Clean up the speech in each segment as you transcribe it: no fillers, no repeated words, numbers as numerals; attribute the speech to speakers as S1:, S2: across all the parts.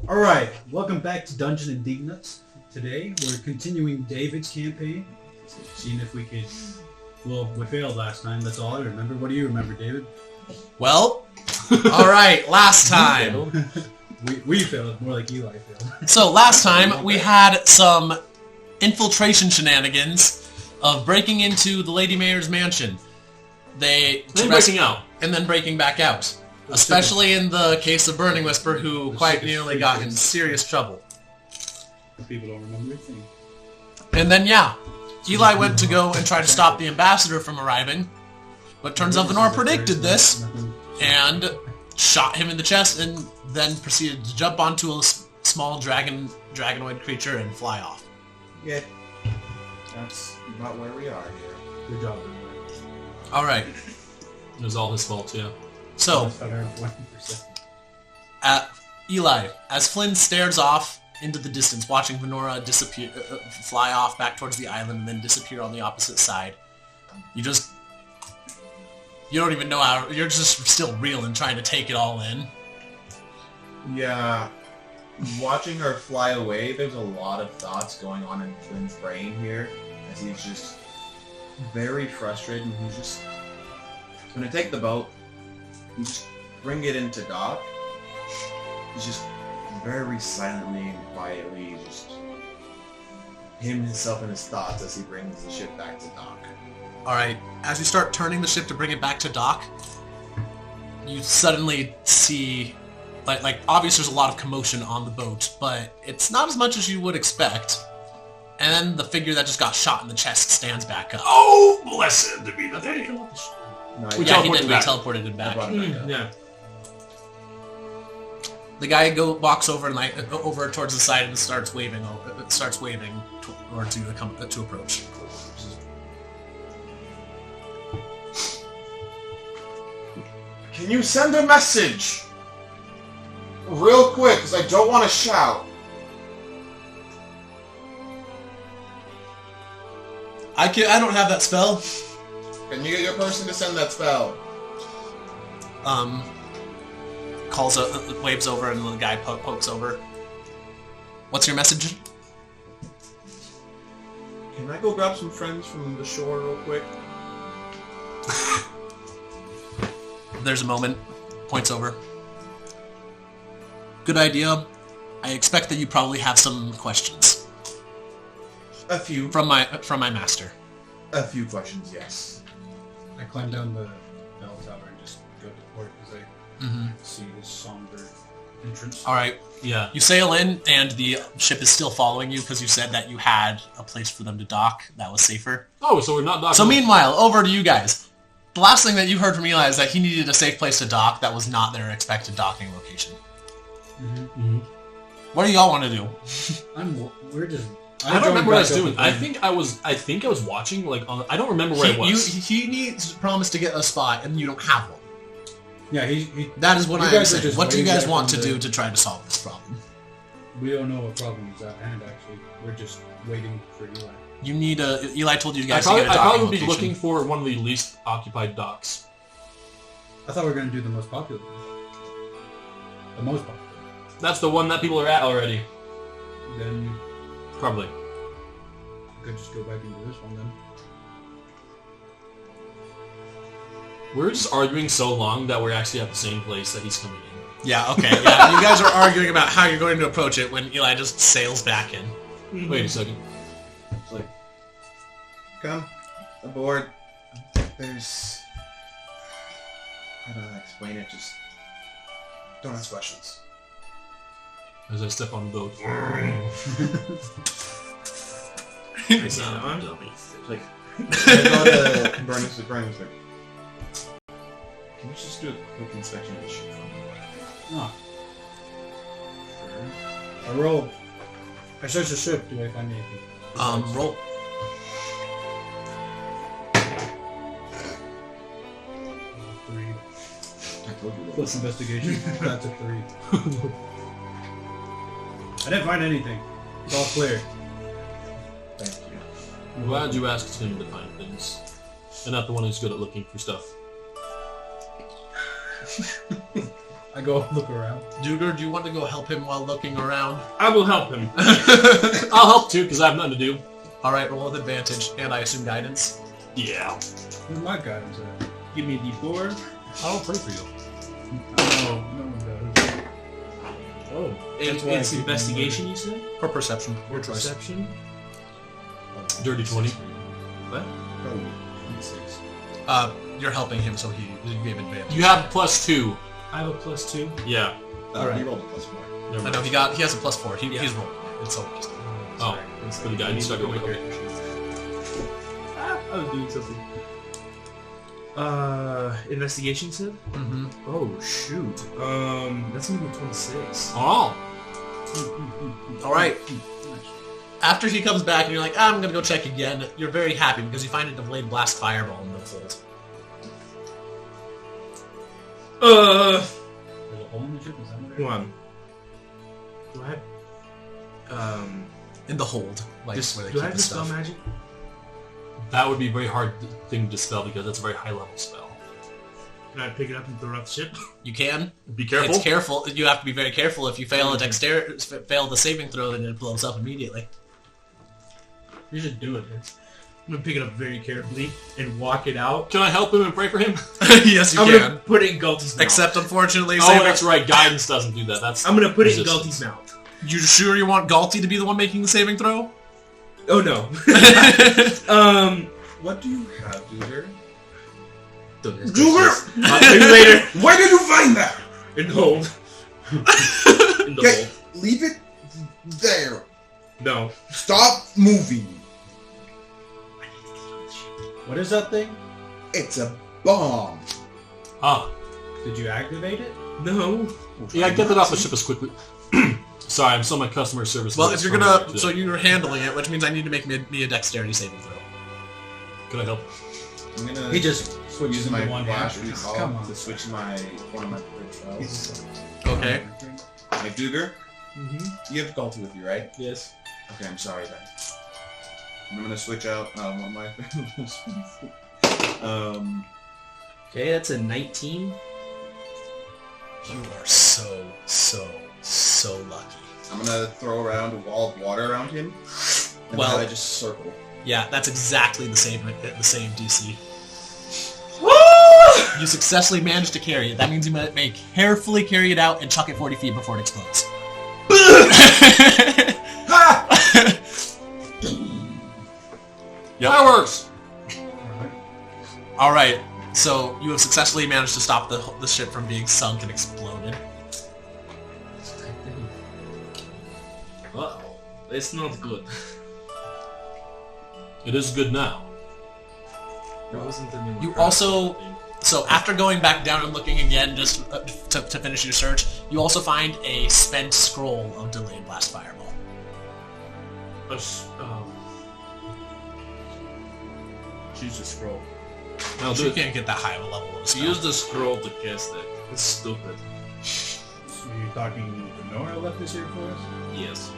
S1: Alright, welcome back to Dungeon and Dignuts. Today, we're continuing David's campaign. Seeing if we could... Well, we failed last time, that's all I remember. What do you remember, David?
S2: Well, alright, last time.
S1: We failed, more like Eli failed.
S2: So last time, we had some infiltration shenanigans of breaking into the Lady Mayor's mansion.
S3: Then breaking out.
S2: And then breaking back out. Especially in the case of Burning Whisper, who quite nearly got in serious trouble.
S1: People don't remember anything.
S2: And then, yeah, Eli went to go and try to stop the ambassador from arriving, but turns out Venora predicted this, and shot him in the chest, and then proceeded to jump onto a small dragonoid creature and fly off.
S4: Yeah, that's about where we are here.
S1: Good job,
S2: Alright.
S3: It was all his fault, yeah.
S2: So, Eli, as Flynn stares off into the distance, watching Venora disappear, fly off back towards the island and then disappear on the opposite side, you don't even know how, you're just still reeling, trying to take it all in.
S4: Yeah, watching her fly away, there's a lot of thoughts going on in Flynn's brain here, as he's just very frustrated, and he's just going to take the boat, and just bring it into dock. He's just very silently and quietly just himself in his thoughts as he brings the ship back to dock.
S2: Alright, as you start turning the ship to bring it back to dock, you suddenly see, like obviously there's a lot of commotion on the boat, but it's not as much as you would expect. And then the figure that just got shot in the chest stands back up.
S3: Oh, blessed be the day.
S4: No,
S2: Yeah, he did. We teleported him back.
S3: Yeah.
S2: The guy walks over and over towards the side and starts waving. To approach.
S4: Can you send a message? Real quick, because I don't want to shout.
S2: I don't have that spell.
S4: Can you get your person to send that spell?
S2: Waves over and the guy pokes over. What's your message?
S4: Can I go grab some friends from the shore real quick?
S2: There's a moment. Points over. Good idea. I expect that you probably have some questions.
S4: A few.
S2: From my master.
S4: A few questions, yes.
S1: I climb down the bell tower and just go to port because I see this somber entrance.
S2: Alright.
S3: Yeah.
S2: You sail in and the ship is still following you because you said that you had a place for them to dock that was safer.
S3: Oh, so we're not docking.
S2: So meanwhile, over to you guys. The last thing that you heard from Eli is that he needed a safe place to dock that was not their expected docking location. What do y'all want to do?
S3: I don't remember what I was doing. I think I was watching, like, I don't remember where I was.
S2: He needs to promise to get a spot, and you don't have one.
S1: Yeah,
S2: that is what I am saying. What do you guys want to
S1: to
S2: do to try to solve this problem?
S1: We don't know what problem is at hand, actually. We're just waiting for Eli.
S2: You need Eli told you guys
S3: I
S2: to get a docking
S3: probably would be
S2: location.
S3: looking for one of the least occupied docks.
S1: I thought we were going to do the most popular one. The most popular.
S3: That's the one that people are at already.
S1: Then
S3: Probably.
S1: we could just go back into this one then.
S3: We're just arguing so long that we're actually at the same place that he's coming in.
S2: Yeah, okay. Yeah, you guys are arguing about how you're going to approach it when Eli just sails back in.
S3: Wait a second.
S4: It's like, come aboard. There's... How do I explain it? Just don't ask questions.
S3: As I step on the boat.
S4: It's like, I go to Burnings. Can you just do a quick inspection of the ship for me?
S1: No. I roll. I search the ship. Do I find anything?
S2: Roll.
S1: Three.
S4: I told you
S1: Plus investigation. That's a 3. I didn't find anything. It's all clear.
S4: Thank you.
S3: I'm glad you asked him to find things. And not the one who's good at looking for stuff.
S1: I go look around.
S2: Duger, do you want to go help him while looking around?
S3: I will help him. I'll help too, because I have nothing to do.
S2: Alright, roll with advantage, and I assume guidance.
S3: Yeah.
S1: Where's my guidance at?
S5: Give me a D4.
S3: I don't pray for you.
S1: Oh, no one does.
S3: Oh.
S1: That's why I
S5: It's
S1: keep
S5: investigation, you said?
S2: Or perception.
S5: Or perception?
S3: Dirty 20.
S5: What?
S2: You're helping him, so you gave advantage.
S3: You have +2.
S5: I have a +2.
S3: Yeah.
S4: He rolled a +4.
S3: Never
S2: I
S3: mind.
S2: know, he has a +4. He's rolling. It's so just...
S3: Oh, it's for the guidance. So I go quicker.
S5: I was doing something. Investigation said?
S2: Mm-hmm.
S5: Oh, shoot. That's gonna be 26.
S3: Oh.
S2: Alright. After he comes back and you're like, I'm gonna go check again, you're very happy because you find a delayed blast fireball in the hold.
S1: There's a hole in the ship? Is that what it is?
S5: Hold on. Do I have...
S2: In the hold. Like, where they
S5: do I
S2: keep
S5: have
S2: the
S5: dispel
S2: stuff.
S5: magic?
S3: That would be a very hard thing to dispel because that's a very high level spell.
S5: Can I pick it up and throw it off the ship?
S2: You can.
S3: Be careful.
S2: It's careful. You have to be very careful. If you fail fail the saving throw, then it blows up immediately.
S1: You should do it.
S5: I'm gonna pick it up very carefully and walk it out.
S3: Can I help him and pray for him?
S2: Yes, you
S5: I'm
S2: can.
S5: gonna put it in Galty's mouth.
S2: Except, unfortunately,
S3: Oh, that's right. Guidance doesn't do that. That's
S5: I'm gonna put it in
S3: resistance.
S5: Galty's mouth.
S2: You sure you want Galty to be the one making the saving throw?
S5: Oh no.
S4: What do you have, Duger?
S5: Duger! Maybe later.
S4: Where did you find that?
S5: In hold.
S3: In the
S4: Okay,
S3: hole.
S4: leave it there.
S5: No.
S4: Stop moving.
S1: What is that thing?
S4: It's a bomb.
S3: Ah.
S1: Did you activate it?
S5: No.
S3: Yeah, get that off the ship as quickly. Sorry, I'm still my customer service.
S2: Well,
S3: voice
S2: if you're
S3: from
S2: gonna...
S3: today.
S2: So you're handling it, which means I need to make me a dexterity saving throw.
S3: Can I help?
S4: I'm gonna
S1: He just switches
S4: use
S1: into
S4: my
S1: one
S4: flash
S1: hand.
S4: recall
S1: Come on.
S4: to switch one of my spells.
S2: Okay.
S4: Like Duger,
S5: Mm-hmm.
S4: you have Galty with you, right?
S5: Yes.
S4: Okay, I'm sorry then. I'm gonna switch out one of my
S5: Okay, that's a 19.
S2: You are so lucky.
S4: I'm gonna throw around a wall of water around him, and
S2: Well-
S4: then I just circle.
S2: Yeah, that's exactly the same DC. You successfully managed to carry it. That means you may carefully carry it out and chuck it 40 feet before it explodes.
S3: Yeah, that works.
S2: Alright, so you have successfully managed to stop the ship from being sunk and exploded.
S5: Uh-oh. It's not good.
S3: It is good now.
S5: There wasn't any
S2: You also... So after going back down and looking again just to finish your search, you also find a spent scroll of delayed blast fireball.
S5: Choose a scroll.
S3: Now
S2: So
S3: do
S2: you
S3: it.
S2: can't get that high of a level of spell.
S5: Use the scroll to cast it. It's stupid.
S1: So you're talking venora left this here for us?
S5: Yes.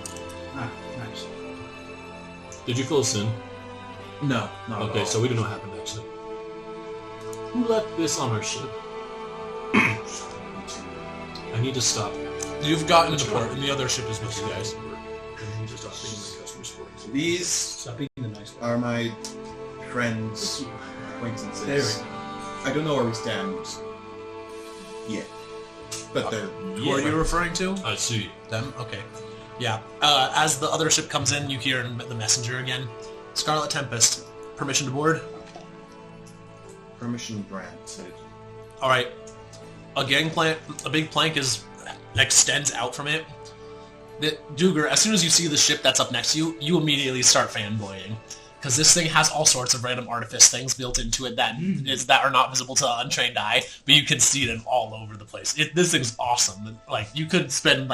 S1: Ah, nice.
S3: Did you fill us in?
S5: No, not
S3: Okay, so we don't know what happened actually. Who left this on our ship? I need to stop.
S2: You've gotten to port, and the other ship is with you guys.
S3: I need to stop being my customer support.
S4: These
S1: Stop being the nice guy.
S4: are my friends, acquaintances.
S1: There we go.
S4: I don't know where we stand yet, but they're
S2: Who are you referring to?
S3: I see.
S2: Them? Okay. Yeah. As the other ship comes in, you hear the messenger again. Scarlet Tempest, permission to board?
S4: permission granted.
S2: Alright. A big plank extends out from it. Duger, as soon as you see the ship that's up next to you, you immediately start fanboying. Because this thing has all sorts of random artifice things built into it that are not visible to an untrained eye, but you can see them all over the place. This thing's awesome. Like, you could spend,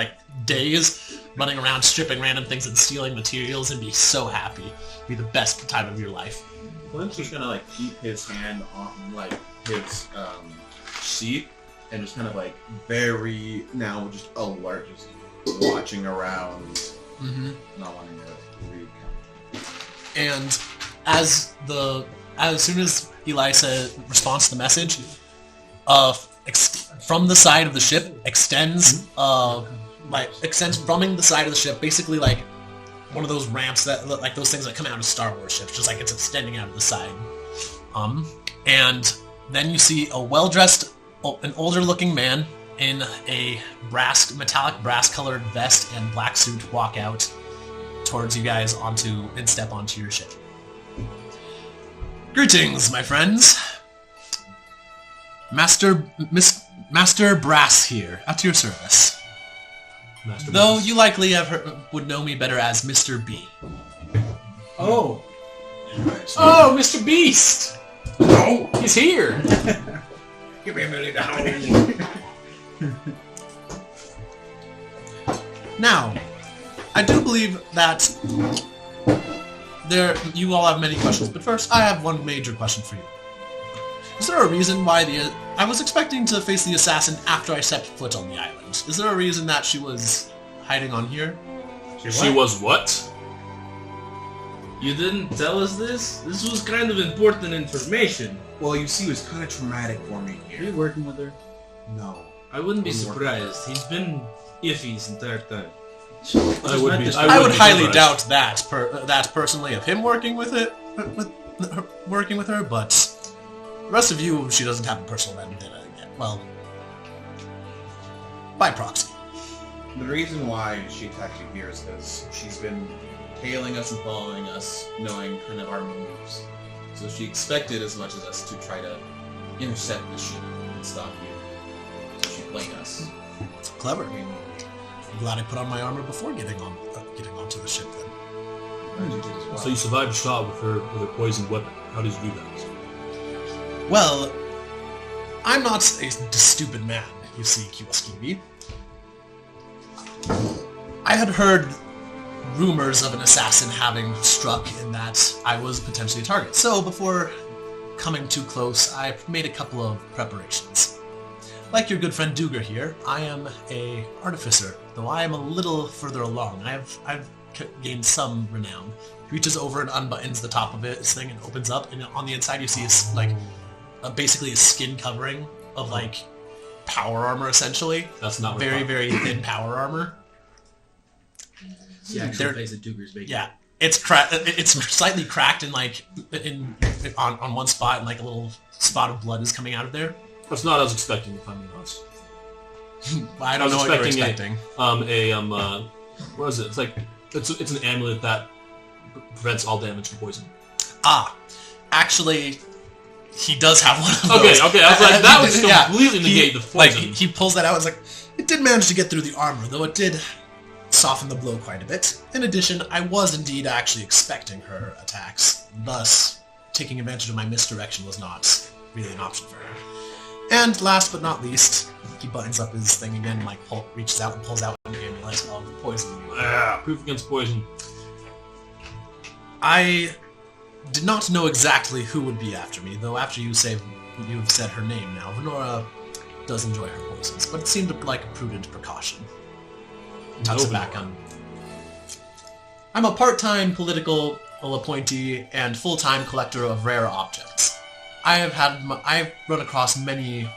S2: days running around stripping random things and stealing materials and be so happy. Be the best time of your life.
S4: Clint's just gonna keep his hand on his sheath and just very now just alert, just watching around, not wanting to read.
S2: And as soon as Elisa responds to the message, a from the side of the ship extends from the side of the ship, basically like one of those ramps that like those things that come out of Star Wars ships, just like it's extending out of the side. And then you see a well-dressed, an older-looking man in a metallic brass-colored vest and black suit walk out towards you guys and step onto your ship. Greetings, my friends. Master Brass here, at your service. Though you likely would know me better as Mr. B.
S3: Oh. Oh, Mr. Beast! Oh, he's here!
S5: Give me $1 million.
S2: Now, I do believe that you all have many questions, but first, I have one major question for you. Is there a reason why I was expecting to face the assassin after I stepped foot on the island? Is there a reason that she was hiding on here?
S3: She was what?
S6: You didn't tell us this? This was kind of important information.
S4: Well, you see, it was kind of traumatic for me
S1: Are you
S4: here.
S1: working with her?
S4: No.
S6: I wouldn't be surprised. He's been iffy his entire time.
S3: I
S2: would highly doubt that personally of him working with her, but the rest of you, she doesn't have a personal vendetta yet. Well, by proxy.
S4: The reason why she attacked you here is because she's been tailing us and following us, knowing kind of our moves. So she expected as much as us to try to intercept the ship and stop you. So she played us.
S2: It's clever. I'm glad I put on my armor before getting onto the ship then.
S4: You did as well.
S3: So you survived a shot with her poisoned weapon. How did you do that?
S2: Well, I'm not a stupid man, you see, Kiwaskibi. I had heard rumors of an assassin having struck and that I was potentially a target. So before coming too close, I made a couple of preparations. Like your good friend Duger here, I am a artificer, though I am a little further along. I've gained some renown. He reaches over and unbuttons the top of his thing and opens up, and on the inside you see basically a skin covering of like power armor, essentially.
S3: That's not
S2: very, very thin power armor.
S5: The actual face of Duger's big.
S2: Yeah, it's slightly cracked and on one spot, and like a little spot of blood is coming out of there.
S3: That's not what I was expecting, if I'm honest.
S2: I don't know what you're expecting.
S3: What is it? It's like it's an amulet that prevents all damage from poison.
S2: Actually, he does have one of those.
S3: Okay. I was like, that would completely negate the poison.
S2: Like he pulls that out. It's like it did manage to get through the armor, though it did soften the blow quite a bit. In addition, I was indeed actually expecting her attacks. Thus, taking advantage of my misdirection was not really an option for her. And last but not least, he buttons up his thing again, and reaches out and pulls out an amulet of poison.
S3: Proof against poison.
S2: I did not know exactly who would be after me, though after you have said her name now, Venora does enjoy her poisons, but it seemed like a prudent precaution. Tucks it back on. I'm a part-time political appointee and full-time collector of rare objects. I've run across many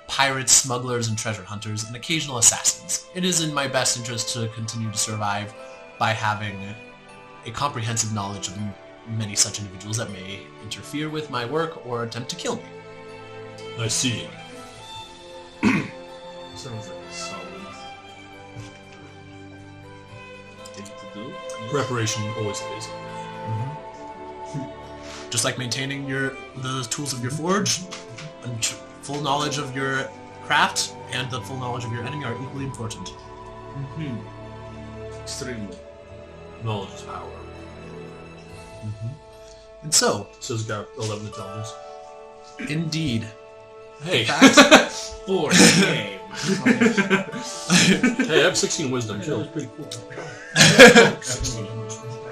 S2: pirates, smugglers, and treasure hunters, and occasional assassins. It is in my best interest to continue to survive by having a comprehensive knowledge of many such individuals that may interfere with my work or attempt to kill me.
S3: I see.
S6: Sounds like a solid thing to do.
S3: Preparation always pays.
S2: Just like maintaining the tools of your forge, and full knowledge of your craft, and the full knowledge of your enemy are equally important.
S6: Extremely.
S3: Knowledge is power.
S2: And so,
S3: Says the guy with 11 intelligence.
S2: indeed,
S3: Hey.
S6: For the game.
S3: Hey, I have 16 wisdom. Chill.
S1: That's pretty cool.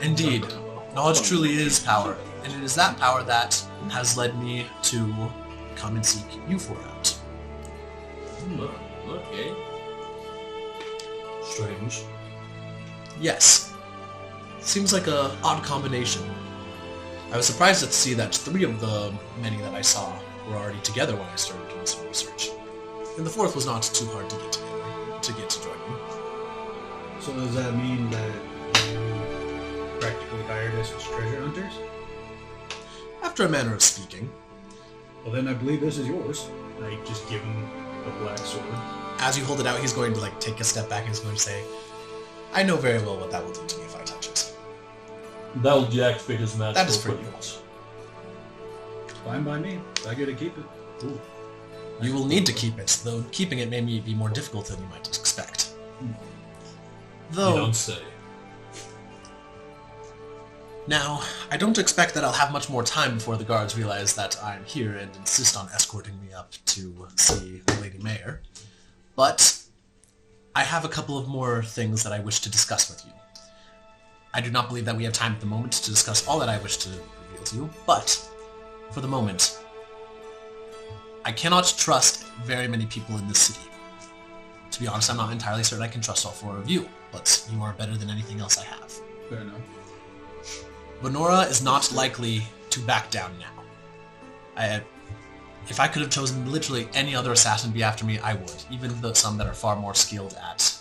S2: indeed, knowledge truly is power, and it is that power that has led me to come and seek you for it.
S6: Okay.
S3: Strange.
S2: Yes. Seems like a odd combination. I was surprised to see that 3 of the many that I saw were already together when I started doing some research. And the fourth was not too hard to get to join you.
S1: So does that mean that you practically hired us as treasure hunters?
S2: After a manner of speaking.
S1: Well, then I believe this is yours.
S5: I just give him a black sword.
S2: As you hold it out, he's going to like take a step back and he's going to say, I know very well what that will do to me if I touch it.
S3: That will deactivate his magical
S2: That is for you.
S3: equipment.
S1: Fine by me. I get to keep it. Cool.
S2: You will need to keep it, though keeping it may be more difficult than you might expect.
S3: You
S2: Though,
S3: don't say.
S2: now, I don't expect that I'll have much more time before the guards realize that I'm here and insist on escorting me up to see the Lady Mayor. But I have a couple of more things that I wish to discuss with you. I do not believe that we have time at the moment to discuss all that I wish to reveal to you, but for the moment, I cannot trust very many people in this city. To be honest, I'm not entirely certain I can trust all four of you, but you are better than anything else I have.
S1: Fair enough.
S2: Venora is not likely to back down now. If I could have chosen literally any other assassin to be after me, I would, even though some that are far more skilled at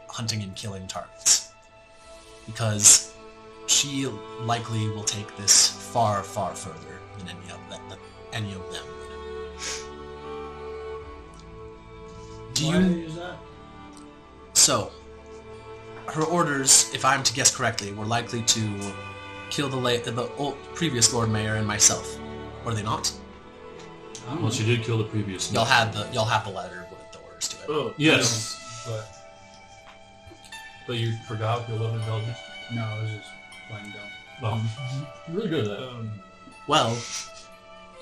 S2: hunting and killing targets. Because she likely will take this far, far further than any of them would.
S1: Why is that?
S2: So, her orders, if I'm to guess correctly, were likely to kill the previous Lord Mayor and myself. Were they not?
S3: Well, she did kill the previous.
S2: Y'all have the letter with the orders to it.
S5: Oh,
S3: Yes. But you forgot your love intelligence?
S1: No, I was just playing dumb.
S3: Oh. You're really good at that.
S2: Well,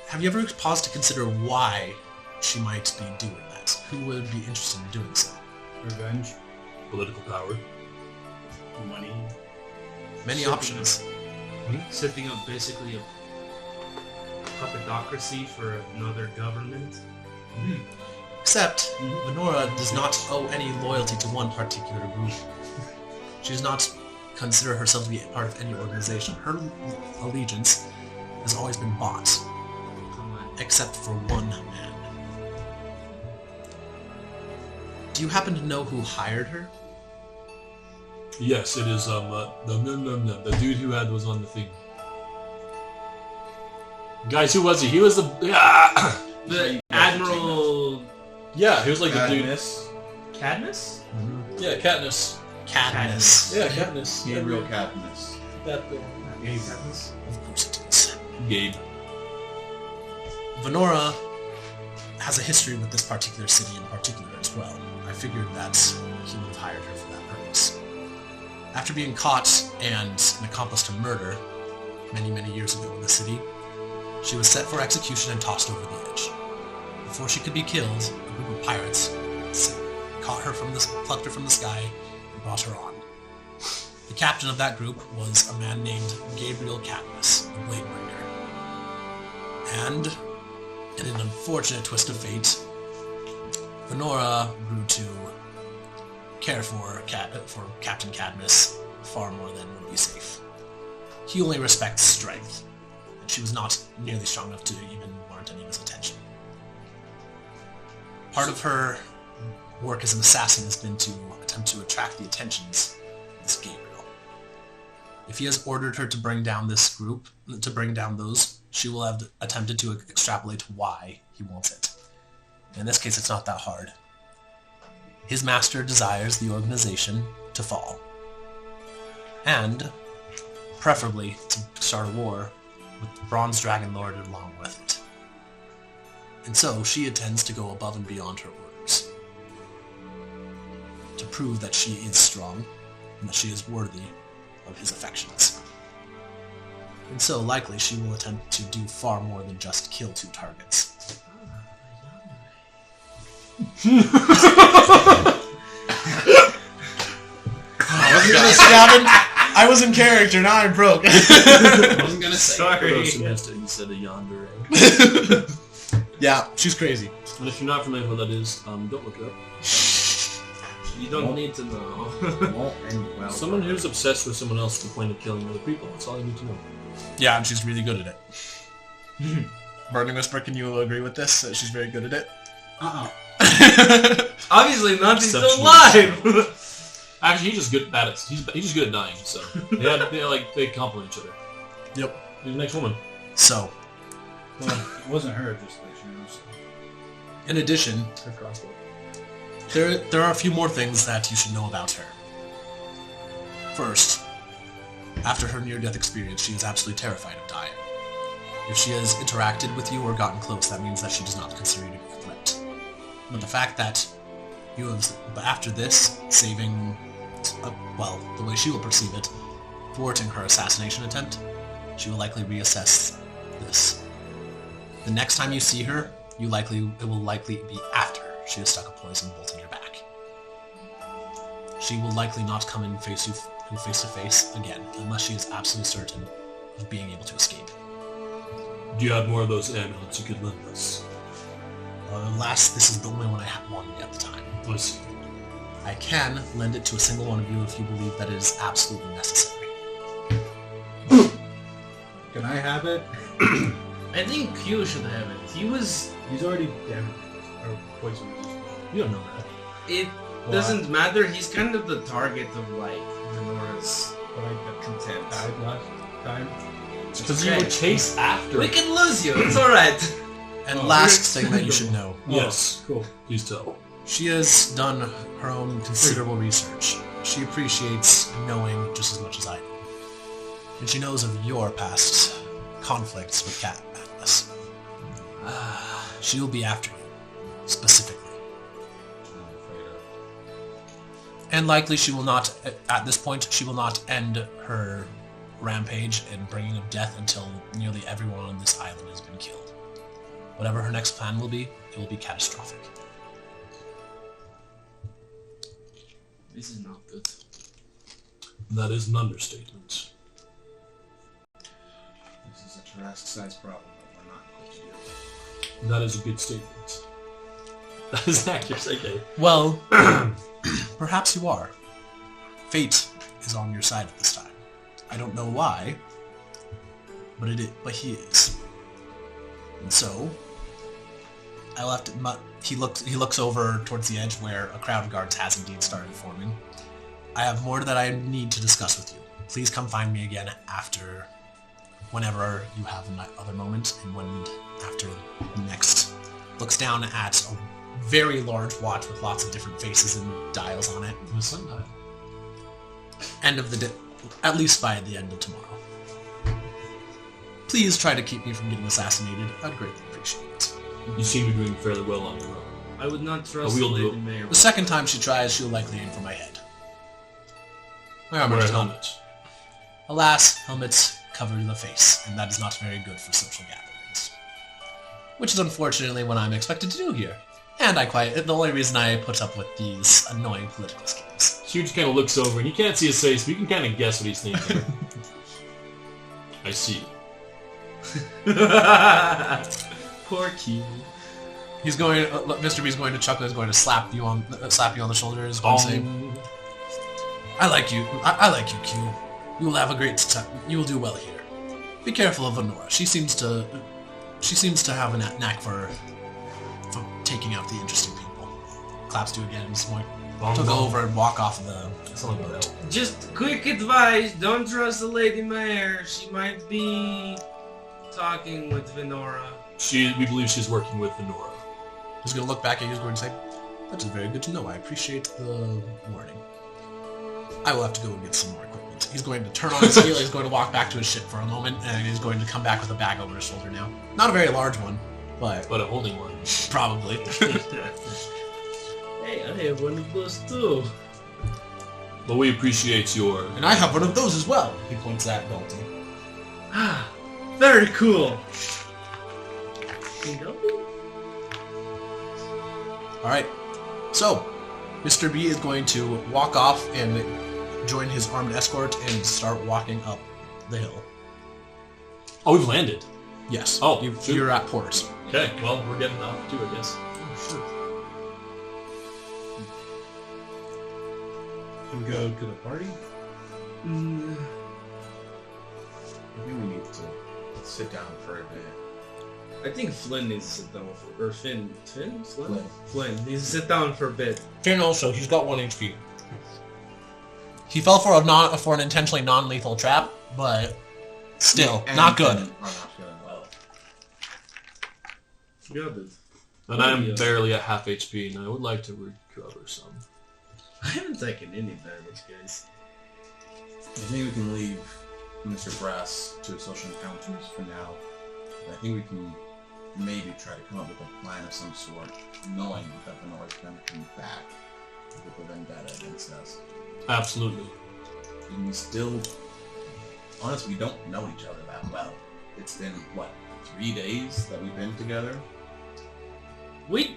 S2: have you ever paused to consider why she might be doing that? Who would be interested in doing so?
S1: Revenge.
S3: Political power.
S5: money.
S2: Many options.
S6: Setting up basically a puppetocracy for another government.
S2: Except, Venora does not owe any loyalty to one particular group. She does not consider herself to be a part of any organization. Her allegiance has always been bought, except for one man. Do you happen to know who hired her?
S3: Yes, it is the dude who was on the thing. Guys, who was he? He was the
S6: The Admiral
S3: yeah, he was like the dude.
S6: Cadmus?
S3: Yeah, Katniss.
S2: Cadmus.
S3: Yeah, Katniss.
S4: Gabriel Cadmus.
S3: That
S6: Gabe Cadmus?
S2: Of course it is.
S3: Gabe.
S2: Venora has a history with this particular city in particular as well. I figured that he would have hired her for that purpose. After being caught and an accomplice to murder many, many years ago in the city, she was set for execution and tossed over the edge. Before she could be killed, a group of pirates plucked her from the sky and brought her on. The captain of that group was a man named Gabriel Cadmus, the Bladebringer. And, in an unfortunate twist of fate, Venora grew to care for Captain Cadmus far more than would be safe. He only respects strength, and she was not nearly strong enough to even warrant any of his attention. Part of her work as an assassin has been to attempt to attract the attentions of this Gabriel. If he has ordered her to bring down this group, to bring down those, she will have attempted to extrapolate why he wants it. In this case, it's not that hard. His master desires the organization to fall. And, preferably, to start a war with the Bronze Dragon Lord along with it. And so, she intends to go above and beyond her orders. To prove that she is strong, and that she is worthy of his affections. And so, likely, she will attempt to do far more than just kill 2 targets. I was in character, now I'm broke.
S4: I wasn't gonna say.
S6: Sorry.
S3: Instead of yonder.
S2: Yeah, she's crazy.
S3: And if you're not familiar with what that is, don't look it up.
S6: You don't need to know.
S4: Well,
S3: Someone who's obsessed with someone else to the point of killing other people. That's all you need to know.
S2: Yeah, and she's really good at it. Burning Whisper, can you agree with this? That she's very good at it?
S6: Obviously not. He's still alive.
S3: Actually, he's just good at it. He's just good at dying. So they complement each other.
S2: Yep.
S3: Who's the next woman?
S2: So,
S1: Well, it wasn't her, just like she was.
S2: in addition,
S3: Her crossbow.
S2: there are a few more things that you should know about her. First, after her near-death experience, she is absolutely terrified of dying. If she has interacted with you or gotten close, that means that she does not consider you to be a threat. But the fact that you have, after this, saving, the way she will perceive it, thwarting her assassination attempt, she will likely reassess this. The next time you see her, it will likely be after she has stuck a poison bolt in your back. She will likely not come in face to face again, unless she is absolutely certain of being able to escape.
S3: Do you have more of those amulets you could lend us?
S2: Alas, this is the only one I had wanted at the time.
S3: I see.
S2: I can lend it to a single one of you if you believe that it is absolutely necessary.
S1: Can I have it?
S6: I think Q should have it.
S1: He's already damaged or poison resistant.
S3: You don't know that.
S6: It doesn't matter. He's kind of the target of like Venora's
S1: But I
S6: contempt.
S1: died last time.
S3: Because you were chased after.
S6: We can lose you. It's all right.
S2: And
S1: Oh,
S2: last
S1: you're
S2: thing that you should know.
S3: Yes.
S1: Cool.
S3: Please tell.
S2: She has done her own considerable research. She appreciates knowing just as much as I do. And she knows of your past conflicts with Cat Madness. She will be after you, specifically. And likely she will not, at this point, she will not end her rampage and bringing of death until nearly everyone on this island has been killed. Whatever her next plan will be, it will be catastrophic.
S6: This is not good.
S3: That is an understatement.
S4: This is a Jurassic-sized problem that we're not going to deal with.
S3: That is a good statement. That is accurate. Okay.
S2: Well, perhaps you are. Fate is on your side at this time. I don't know why, but he is. And so, I'll have to. He looks over towards the edge where a crowd of guards has indeed started forming. I have more that I need to discuss with you. Please come find me again whenever you have another moment, and after next. Looks down at a very large watch with lots of different faces and dials on it.
S3: The sundial.
S2: End of the day, at least by the end of tomorrow. Please try to keep me from getting assassinated. I'd greatly appreciate it.
S3: You seem to be doing fairly well on your own.
S6: I would not trust
S3: we'll do
S6: Lady
S3: it.
S6: Mayor.
S2: The second time she tries, she'll likely aim for my head. My armor
S3: Wear a
S2: is gone.
S3: helmet.
S2: Alas, helmets cover the face, and that is not very good for social gatherings. Which is unfortunately what I'm expected to do here. And the only reason I put up with these annoying political schemes.
S3: Huge kind of looks over, and you can't see his face, but you can kind of guess what he's thinking. I see.
S6: Poor Q.
S2: He's going. Mr. B's going to chuckle. He's going to slap you on the shoulder. He's going to say, "I like you. I like you, Q. You will have a great time. You will do well here. Be careful of Venora. She seems to have a knack for taking out the interesting people." Claps to you again. He's going to go over and walk off of the boat.
S6: Just quick advice, don't trust the Lady Mayor. She might be talking with Venora.
S3: We believe she's working with Venora.
S2: He's going to look back at you. He's going to say, "That is very good to know. I appreciate the warning. I will have to go and get some more equipment." He's going to turn on his heel. He's going to walk back to his ship for a moment, and he's going to come back with a bag over his shoulder now. Not a very large one, but
S3: But a holding one.
S2: probably.
S6: Hey, I have one of those too.
S3: But we appreciate your...
S2: And I have one of those as well. He points at Dalton.
S6: Ah, very cool. You know?
S2: Alright, so Mr. B is going to walk off and join his armed escort and start walking up the hill.
S3: Oh, we've landed.
S2: Yes.
S3: Oh,
S2: you're at port.
S3: Okay, well, we're getting off too, I guess.
S1: Should we go to the party?
S4: Maybe we need to sit down for a bit.
S6: I think Flynn needs to sit down for... Or Flynn needs to sit down for a bit.
S2: Finn also, he's got 1 HP. He fell for an intentionally non-lethal trap, but still, not good.
S4: Are not feeling well.
S6: Good.
S3: And I'm barely at half HP, and I would like to recover some.
S6: I haven't taken any damage, guys.
S4: I think we can leave Mr. Brass to social encounters for now. But I think we can maybe try to come up with a plan of some sort, knowing that Venora's going to come back with a vendetta against us.
S3: Absolutely.
S4: And we still... Honestly, we don't know each other that well. It's been, what, 3 days that we've been together?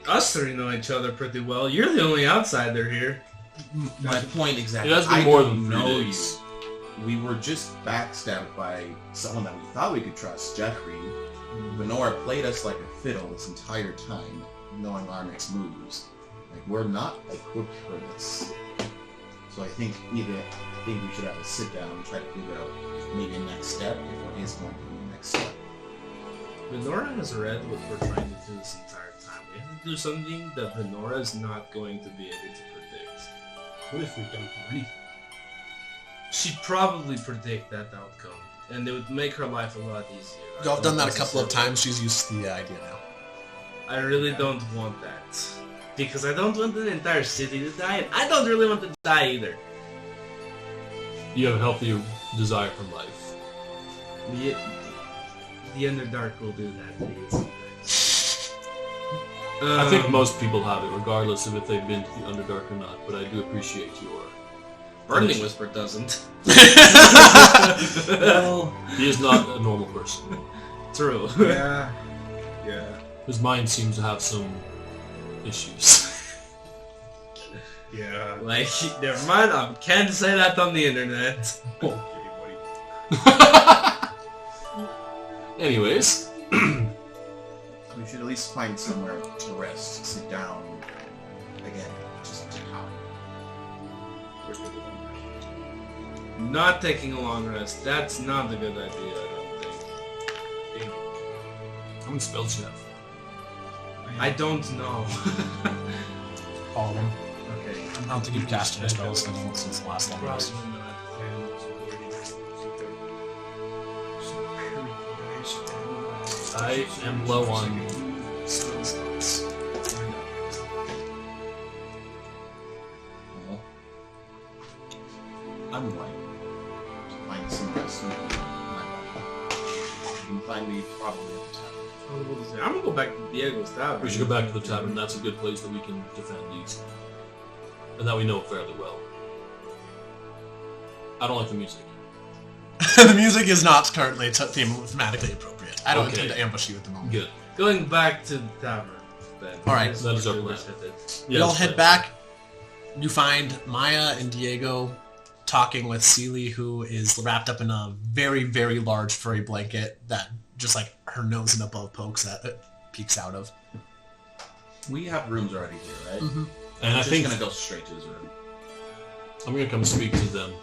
S6: Us three know each other pretty well. You're the only outsider here.
S4: My point exactly.
S3: It has been more than 3 days.
S4: We were just backstabbed by someone that we thought we could trust, Jeffrey. Venora played us like a fiddle this entire time, knowing our next moves. Like, we're not equipped for this. So I think we should have a sit down and try to figure out maybe a next step, if there is going to be a next step.
S6: Venora has read what we're trying to do this entire time. We have to do something that Venora is not going to be able to predict.
S1: What if we don't do anything?
S6: She'd probably predict that outcome, and it would make her life a lot easier.
S2: Y'all have done that a couple of times. She's used to the idea now.
S6: I really don't want that. Because I don't want the entire city to die, and I don't really want to die either.
S3: You have a healthy desire for life.
S6: The Underdark will do that to you sometimes.
S3: I think most people have it, regardless of if they've been to the Underdark or not, but I do appreciate your...
S6: Burning Whisper doesn't.
S1: Well,
S3: He is not a normal person.
S6: True.
S1: yeah.
S3: His mind seems to have some issues.
S1: Yeah.
S6: Like, never mind, I can't say that on the internet.
S1: Okay, buddy.
S3: Anyways,
S4: We should at least find somewhere to rest, sit down, again, just to talk.
S6: Not taking a long rest, that's not a good idea, I don't think.
S3: how many spells do you have?
S6: I don't know.
S2: All of them.
S6: Okay.
S2: I don't think you've cast any spells since the last long rest.
S3: I am low on
S2: spell slots.
S4: Well, I'm going to find some rest in my body. You can find me probably at the tavern.
S6: I'm gonna go back to Diego's tavern.
S3: We should go back to the tavern. That's a good place that we can defend these. And that we know fairly well. I don't like the music.
S2: The music is not currently thematically appropriate. I don't intend to ambush you at the moment.
S3: Good.
S6: Going back to the tavern. Then.
S2: Alright.
S3: That is our plan.
S2: You all head back. You find Maya and Diego talking with Seely, who is wrapped up in a very, very large furry blanket that just like her nose and above peeks out of.
S4: We have rooms already here, right?
S2: Mm-hmm.
S3: And I
S4: I'm
S3: think
S4: just gonna go straight to his room.
S3: I'm gonna come speak to them.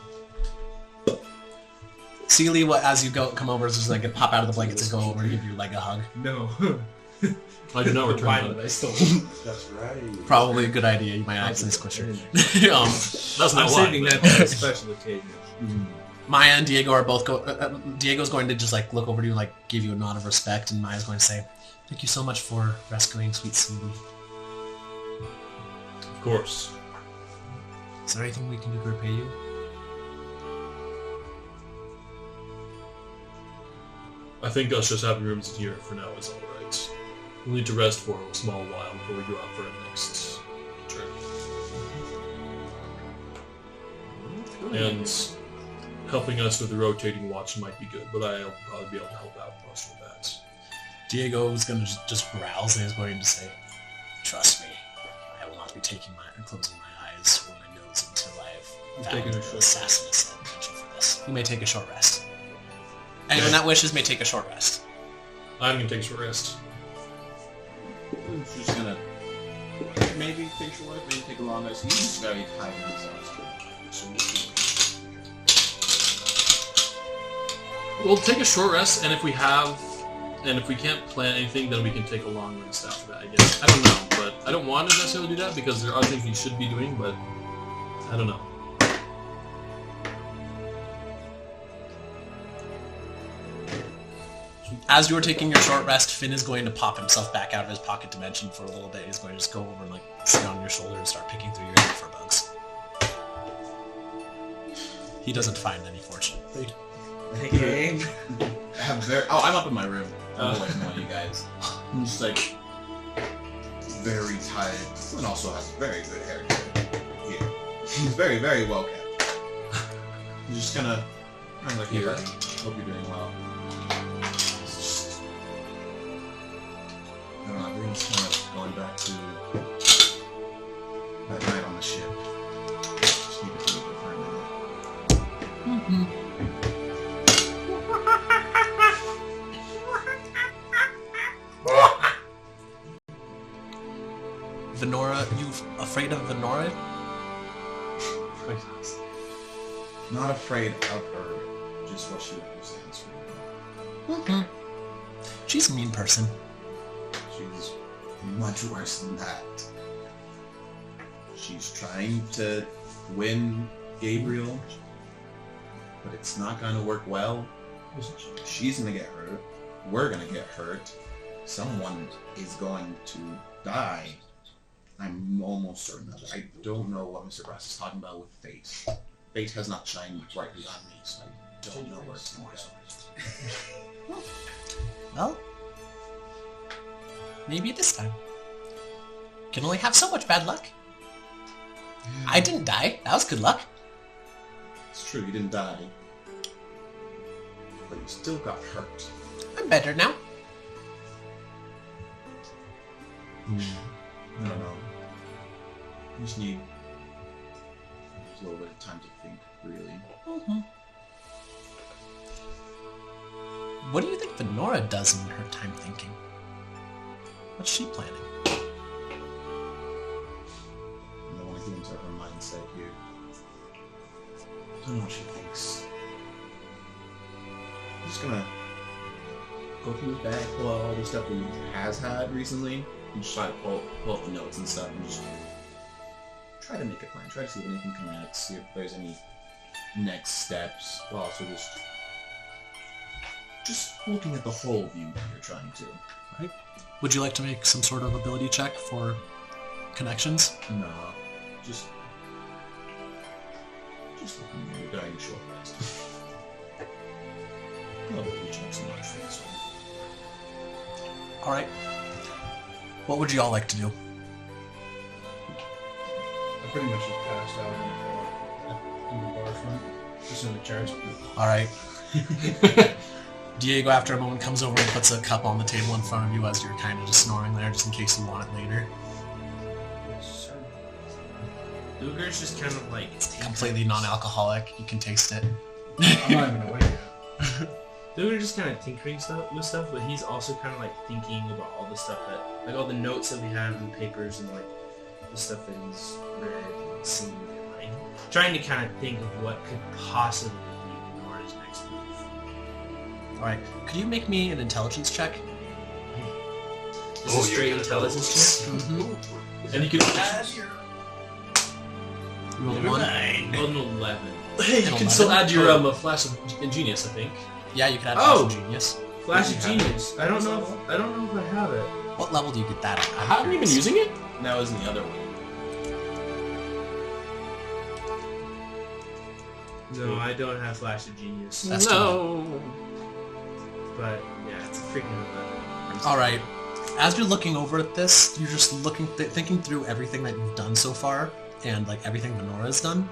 S2: Seely, as you come over, is just like pop out of the blanket to go over and give you like a hug.
S6: No.
S3: I do not return
S6: Why
S3: them.
S6: did I still?
S4: That's right.
S2: Probably a good idea. You might accidentally squish her.
S3: That's not
S6: I'm
S3: why.
S6: saving
S3: but-
S6: that for a special occasion.
S2: Maya and Diego are both Diego's going to just like look over to you and like give you a nod of respect, and Maya's going to say, "Thank you so much for rescuing sweet Seely.
S3: Of course.
S2: Is there anything we can do to repay you?"
S3: I think us just having rooms here for now is alright. We'll need to rest for a small while before we go out for our next journey. And helping us with the rotating watch might be good, but I'll probably be able to help out most of that.
S2: Diego's going to just growls and is going to say, "Trust me, I will not be closing my eyes or my nose until I have found the assassin's potential for this. You may take a short rest. Anyone that wishes may take a short rest."
S3: I'm going to take a short rest.
S4: She's gonna maybe take a short, maybe take a long rest. He's very tired himself. So we'll see.
S3: We'll take a short rest, and if we have And if we can't plan anything, then we can take a long rest after that, I guess. I don't know, but I don't want to necessarily do that because there are things we should be doing, but I don't know.
S2: As you're taking your short rest, Finn is going to pop himself back out of his pocket dimension for a little bit. He's going to just go over and like sit on your shoulder and start picking through your hair for bugs. He doesn't find any, fortunately.
S4: Okay. I'm up in my room. I'm away from all you guys. I'm just like very tired, and also has very good hair here. He's very, very well kept. He's just kind of like, hey, buddy, hope you're doing well. It's just, I don't know. Everything's kind of going back to that night on the ship. Just need to think for a minute.
S2: Mm-hmm. Venora, you afraid of Venora?
S4: Not afraid of her, just what she represents for me.
S2: Mm-hmm. She's a mean person.
S4: She's much worse than that. She's trying to win Gabriel, but it's not going to work well. She's going to get hurt. We're going to get hurt. Someone is going to die. I'm almost certain of it. I don't know what Mr. Brass is talking about with fate. Fate has not shined brightly on me, so I don't know where it's going.
S2: Well, maybe this time. Can only have so much bad luck. I didn't die. That was good luck.
S4: It's true, you didn't die. But you still got hurt.
S2: I'm better now.
S4: I don't know. You just need a little bit of time to think, really.
S2: Mm-hmm. What do you think Venora does in her time thinking? What's she planning?
S4: I don't want to get into her mindset here. I don't know what she thinks. I'm just gonna go through his bag, pull out all the stuff that he has had recently, and just try to pull up the notes and stuff, and just try to make a plan. Try to see if anything connects, see if there's any next steps, but also just looking at the whole view that you're trying to.
S2: Right? Would you like to make some sort of ability check for connections?
S4: No, just looking at your dying short rest. Probably checks not face.
S2: Alright. What would you all like to do?
S1: I pretty much just passed out in the bar front, just in the chairs.
S2: Alright. Diego, after a moment, comes over and puts a cup on the table in front of you as you're kind of just snoring there, just in case you want it later.
S1: Yes, sir.
S6: Luger's just kind of like
S2: Completely non-alcoholic. You can taste it.
S1: I'm not even awake yet.
S6: Luger's just kind of tinkering with stuff, but he's also kind of like thinking about all the stuff that, like all the notes that we have and papers and like the stuff that he's read and seen, and, like trying to kind of think of what could possibly be Nora's next move.
S2: Alright. Could you make me an intelligence check?
S6: This is straight intelligence check.
S2: Mm-hmm.
S3: And you can add
S2: You rolled a 1?
S6: Rolled an 11.
S3: Hey, you can still add your flash of genius, I think.
S2: Yeah, you can add
S6: Oh!
S2: Flash of Genius.
S6: Flash of Genius. I don't know if I have it.
S2: What level do you get that at?
S3: I haven't even using it.
S4: That was in the other one.
S6: No, I don't have Flash of Genius.
S2: That's
S3: no.
S6: But yeah, it's a freaking 11.
S2: Alright. As you're looking over at this, you're just thinking through everything that you've done so far, and like everything Venora's done,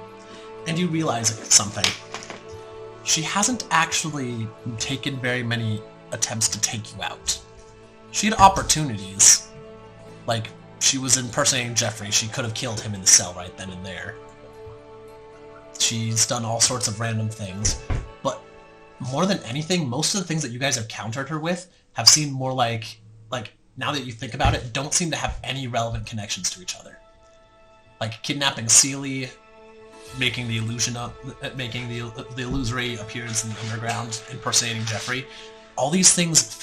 S2: and you realize something. She hasn't actually taken very many attempts to take you out. She had opportunities. Like, she was impersonating Jeffrey. She could have killed him in the cell right then and there. She's done all sorts of random things. But more than anything, most of the things that you guys have countered her with have seemed more like, now that you think about it, don't seem to have any relevant connections to each other. Like kidnapping Sealy, making the illusory appearance in the underground, impersonating Jeffrey. all these things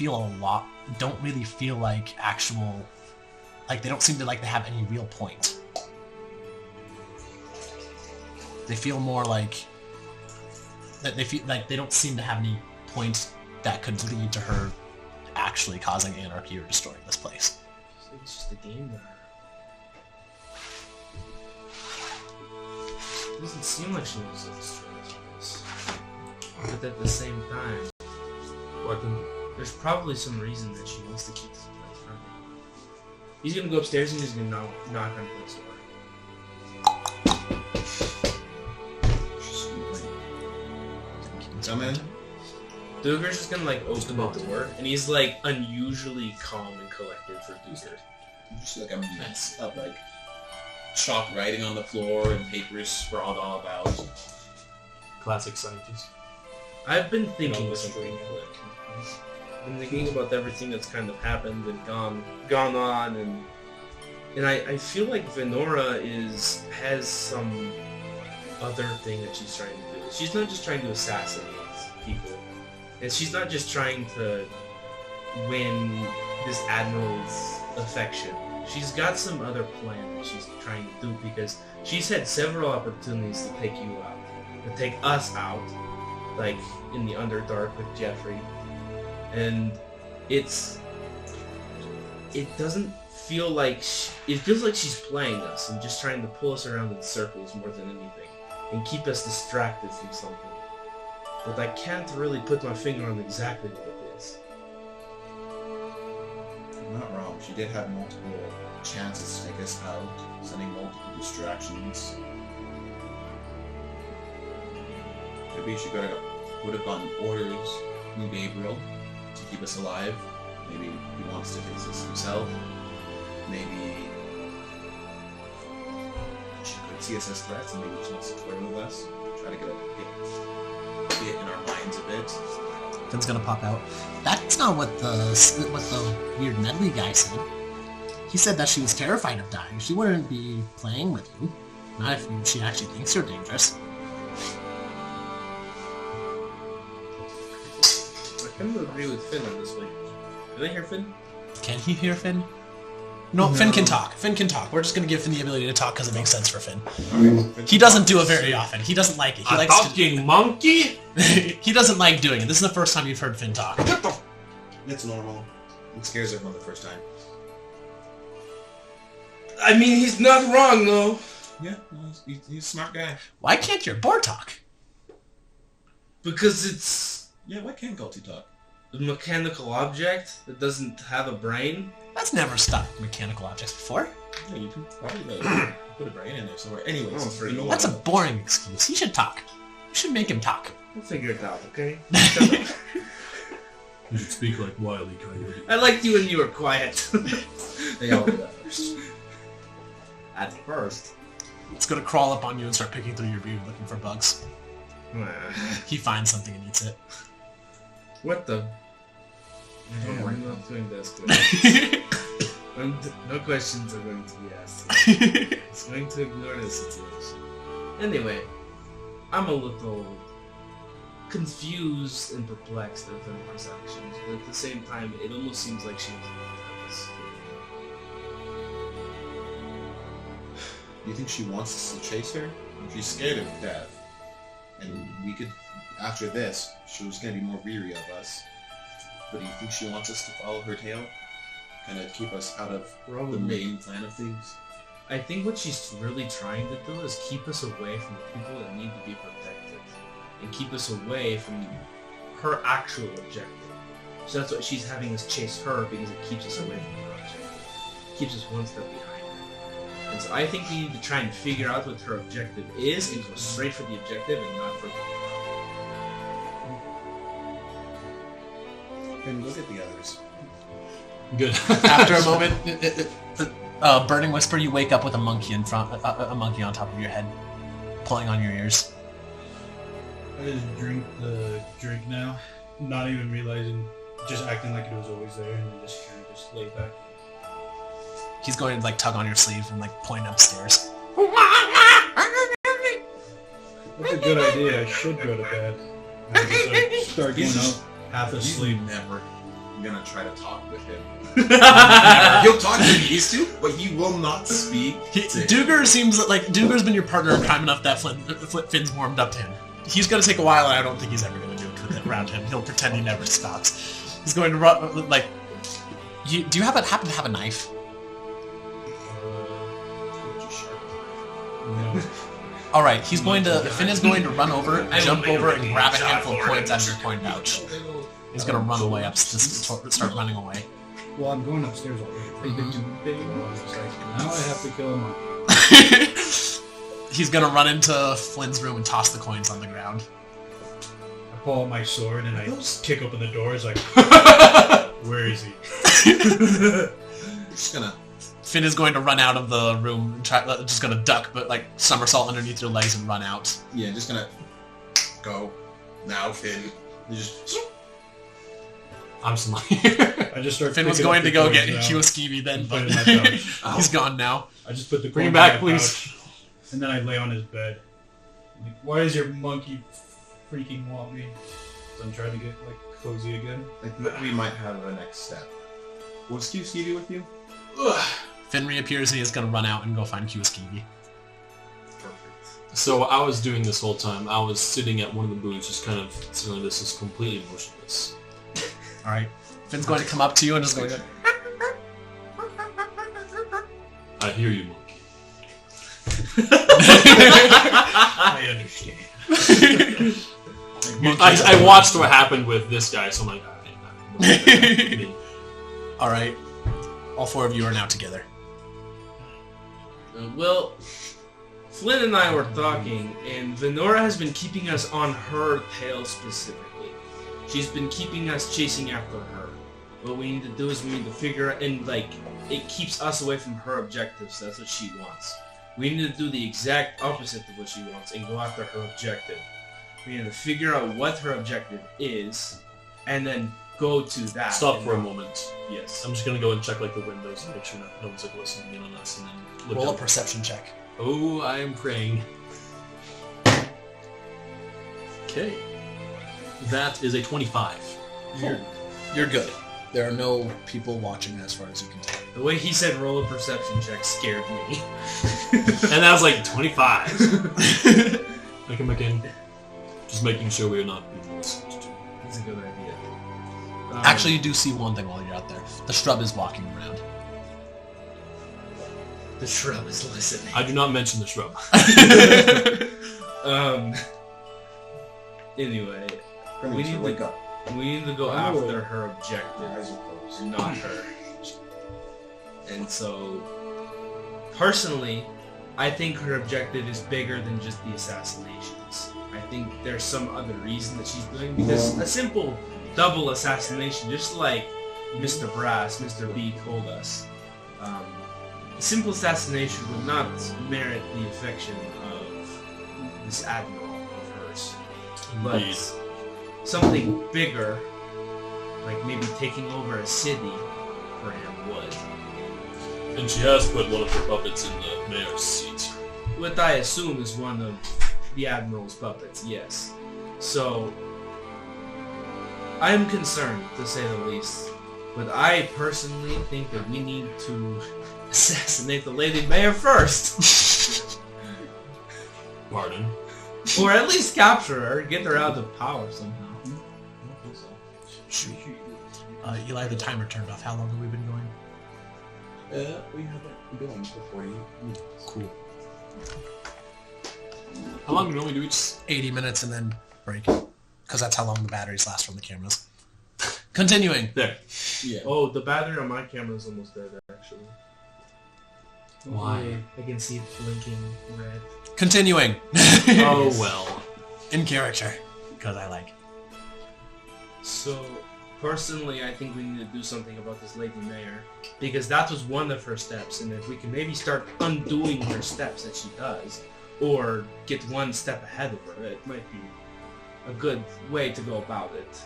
S2: don't really feel like actual, like they don't seem to like they have any real point. They feel more like that they feel like they don't seem to have any point that could lead to her actually causing anarchy or destroying this place.
S6: It's just a game to her. It doesn't seem like she wants to destroy this place. But at the same time, there's probably some reason that she wants to keep this place running. He's gonna go upstairs and he's gonna knock on the door.
S4: Come in.
S6: Duger's just gonna like open the door, and he's like unusually calm and collected for Duger.
S4: You see like a mess of like chalk writing on the floor and papers sprawled all about.
S3: Classic scientist.
S6: I've been thinking something quick. I've been thinking about everything that's kind of happened and gone on, and I feel like Venora has some other thing that she's trying to do. She's not just trying to assassinate people, and she's not just trying to win this admiral's affection. She's got some other plan that she's trying to do, because she's had several opportunities to take you out, to take us out, like in the Underdark with Jeffrey, and it doesn't feel like it feels like she's playing us and just trying to pull us around in circles more than anything and keep us distracted from something. But I can't really put my finger on exactly what it is.
S4: You're not wrong. She did have multiple chances to take us out, sending multiple distractions. Maybe she would have gotten orders from Gabriel to keep us alive. Maybe he wants to fix this himself. Maybe she could see us as threats and maybe she wants to toy with us. Try to get in our minds a bit.
S2: Finn's gonna pop out. That's not what the weird medley guy said. He said that she was terrified of dying. She wouldn't be playing with you. Not if she actually thinks you're dangerous.
S6: I kind of agree with Finn on this one. Can I hear Finn?
S2: Can he hear Finn? No, Finn can talk. Finn can talk. We're just gonna give Finn the ability to talk because it makes sense for Finn. He doesn't do it very often. He doesn't like it. He likes
S3: talking monkey?
S2: He doesn't like doing it. This is the first time you've heard Finn talk.
S4: It's normal. It scares everyone the first time.
S6: I mean, he's not wrong, though.
S4: Yeah, he's a smart guy.
S2: Why can't your board talk?
S6: Because it's
S4: Yeah, why can't Galti talk?
S6: a mechanical object that doesn't have a brain.
S2: That's never stopped mechanical objects before.
S4: Yeah, you can probably put a brain in there somewhere. Anyways,
S6: Oh, pretty
S2: That's a boring excuse. He should talk. You should make him talk.
S6: We'll figure it out, okay?
S3: You should speak like Wile E. Coyote.
S6: I liked you when you were quiet.
S4: They all do that first. At first.
S2: It's gonna crawl up on you and start picking through your beard looking for bugs. He finds something and eats it.
S6: What the?
S4: Yeah,
S6: I'm not doing this. No questions are going to be asked. It's going to ignore this situation. Anyway, I'm a little confused and perplexed at Venora's actions, but at the same time, it almost seems like she was on purpose.
S4: Do you think she wants us to chase her? She's scared of death. And we could, after this, she was going to be more weary of us. But do you think she wants us to follow her tail? Kind of keep us out of the main plan of things?
S6: I think what she's really trying to do is keep us away from the people that need to be protected, and keep us away from her actual objective. So that's what she's having us chase her, because it keeps us away from her objective. It keeps us one step behind her. And so I think we need to try and figure out what her objective is and go straight for the objective and not for the
S4: And look at the others.
S3: Good.
S2: After a moment, burning whisper, you wake up with a monkey in front, a monkey on top of your head, pulling on your ears.
S1: I just drink the drink now, not even realizing, just acting like it was always there, and then just kind of just lay back.
S2: He's going to like tug on your sleeve and like point upstairs.
S1: That's a good idea. I should go to bed. I just start going out. half asleep.
S4: He's never gonna try to talk with him. Never. He'll talk to him used to, but he will not speak.
S2: Duger seems like Duger's been your partner in crime enough that Finn's warmed up to him. He's gonna take a while, and I don't think he's ever gonna do it around him. He'll pretend he never stops. He's going to run like. Do you happen to have a knife?
S1: No.
S2: All right, Finn is going to run over, jump over, and grab a handful of coins out of your coin pouch. He's gonna run away start running away.
S1: Well, I'm going upstairs already. Now I have to kill a monkey.
S2: He's gonna run into Flynn's room and toss the coins on the ground.
S1: I pull out my sword and I kick open the doors like, where is he?
S4: Just gonna.
S2: Finn is going to run out of the room and just gonna duck, but like somersault underneath your legs and run out.
S4: Yeah, just gonna go now, Finn. You just.
S3: I'm smiling.
S1: I just start.
S2: Finn was going to go get Kiyoskibi then, but he's gone now.
S1: I just put the
S3: Bring him
S1: coin in
S3: back,
S1: my
S3: please.
S1: pouch, and then I lay on his bed. Like, why does your monkey freaking want me? So I'm trying to get like cozy again.
S4: I think we might have a next step. Was Stevie with you?
S2: Finn reappears and he's gonna run out and go find Kiyoskibi.
S4: Perfect.
S3: So I was doing this whole time. I was sitting at one of the booths, just kind of feeling this is completely motionless.
S2: All right, Finn's going to come up to you and just going to.
S3: I hear you, monkey.
S1: I understand.
S3: I watched what happened with this guy, so I'm like, okay,
S2: All right, all four of you are now together.
S6: Well, Flynn and I were talking, and Venora has been keeping us on her tail specifically. She's been keeping us chasing after her. What we need to do is we need to figure out, and like, it keeps us away from her objectives. That's what she wants. We need to do the exact opposite of what she wants and go after her objective. We need to figure out what her objective is, and then go to that.
S3: Stop for a moment.
S6: Yes.
S3: I'm just gonna go and check like the windows and make sure no one's like listening in on us, and then look
S2: Roll a
S3: up.
S2: perception check.
S3: Oh, I am praying. Okay. That is a 25.
S2: You're good. There are no people watching as far as you can tell.
S6: The way he said roll a perception check scared me.
S3: And I was like, 25. I come back in. Just making sure we're not being listened to.
S6: That's a good idea.
S2: Actually, you do see one thing while you're out there. The shrub is walking around.
S6: The shrub is listening.
S3: I do not mention the shrub.
S6: Anyway,
S4: We need to wake up.
S6: we need to go after her objective,
S4: Eyes are closed.
S6: not her. And so, personally, I think her objective is bigger than just the assassinations. I think there's some other reason that she's doing, because a simple double assassination, just like Mr. Brass, Mr. B told us, a simple assassination would not merit the affection of this admiral of hers.
S3: Indeed.
S6: But something bigger, like maybe taking over a city, for him would.
S3: And she has put one of her puppets in the mayor's seat.
S6: What I assume is one of the admiral's puppets, yes. So, I am concerned, to say the least. But I personally think that we need to assassinate the Lady Mayor first.
S3: Pardon?
S6: Or at least capture her, get her out of power somehow.
S2: Shoot. Eli, the timer turned off. How long have we been going?
S4: We have it going for 40 minutes.
S2: Cool.
S3: How long do we normally do each?
S2: 80 minutes and then break. Because that's how long the batteries last from the cameras. Continuing.
S3: There.
S4: Yeah.
S6: Oh, the battery on my camera is almost dead, actually.
S3: Why?
S6: I can see it blinking red.
S2: Continuing.
S3: Oh well.
S2: In character. Because I like.
S6: So, personally, I think we need to do something about this Lady Mayor. Because that was one of her steps, and if we can maybe start undoing her steps that she does, or get one step ahead of her, it might be a good way to go about it.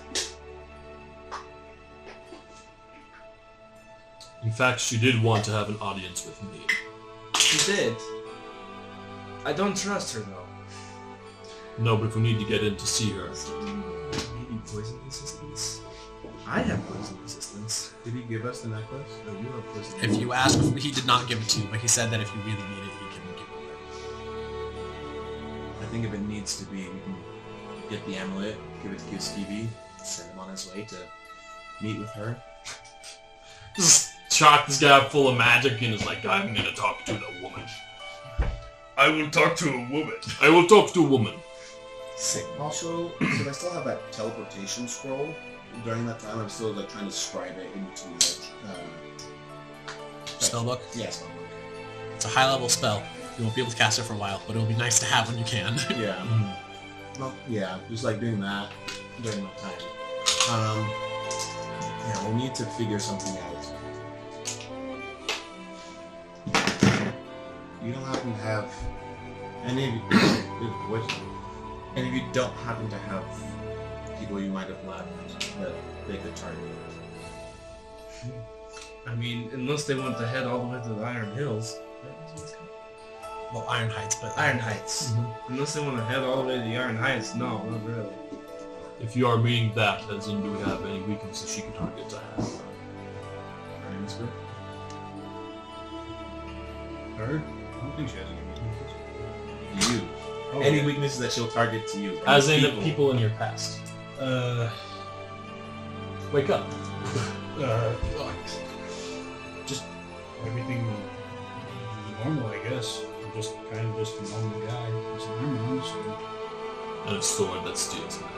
S3: In fact, she did want to have an audience with me.
S6: She did. I don't trust her, though.
S3: No, but if we need to get in to see her,
S4: Maybe
S6: poison resistance? I have poison resistance.
S4: Did he give us the necklace?
S6: No, you have poison.
S2: If you ask, he did not give it to you, but he said that if you really need it, he can give it.
S4: I think if it needs to be, we can get the amulet, give it to Kiyoskibi, send him on his way to meet with her.
S3: Just shock this guy full of magic and is like, I'm gonna talk to the woman.
S6: I will talk to a woman.
S3: I will talk to a woman.
S4: Also, if I still have that teleportation scroll, during that time I'm still like trying to scribe it into
S2: Spellbook?
S4: Yeah, spellbook.
S2: It's a high-level spell. You won't be able to cast it for a while, but it'll be nice to have when you can.
S4: Yeah. Well, yeah, just like doing that during that time. Yeah, we'll need to figure something out. You don't happen to have any of you, any of you don't happen to have people you might have left that they could target.
S6: I mean, unless they want to head all the way to the Iron Hills.
S2: Well, Iron Heights, but...
S6: Iron Heights. Unless they want to head all the way to the Iron Heights, no, not really.
S3: If you are meaning that, as in do we have any weaknesses she can target to have?
S4: Right, Mister?
S1: Her? I don't think she has any weaknesses.
S4: You.
S1: Oh.
S4: Any weaknesses that she'll target to you.
S3: As in the people in your past. Wake up.
S1: Just everything normal, I guess. I'm just kind of just a normal guy. It's an armor, so
S3: And a sword that steals magic.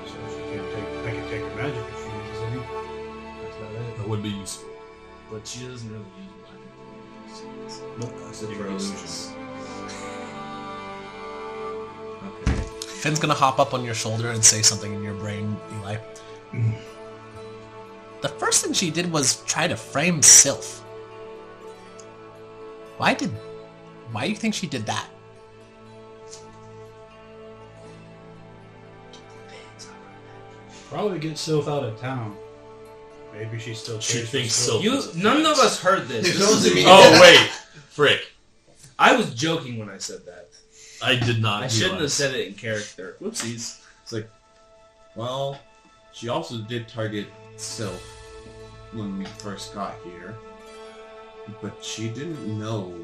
S1: she can't take. I can take her magic if she uses any. That's about it.
S3: That would be useful.
S6: But she doesn't really use magic.
S4: Except for illusions. Okay.
S2: Finn's gonna hop up on your shoulder and say something in your brain, Eli. The first thing she did was try to frame Sylph. Why do you think she did that?
S1: Probably get Sylph out of town. Maybe she still.
S3: She
S1: cares for
S3: thinks
S1: Sylph.
S3: Sylph.
S6: None of us heard this.
S3: Oh wait, frick!
S6: I was joking when I said that.
S3: I did not.
S6: I shouldn't have
S3: realize.
S6: said it in character. Whoopsies.
S4: It's like, well, she also did target Sylph when we first got here, but she didn't know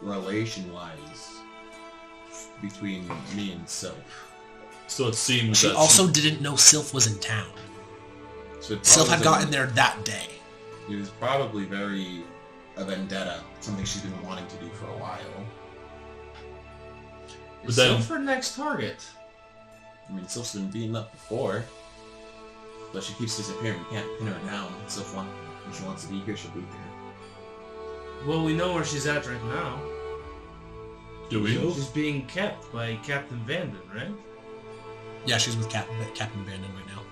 S4: relation-wise between me and Sylph.
S3: So it seems
S2: She
S3: that
S2: also didn't know Sylph was in town.
S4: So it
S2: Sylph had
S4: probably
S2: gotten there that day.
S4: It was probably very a vendetta, something she's been wanting to do for a while.
S3: But then-
S6: Sylph her next target.
S4: I mean, Sylph's been beaten up before, but she keeps disappearing. We can't pin her down. Sylph, when she wants to be here, she'll be here.
S6: Well, we know where she's at right now.
S3: Do we?
S6: She's being kept by Captain Vanden, right?
S2: Yeah, she's with Captain Vanden right now.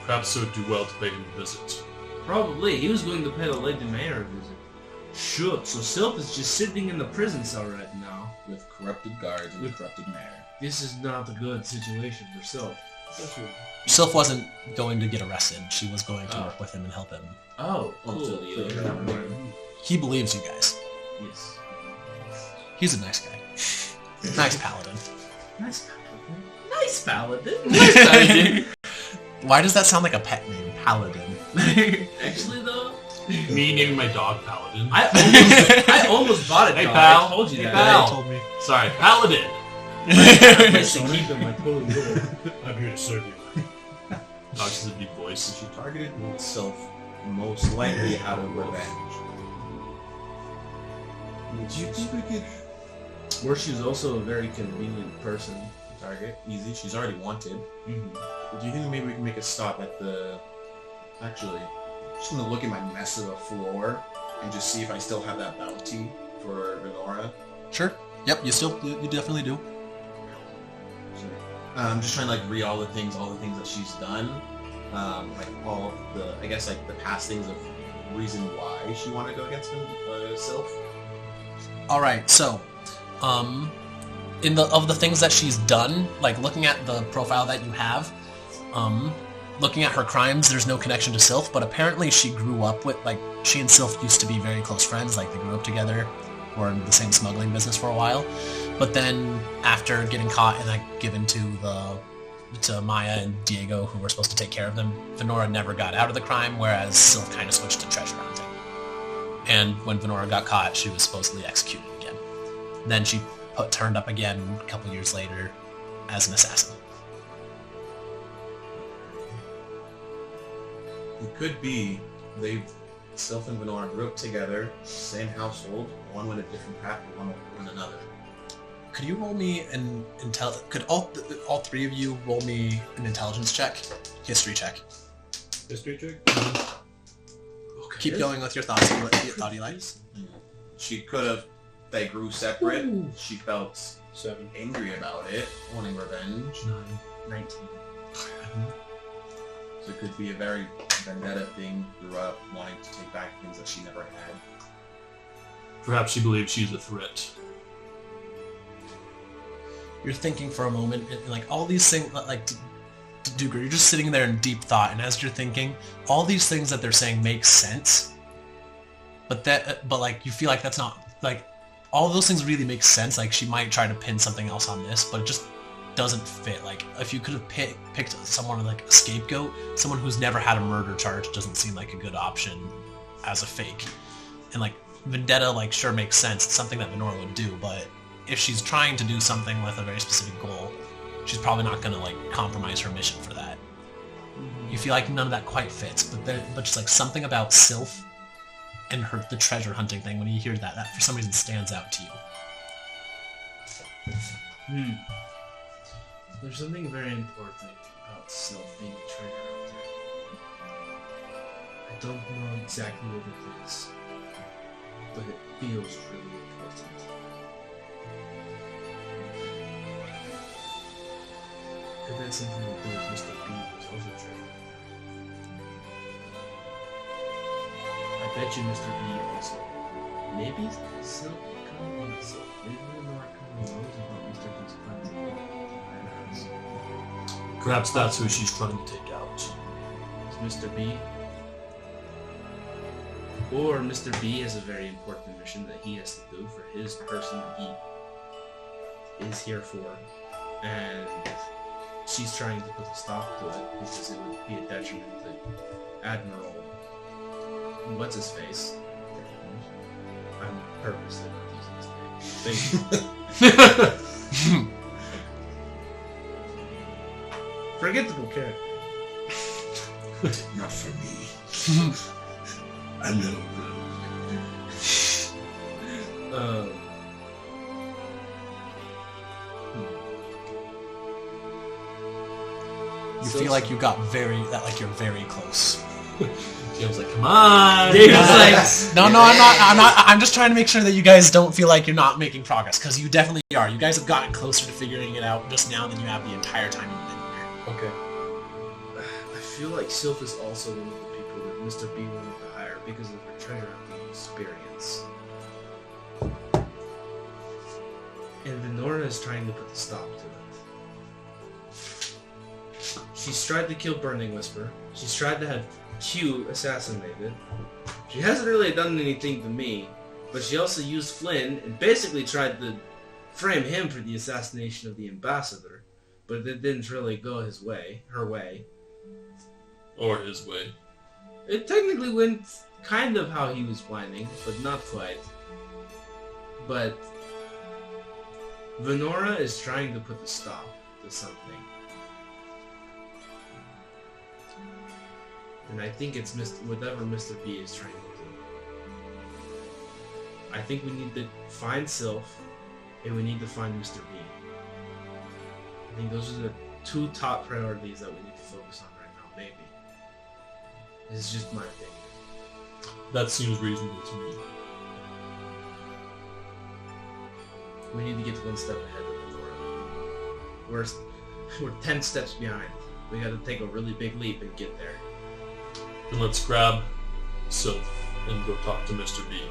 S3: Perhaps it would do well to pay him a visit.
S6: Probably. He was going to pay the Lady Mayor a visit. Shoot, so Sylph is just sitting in the prison cell right now.
S4: With corrupted guards and a corrupted mayor.
S6: This is not a good situation for Sylph.
S2: Sylph wasn't going to get arrested. She was going to work with him and help him.
S6: Oh, cool.
S2: He believes you guys.
S6: Yes.
S2: He's a nice guy. Nice paladin.
S6: Nice paladin. Nice paladin.
S2: Nice paladin. Why does that sound like a pet name? Paladin.
S6: Actually, though,
S3: Me naming my dog Paladin.
S6: I almost bought it.
S3: Hey,
S6: dog.
S3: pal.
S6: I told you
S3: Hey,
S6: that.
S3: pal.
S2: He told me.
S3: Sorry, Paladin.
S6: I place to keep him. I totally will.
S1: I'm here to serve you.
S3: Talks in a deep voice.
S4: So she targeted Sylph most likely out of revenge. Do you think we could...
S6: Where she's also a very convenient person to target.
S4: Easy, she's already wanted.
S6: Mm-hmm.
S4: Do you think maybe we can make a stop at the... Actually, I'm just gonna look at my mess of the floor and just see if I still have that bounty for Venora.
S2: Sure. Yep, you definitely do.
S4: I'm just trying to like read all the things that she's done. Like all the, I guess like the past things of reason why she wanted to go against Sylph.
S2: Alright, so, of the things that she's done, like looking at the profile that you have, looking at her crimes, there's no connection to Sylph, but apparently she grew up with, like, she and Sylph used to be very close friends, like they grew up together, were in the same smuggling business for a while, but then after getting caught and like given to the to Maya and Diego, who were supposed to take care of them. Venora never got out of the crime, whereas Sylph kind of switched to treasure hunting. And when Venora got caught, she was supposedly executed again. Then she turned up again a couple years later as an assassin.
S4: It could be Sylph and Venora grew up together, same household. One went a different path, and one went another.
S2: Could you roll me an Could all three of you roll me an intelligence check, history check?
S1: History check?
S2: Okay. Keep going with your thoughts. What thought you like?
S4: She could have. They grew separate.
S6: Ooh.
S4: She felt
S1: 7.
S4: angry about it, wanting revenge.
S6: 19.
S4: So it could be a very vendetta thing. Grew up wanting to take back things that she never had.
S3: Perhaps she believes she's a threat.
S2: You're thinking for a moment, and like all these things, like Duker, you're just sitting there in deep thought, and as you're thinking, all these things that they're saying make sense, but like you feel like that's not like all those things really make sense. Like she might try to pin something else on this, but it just doesn't fit. Like if you could have picked someone like a scapegoat, someone who's never had a murder charge doesn't seem like a good option as a fake. And like vendetta, like sure makes sense. It's something that Venora would do, but if she's trying to do something with a very specific goal, she's probably not going to like compromise her mission for that. You feel like none of that quite fits, but just like something about Sylph and the treasure hunting thing, when you hear that for some reason stands out to you.
S6: There's something very important about Sylph being a treasure hunter. I don't know exactly what it is, but it feels really important. Could that have something to do with Mr. B, who's also a treasure hunter? I bet you Mr. B also. Maybe Sylph kind of wants Sylph. Maybe Lenore kind of knows about Mr. B's plans and all.
S3: Perhaps that's who she's trying to take out.
S6: Is Mr. B? Or Mr. B has a very important mission that he has to do for his person that he is here for, and she's trying to put a stop to it because it would be a detriment to Admiral what's-his-face. I'm purposely not using his name. Forgettable character.
S7: Not for me. I know.
S2: You feel like you got you're very close.
S3: James like, come on.
S6: David's like,
S2: No, I'm not. I'm just trying to make sure that you guys don't feel like you're not making progress, because you definitely are. You guys have gotten closer to figuring it out just now than you have the entire time you've been here.
S3: Okay.
S6: I feel like Sylph is also one of the people that Mr. B wanted to hire because of her treasure hunting experience. And Venora is trying to put a stop to it. She's tried to kill Burning Whisper. She's tried to have Q assassinated. She hasn't really done anything to me, but she also used Flynn and basically tried to frame him for the assassination of the ambassador, but it didn't really go her way.
S3: Or his way.
S6: It technically went kind of how he was planning, but not quite. But Venora is trying to put a stop to something. And I think it's whatever Mr. B is trying to do. I think we need to find Sylph, and we need to find Mr. B. I think those are the two top priorities that we need to focus on right now, maybe. This is just my opinion.
S3: That seems reasonable to me.
S6: We need to get one step ahead of Venora. We're 10 steps behind. We gotta take a really big leap and get there.
S3: Then let's grab Sylph and go talk to Mr. B.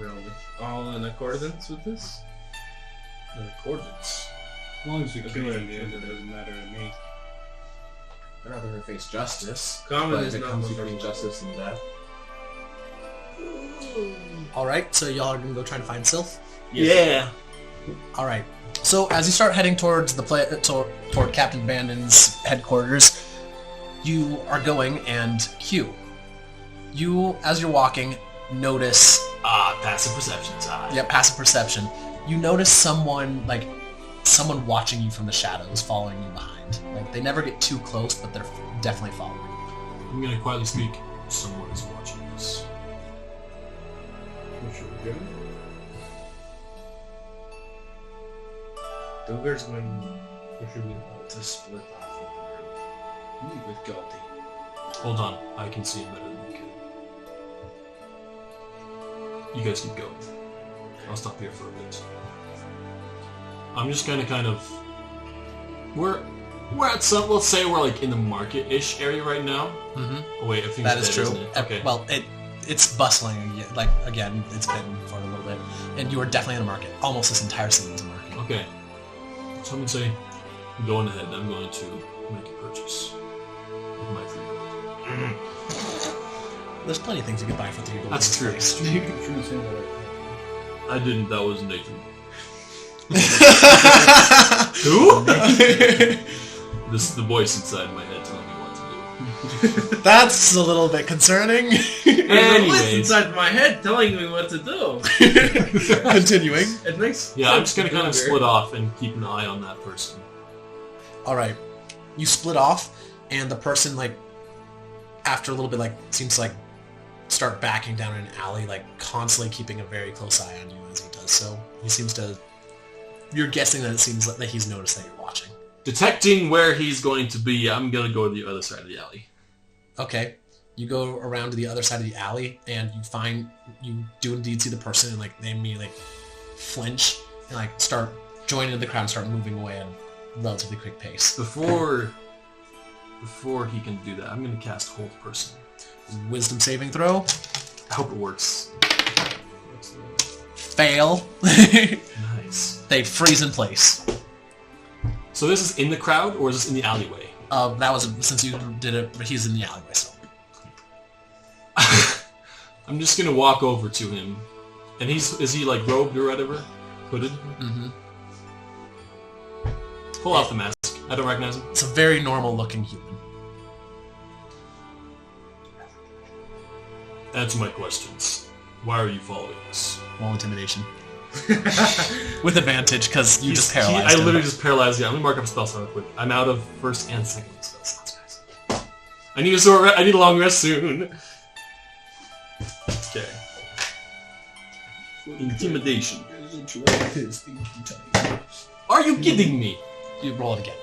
S6: Are we all in accordance with this?
S3: In accordance.
S1: As long as we kill her in the end, it doesn't matter to me.
S4: I'd rather her face justice.
S6: Common
S4: But
S6: is
S4: if it
S6: not
S4: comes
S6: my
S4: between
S6: first
S4: justice and death.
S2: All right, so y'all are gonna go try to find Sylph.
S3: Yeah.
S2: All right. So as you start heading towards the toward Captain Bandon's headquarters, you are going, and Q. You, as you're walking, notice.
S3: Passive perception time.
S2: Yeah, passive perception. You notice someone watching you from the shadows, following you behind. Like they never get too close, but they're definitely following you.
S3: I'm gonna quietly speak. Someone is watching us.
S6: What should we do? Dogar's going to split off of the group with Galti.
S3: Hold on. I can see him better than you can. You guys keep going. I'll stop here for a bit. I'm just gonna kind of... We're at some... Let's say we're like in the market-ish area right now.
S2: Mm-hmm.
S3: Oh wait, everything's
S2: That is
S3: dead,
S2: true.
S3: isn't it? Okay.
S2: Well, it's bustling again. Like again, it's been for a little bit, and you are definitely in the market. Almost this entire city is a market.
S3: Okay. So I'm gonna say, going ahead, I'm going to make a purchase with my freedom.
S2: There's plenty of things you can buy for 3 gold.
S3: That's true.
S1: You can truly say that.
S3: I didn't. That was Nathan.
S2: Who?
S3: This is the voice inside my head telling me what to do.
S2: That's a little bit concerning.
S3: Anyways.
S6: Inside my head telling me what to do.
S2: Continuing.
S6: It makes
S3: Yeah, I'm just gonna kind of split off and keep an eye on that person.
S2: All right, you split off, and the person after a little bit seems to start backing down an alley, constantly keeping a very close eye on you as he does so. He seems to. You're guessing that it seems that he's noticed that you're watching.
S3: Detecting where he's going to be, I'm gonna go to the other side of the alley.
S2: Okay. You go around to the other side of the alley, and you do indeed see the person, and they immediately flinch and start joining the crowd and start moving away at a relatively quick pace.
S3: Before he can do that, I'm gonna cast Hold Person.
S2: Wisdom saving throw.
S3: I hope it works.
S2: Fail.
S3: Nice.
S2: They freeze in place.
S3: So this is in the crowd, or is this in the alleyway?
S2: That was since you did it, but he's in the alleyway, so.
S3: I'm just gonna walk over to him, and is he robed or whatever, hooded?
S2: Mm-hmm.
S3: Pull off the mask. I don't recognize him.
S2: It's a very normal-looking human.
S3: Answer my questions. Why are you following us?
S2: Roll intimidation. With advantage, because you just paralyzed
S3: I
S2: him.
S3: literally just paralyzed you. Let me mark up a spell slot real quick. I'm out of first and second spell slots, guys. I need I need a long rest soon. Okay. Intimidation. Are you kidding me?
S2: You roll it again.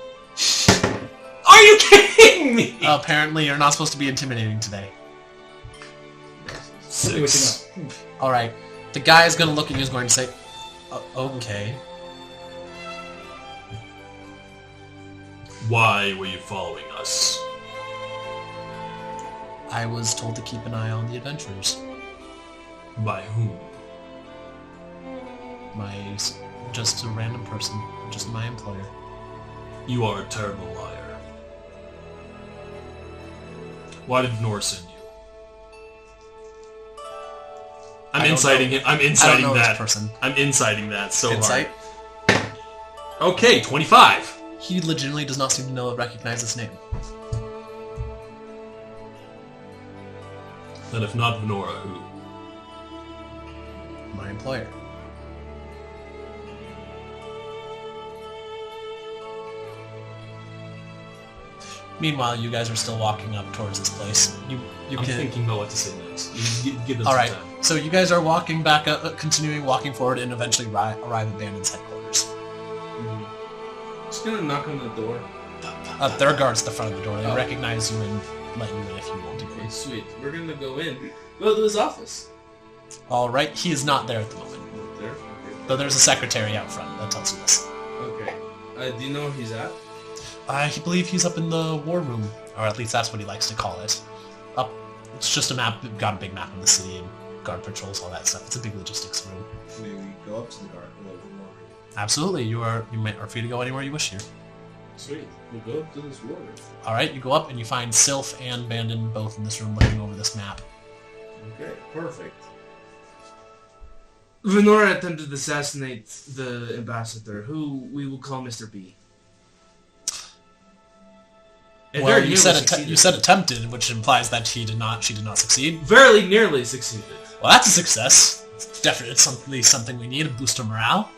S3: Are you kidding me?
S2: Apparently, you're not supposed to be intimidating today.
S3: 6.
S2: Alright. The guy is going to look at you and is going to say, okay.
S3: Why were you following us?
S2: I was told to keep an eye on the adventurers.
S3: By whom?
S2: Just a random person. Just my employer.
S3: You are a terrible liar. Why did Venora send you? I'm inciting him. I'm
S2: I don't
S3: inciting
S2: know this
S3: that.
S2: person.
S3: I'm inciting that so
S2: Insight?
S3: hard. Okay, 25.
S2: He legitimately does not seem to know recognize this name.
S3: Then if not Venora, who?
S2: My employer. Meanwhile, you guys are still walking up towards this place. You
S3: I'm
S2: can.
S3: thinking about what to say next. Give them
S2: All
S3: some
S2: right.
S3: time.
S2: So you guys are walking back up, continuing walking forward, and eventually arrive at Bandon's headquarters.
S6: Just gonna knock on the door.
S2: There are guards at the front of the door. They
S6: Oh.
S2: recognize you and let you in if you want to.
S6: Okay, sweet. We're gonna go in. Go to his office.
S2: All right. He is not there at the moment.
S6: Not there. Okay.
S2: Though there's a secretary out front that tells you this.
S6: Okay. Do you know where he's at?
S2: I believe he's up in the war room, or at least that's what he likes to call it. Up, it's just a map. Got a big map of the city and guard patrols, all that stuff. It's a big logistics room.
S4: May we go up to the guard a little bit more?
S2: Absolutely, you are free to go anywhere you wish here.
S6: Sweet. We'll go up to this water.
S2: All right, you go up and you find Sylph and Bandon both in this room looking over this map.
S6: Okay, perfect. Venora attempted to assassinate the ambassador, who we will call Mr. B. And
S2: Well,
S6: very
S2: you
S6: nearly
S2: said
S6: succeeded.
S2: you said attempted, which implies that she did not succeed.
S6: Very nearly succeeded.
S2: Well, that's a success. It's definitely something we need to boost our morale.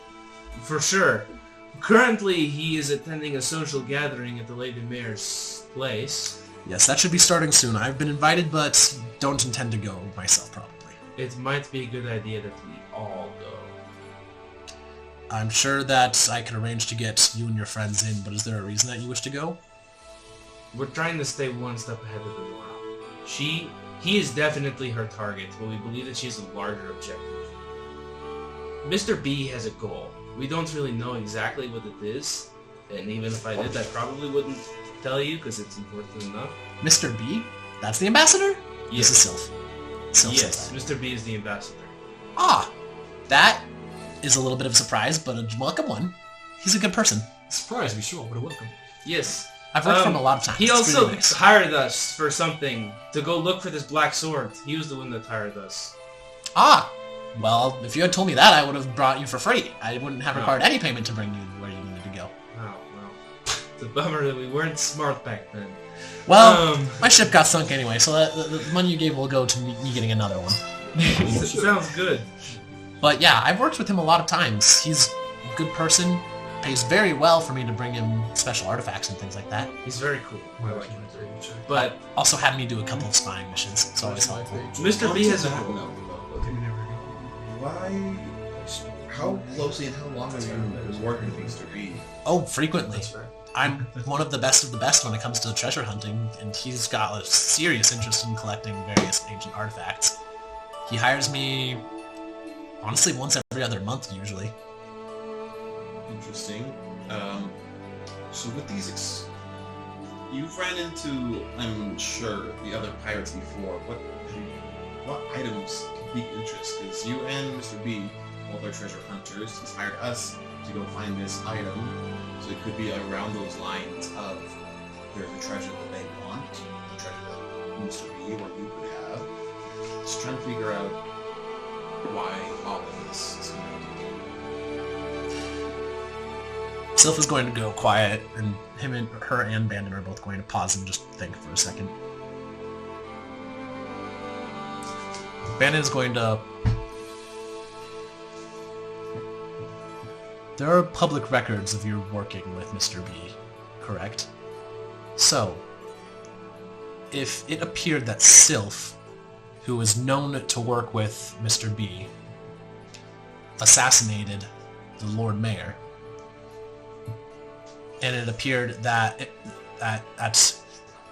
S6: For sure. Currently, he is attending a social gathering at the Lady Mayor's place.
S2: Yes, that should be starting soon. I've been invited, but don't intend to go myself, probably.
S6: It might be a good idea that we all go.
S2: I'm sure that I could arrange to get you and your friends in, but is there a reason that you wish to go?
S6: We're trying to stay one step ahead of Venora. He is definitely her target, but we believe that she has a larger objective. Mr. B has a goal. We don't really know exactly what it is, and even if I did, I probably wouldn't tell you because it's important enough.
S2: Mr. B? That's the ambassador?
S6: Yes.
S2: This is Sylph. Sylph
S6: Yes,
S2: says that.
S6: Mr. B is the ambassador.
S2: Ah, that is a little bit of a surprise, but a welcome one. He's a good person.
S3: Surprise, to be sure, but a welcome.
S6: Yes.
S2: I've worked for him a lot of times.
S6: He
S2: It's
S6: also
S2: really nice.
S6: hired us for something, to go look for this black sword. He was the one that hired us.
S2: Ah, well, if you had told me that, I would have brought you for free. I wouldn't have
S6: Oh.
S2: required any payment to bring you where you needed to go.
S6: Oh, well. It's a bummer that we weren't smart back then.
S2: Well, my ship got sunk anyway, so the money you gave will go to me getting another one.
S6: Sounds good.
S2: But yeah, I've worked with him a lot of times. He's a good person, pays very well for me to bring him special artifacts and things like that.
S6: He's very cool. I like him. But
S2: Also had me do a couple of spying missions. It's always helpful.
S6: Mr. B has a
S4: That
S6: goal.
S4: note, why? How closely and how long have you working with Mr. B?
S2: Oh, frequently. I'm one of the best when it comes to treasure hunting, and he's got a serious interest in collecting various ancient artifacts. He hires me, honestly, once every other month, usually.
S4: Interesting. So with these, you've ran into, I'm sure, the other pirates before. What items could pique interest? Because you and Mr. B, both are treasure hunters. He's hired us to go find this item. So it could be around those lines of there's a treasure that they want, a treasure that Mr. B or you could have. Just trying to figure out why all of this is going on.
S2: Sylph is going to go quiet, and her and Bandon are both going to pause and just think for a second. Bandon is going to... There are public records of your working with Mr. B, correct? So, if it appeared that Sylph, who is known to work with Mr. B, assassinated the Lord Mayor, and it appeared that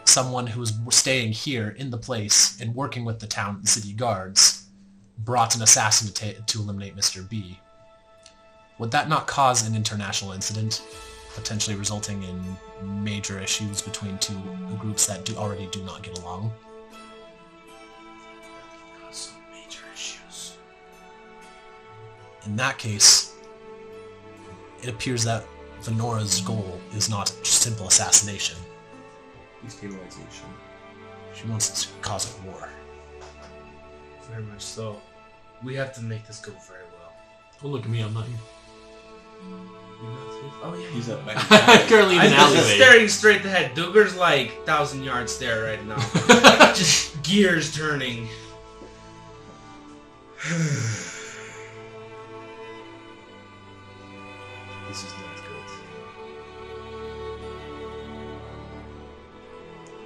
S2: someone who was staying here in the place and working with the town and city guards brought an assassin to eliminate Mr. B, would that not cause an international incident, potentially resulting in major issues between two groups that already do not get along?
S6: Some major issues.
S2: In that case, it appears that Venora's goal is not simple assassination.
S4: Destabilization.
S2: She wants to cause a war.
S6: Very much so. We have to make this go very well.
S3: Don't look at me, I'm not here.
S6: Oh yeah.
S4: He's up back.
S3: Currently in an
S6: I'm just
S3: alleyway.
S6: staring straight ahead. Duger's like 1,000 yards there right now. Just gears turning.
S5: This is not good.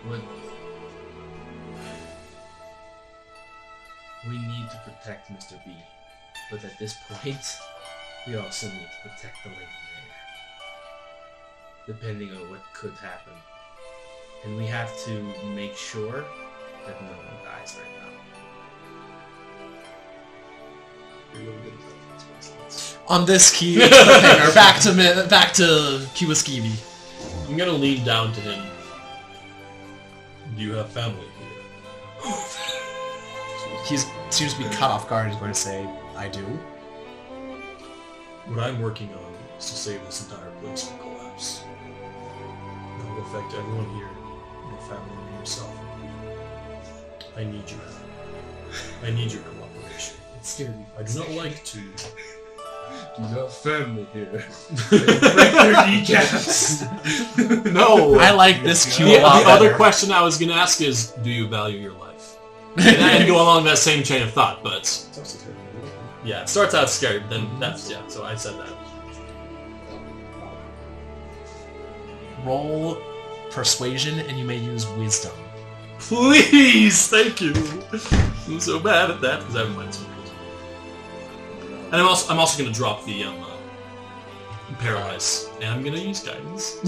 S6: What? We need to protect Mr. B, but at this point, we also need to protect the Lady Mayor. Depending on what could happen. And we have to make sure that no one dies right now.
S2: On this key cliffhanger, back to Kiwaskibi.
S3: I'm gonna lean down to him. Do you have family here?
S2: He seems to be caught off guard. He's going to say, "I do."
S3: What I'm working on is to save this entire place from collapse. That will affect everyone here, your family and yourself. I need your help. I need your cooperation.
S6: Scared me.
S3: I do not like to.
S6: You have family here. Break their kneecaps.
S3: No!
S2: I like this cue
S3: The
S2: a lot
S3: other
S2: better.
S3: question I was going to ask is, do you value your life? And I go along that same chain of thought, but... Yeah, it starts out scared, then that's... Yeah, so I said that.
S2: Roll persuasion, and you may use wisdom.
S3: Please! Thank you! I'm so bad at that, because I have minus 1. And I'm also going to drop the paralyze, and I'm going to use guidance.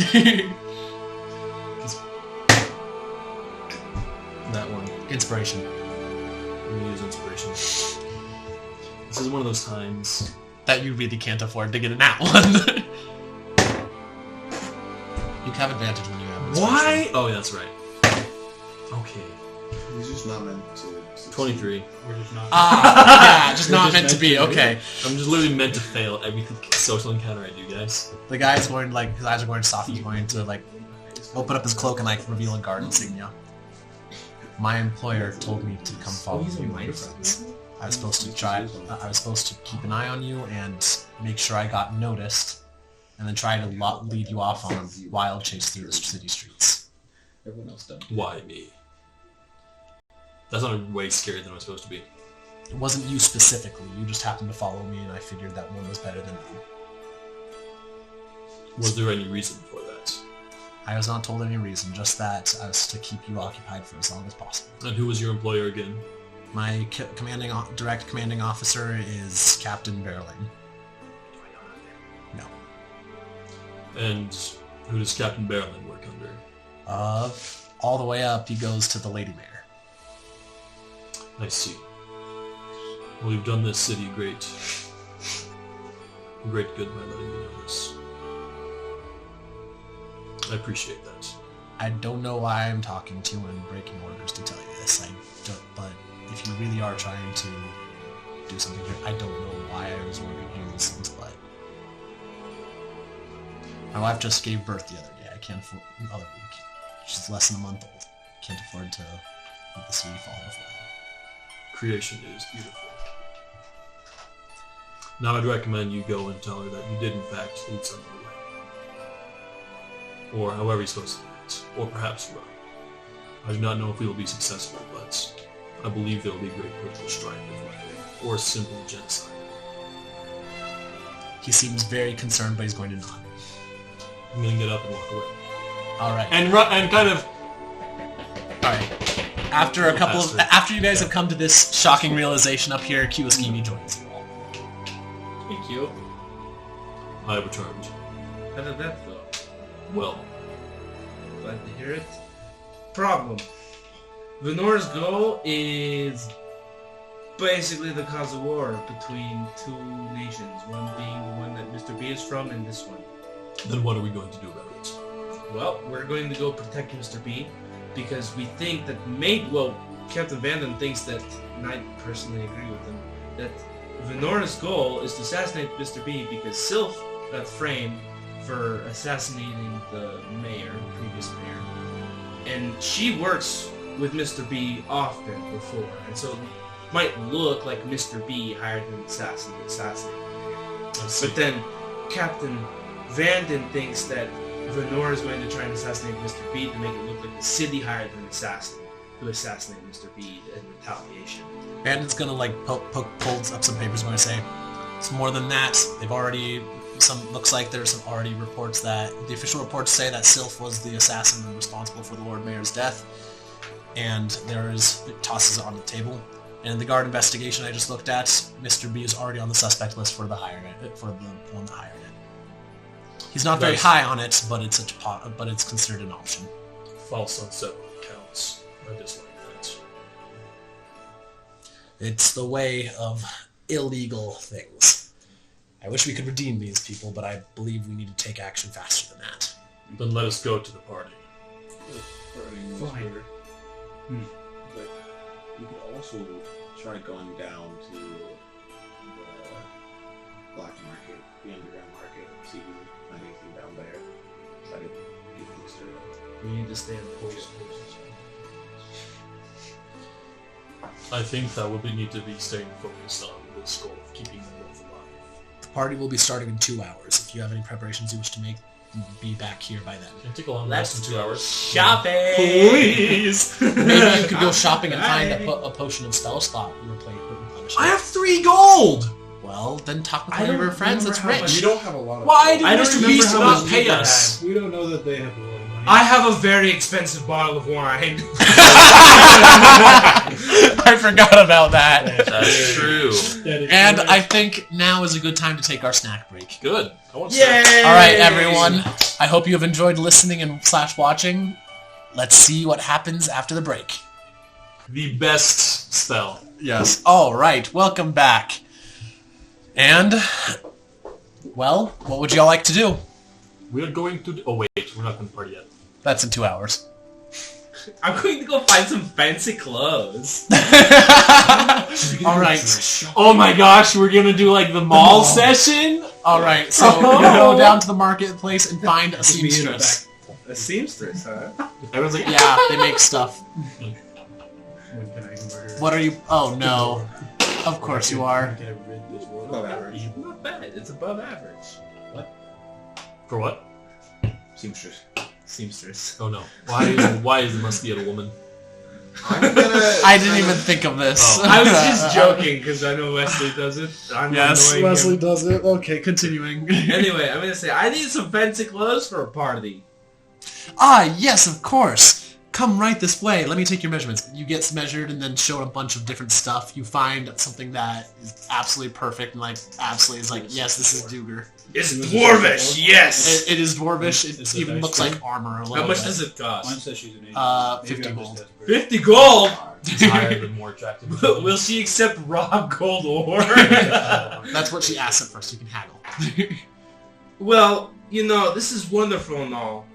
S3: That one.
S2: Inspiration.
S3: I'm going to use inspiration. This is one of those times.
S2: That you really can't afford to get in that one. You have advantage when you have inspiration.
S3: Why? Oh, yeah, that's right. Okay.
S4: He's just not meant to.
S3: 23.
S1: We're just not.
S2: Yeah, just
S1: We're
S2: not
S1: just
S2: meant to
S1: meant
S2: be.
S1: to be.
S2: Okay.
S3: I'm just literally meant to fail every social encounter I do, guys.
S2: The guy's going like his eyes are going soft. He's going to like open up his cloak and like reveal a guard insignia. My employer told me to come follow you and your friends. I was supposed to I was supposed to keep an eye on you and make sure I got noticed, and then try to lead you off on a wild chase through the city streets.
S4: Everyone else done.
S3: Why me? That's not way scarier than I'm supposed to be.
S2: It wasn't you specifically. You just happened to follow me, and I figured that one was better than none.
S3: Was there any reason for that?
S2: I was not told any reason, just that I was to keep you occupied for as long as possible.
S3: And who was your employer again?
S2: My direct commanding officer is Captain Berling. No.
S3: And who does Captain Berlin work under?
S2: All the way up, he goes to the Lady Mayor.
S3: I see. Well, you've done this city great good by letting me know this. I appreciate that.
S2: I don't know why I'm talking to you and breaking orders to tell you this. I don't, but if you really are trying to do something here, I don't know why I was ordering you these things, but my wife just gave birth the other day. I can't afford the other week. She's less than a month old. Can't afford to let the city fall before that.
S3: Creation is beautiful. Now I'd recommend you go and tell her that you did in fact lead someone away. Or however you're supposed to do it. Or perhaps run. I do not know if we will be successful, but I believe there will be great political strife if we fail. Or simple genocide.
S2: He seems very concerned, but he's going to nod.
S3: I'm going to get up and walk away.
S2: Alright.
S3: And run, and kind of...
S2: Alright. After after you guys have come to this shocking realization up here, Kiyoskimi joins you all.
S6: Thank you.
S3: I have returned.
S6: How did that go?
S3: Well,
S6: Glad to hear it. Problem. Venora's goal is basically the cause of war between two nations, one being the one that Mr. B is from and this one.
S3: then what are we going to do about it?
S6: Well, we're going to go protect Mr. B because we think that Captain Vanden thinks that, and I personally agree with him, that Venora's goal is to assassinate Mr. B because Sylph got framed for assassinating the mayor, previous mayor, and she works with Mr. B often before, and so it might look like Mr. B hired him to assassinate the mayor. But then Captain Vanden thinks that Venora is going to try and assassinate Mr. B to make it look like the city hired an assassin to assassinate Mr. B in retaliation.
S2: Bandit's gonna like pulls up some papers, going to say, it's more than that. They've already looks like there's some already reports that the official reports say that Sylph was the assassin responsible for the Lord Mayor's death, and it tosses it on the table. And in the guard investigation I just looked at, Mr. B is already on the suspect list for the one that hired it. He's not very high on it, but it's considered an option.
S3: False on several accounts. I dislike that.
S2: It's the way of illegal things. I wish we could redeem these people, but I believe we need to take action faster than that.
S3: Then let us go to the party.
S6: Fine.
S4: But you could also try going down to the black market, the underground market, see anything down there. Try to get things straight.
S6: We need to stay on course.
S3: I think that we need to be staying focused on this goal of keeping them both alive.
S2: The party will be starting in 2 hours. If you have any preparations you wish to make, be back here by then.
S3: Can it take a long rest in 2 hours?
S6: Shopping!
S3: Please!
S2: Maybe you could go shopping and find a potion of spell slot and replenish it.
S3: I have 3 gold!
S2: Well, then talk with
S6: I
S2: one of
S6: don't
S2: your friends that's
S6: remember how
S2: rich.
S7: We don't have a lot of.
S3: Why did
S6: I don't
S3: Mr.
S6: remember
S3: Beast
S6: how
S3: not
S6: much
S3: pay
S6: loot I
S3: us?
S1: We don't know that they have a lot of money.
S6: I have a very expensive bottle of wine.
S2: I forgot about that.
S3: That's true.
S2: And I think now is a good time to take our snack break.
S3: Good. I want
S6: Yay!
S2: All right, everyone. I hope you have enjoyed listening and / watching. Let's see what happens after the break.
S3: the best spell.
S2: Yes. All right. Welcome back. And, well, what would y'all like to do?
S3: We're going to... Oh, wait. We're not going to party yet.
S2: That's in 2 hours.
S6: I'm going to go find some fancy clothes.
S2: All right.
S3: Oh my gosh, we're going to do like the mall session?
S2: All right. So you go down to the marketplace and find a seamstress.
S6: A seamstress, huh?
S3: Everyone's like,
S2: Yeah, they make stuff.
S1: When can I murder?
S2: What are you? Oh no. Of course you are.
S1: Can I rid this world?
S4: Above average.
S6: Not bad. It's above average.
S3: For what?
S4: Seamstress.
S6: Seamstress.
S3: Oh no. Why must be a woman?
S4: I'm gonna...
S2: I didn't even think of this.
S3: Oh.
S6: I was just joking because I know Wesley does it. I'm
S2: Yes,
S6: annoying
S2: Wesley
S6: him.
S2: does it. Okay, continuing.
S6: Anyway, I'm gonna say I need some fancy clothes for a party.
S2: Ah, yes, of course. Come right this way. Let me take your measurements. You get measured and then shown a bunch of different stuff. You find something that is absolutely perfect and absolutely is yes, this is Duger.
S6: It's dwarvish. Yes.
S2: It is dwarvish. It
S1: Is it
S2: even
S1: nice
S2: looks
S1: too?
S2: like armor a little
S6: How much
S2: bit.
S6: does it
S1: Mine
S6: cost?
S1: says she's an angel.
S2: 50
S1: Maybe I'm
S2: gold.
S1: just desperate.
S6: 50 gold.
S3: It's higher than more attractive.
S6: Will she accept raw gold ore?
S2: That's what she asked at first. You can haggle.
S6: Well, this is wonderful and all,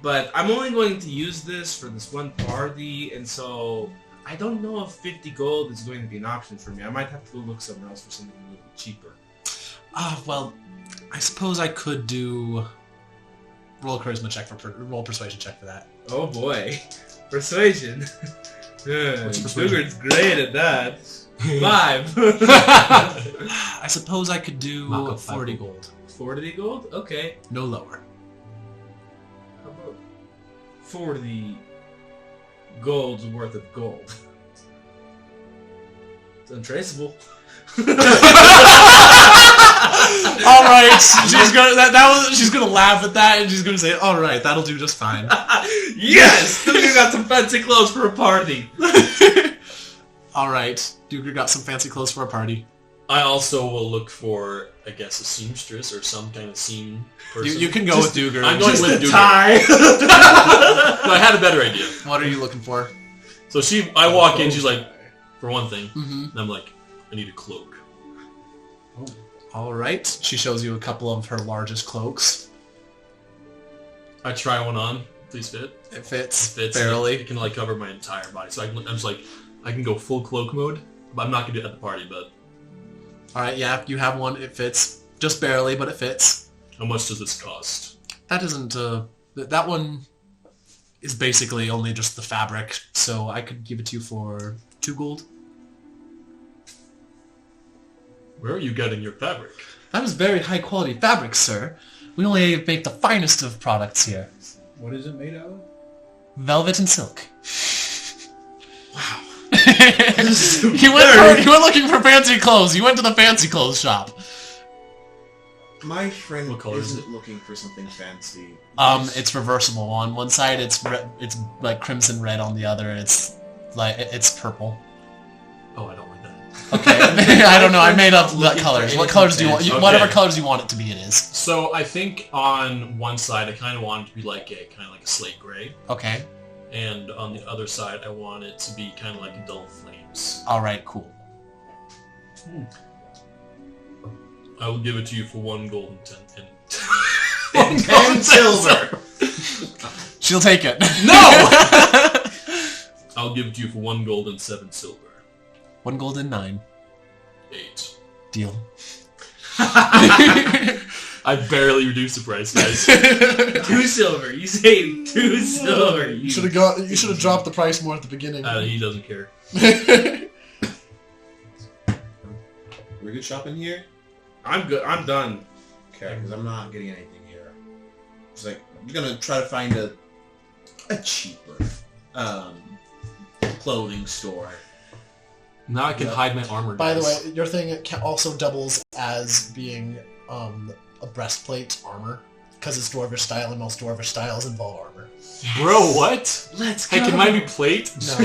S6: but I'm only going to use this for this one party, and so I don't know if 50 gold is going to be an option for me. I might have to go look somewhere else for something a little cheaper.
S2: Well, I suppose I could do roll a charisma check roll a persuasion check for that.
S6: Oh boy. Persuasion.
S3: What's persuasion?
S6: Sugar's great at that. 5.
S2: I suppose I could do
S3: Knock up
S2: 40
S3: 5
S2: gold.
S6: 40 gold? Okay.
S2: No lower.
S6: How about 40 gold's worth of gold? It's untraceable.
S2: All right, she's gonna she's gonna laugh at that and she's gonna say, "All right, that'll do just fine."
S6: Yes! Duger got some fancy clothes for a party.
S2: All right, Duger got some fancy clothes for a party.
S3: I also will look for, I guess, a seamstress or some kind of seam person.
S2: You can go with Duger.
S3: I'm going with Duger.
S6: Tie.
S3: No, I had a better idea.
S2: What are you looking for?
S3: So I walk in, she's like, for one thing,
S2: Mm-hmm.
S3: and I'm like, I need a cloak.
S2: All right, she shows you a couple of her largest cloaks.
S3: I try one on. Please fit.
S2: It fits,
S3: Fits.
S2: barely.
S3: It can cover my entire body. So I'm just like, I can go full cloak mode, but I'm not gonna do it at the party. But
S2: All right, yeah, you have one. It fits just barely, but it fits.
S3: how much does this cost?
S2: That isn't that one is basically only just the fabric, so I could give it to you for 2 gold.
S3: Where are you getting your fabric?
S2: That is very high quality fabric, sir. We only make the finest of products here.
S1: What is it made out of?
S2: Velvet and silk. Wow. you went looking for fancy clothes. You went to the fancy clothes shop.
S4: My friend
S3: What color is
S4: isn't looking for something fancy.
S2: It's reversible. On one side, it's it's like crimson red. On the other, it's purple.
S3: Oh, I don't like that.
S2: Okay, I don't know. I made up the colors. What colors do you want?
S3: Okay.
S2: Whatever colors you want it to be, it is.
S3: So I think on one side I kind of want it to be like a slate gray,
S2: Okay.
S3: and on the other side I want it to be kind of like dull flames.
S2: All right. Cool.
S3: I will give it to you for 1 gold and 10
S4: And silver!
S2: She'll take it.
S3: No! I'll give it to you for 1 gold and 7 silver.
S2: 1 gold and 9.
S3: 8.
S2: Deal.
S3: I barely reduced the price, guys.
S6: 2 silver. You say 2 silver.
S2: You should have dropped the price more at the beginning.
S3: He doesn't care.
S4: We're good shop in here?
S6: I'm good. I'm done.
S4: Okay, because I'm not getting anything here. It's like I'm gonna try to find a cheaper clothing store.
S3: Now I can hide my armor.
S2: By the
S3: guys.
S2: way, your thing also doubles as being a breastplate armor because it's dwarvish style, and most dwarvish styles involve armor.
S3: Bro, what?
S6: Let's
S3: Hey, can mine be plate?
S2: No.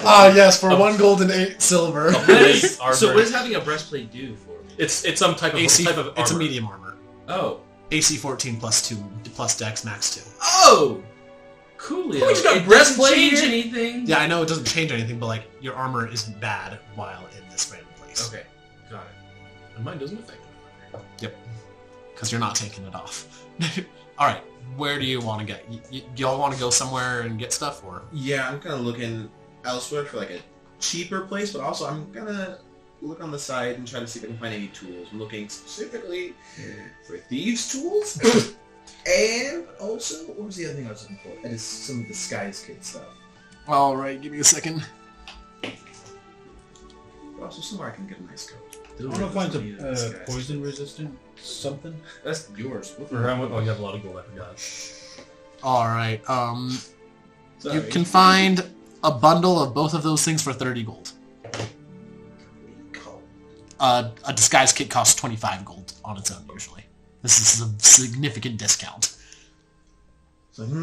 S2: Ah, yes, for 1 gold and 8 silver.
S3: Plate armor.
S6: So what does having a breastplate do for me?
S3: It's some type of
S2: AC,
S3: type of armor.
S2: it's a medium armor.
S6: Oh.
S2: AC 14 plus 2 plus Dex max 2.
S6: Oh! Coolio.
S5: Oh, you got
S6: It
S5: breastplate
S6: doesn't change
S5: here?
S6: anything?
S2: Yeah, I know it doesn't change anything, but like your armor isn't bad while in this random place.
S6: Okay. Got it.
S3: And mine doesn't affect it.
S2: Because you're not taking it off. Alright, where do you want to get? Y'all want to go somewhere and get stuff, or?
S4: Yeah, I'm kind of looking elsewhere for like a cheaper place, but also I'm gonna look on the side and try to see if I can find any tools. I'm looking specifically for thieves' tools, and also what was the other thing I was looking for? That is some of the Skies Kid stuff.
S2: Alright, give me a second.
S4: But also somewhere I can get a nice coat.
S1: I want to find some poison resistant something.
S6: That's yours.
S3: Oh, you have a lot of gold. I forgot.
S2: Alright,
S4: Sorry.
S2: you can find a bundle of both of those things for 30 gold. A disguise kit costs 25 gold on its own, usually. This is a significant discount.
S4: It's like,
S3: I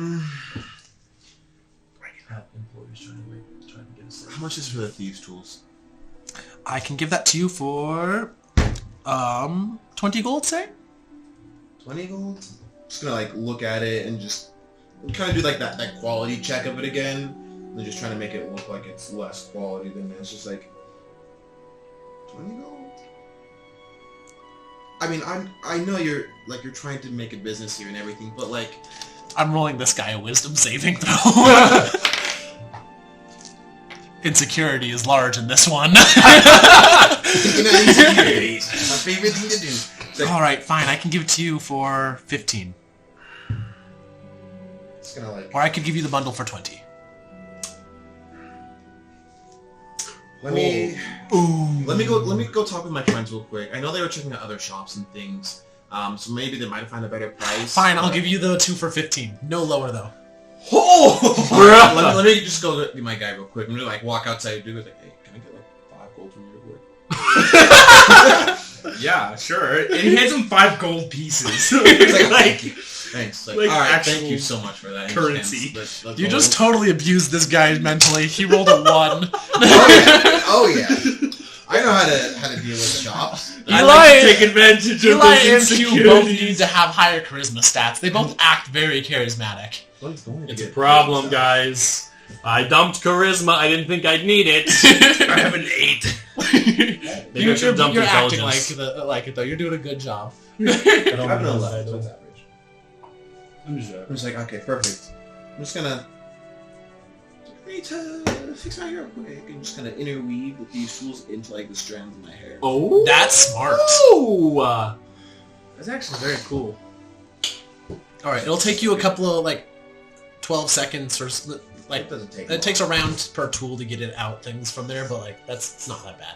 S3: can have employees trying to get us.
S4: how much is for the thieves' tools?
S2: I can give that to you for 20 gold, say?
S4: 20 gold? Just gonna like look at it and just kind of do like that quality check of it again. And just trying to make it look like it's less quality than it's just like 20 gold. I mean, I know you're trying to make a business here and everything, but like
S2: I'm rolling this guy a wisdom saving throw. Insecurity is large in this one.
S4: insecurities. My favorite thing to do. It's like,
S2: Alright, fine, I can give it to you for 15.
S4: it's gonna like
S2: Or I could give you the bundle for 20.
S4: let me go talk with my friends real quick. I know they were checking out other shops and things. So maybe they might find a better price.
S2: Fine, I'll give you the 2 for 15. No lower, though.
S4: Let me just go to my guy real quick. I'm gonna like walk outside and do it. Like, hey, can I get like 5 gold from your boy?
S5: Yeah, sure. And he hands him 5 gold pieces.
S4: It's like, thank you. Thanks. Like,
S5: like
S4: all right,
S5: actual
S4: thank you so much for that.
S5: currency.
S4: Let's
S2: You
S4: go.
S2: just totally abused this guy mentally. He rolled a 1.
S4: Oh yeah. I know how to deal with shops.
S5: I like to take advantage of
S2: Eli
S5: those
S2: and Q both need
S5: insecurities.
S2: to have higher charisma stats. They both act very charismatic.
S3: It's a problem, guys. I dumped charisma. I didn't think I'd need it.
S5: I have an 8.
S3: Maybe I should dump
S2: You're acting
S3: intelligence.
S2: like it though. You're doing a good job.
S3: I don't
S4: I'm
S3: know
S4: no
S3: that I
S4: left.
S3: don't.
S4: That's average.
S1: I'm just
S4: I'm just like, okay, perfect. I'm just gonna need to fix my hair real quick and just kind of interweave with these tools into like the strands of my hair.
S3: Oh,
S2: That's smart.
S3: Oh,
S6: That's actually very cool.
S2: Alright, it'll take you a couple of, 12 seconds or,
S4: It doesn't take.
S2: it takes a round per tool to get it out things from there, but, it's not that bad.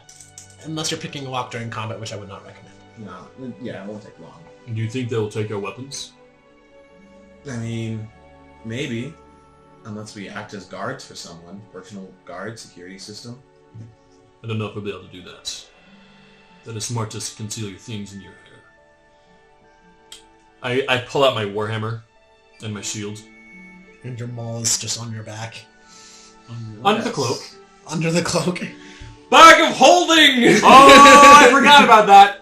S2: Unless you're picking a lock during combat, which I would not recommend.
S4: No, yeah, it won't take long.
S3: do you think they'll take our weapons?
S4: I mean, maybe. Unless we act as guards for someone. Personal guard, security system.
S3: I don't know if we'll be able to do that. That is smart to conceal your things in your hair. I pull out my warhammer and my shield.
S2: And your maul is just on your back.
S3: Under the cloak.
S2: Under the cloak.
S3: Bag of holding! Oh, I forgot about that!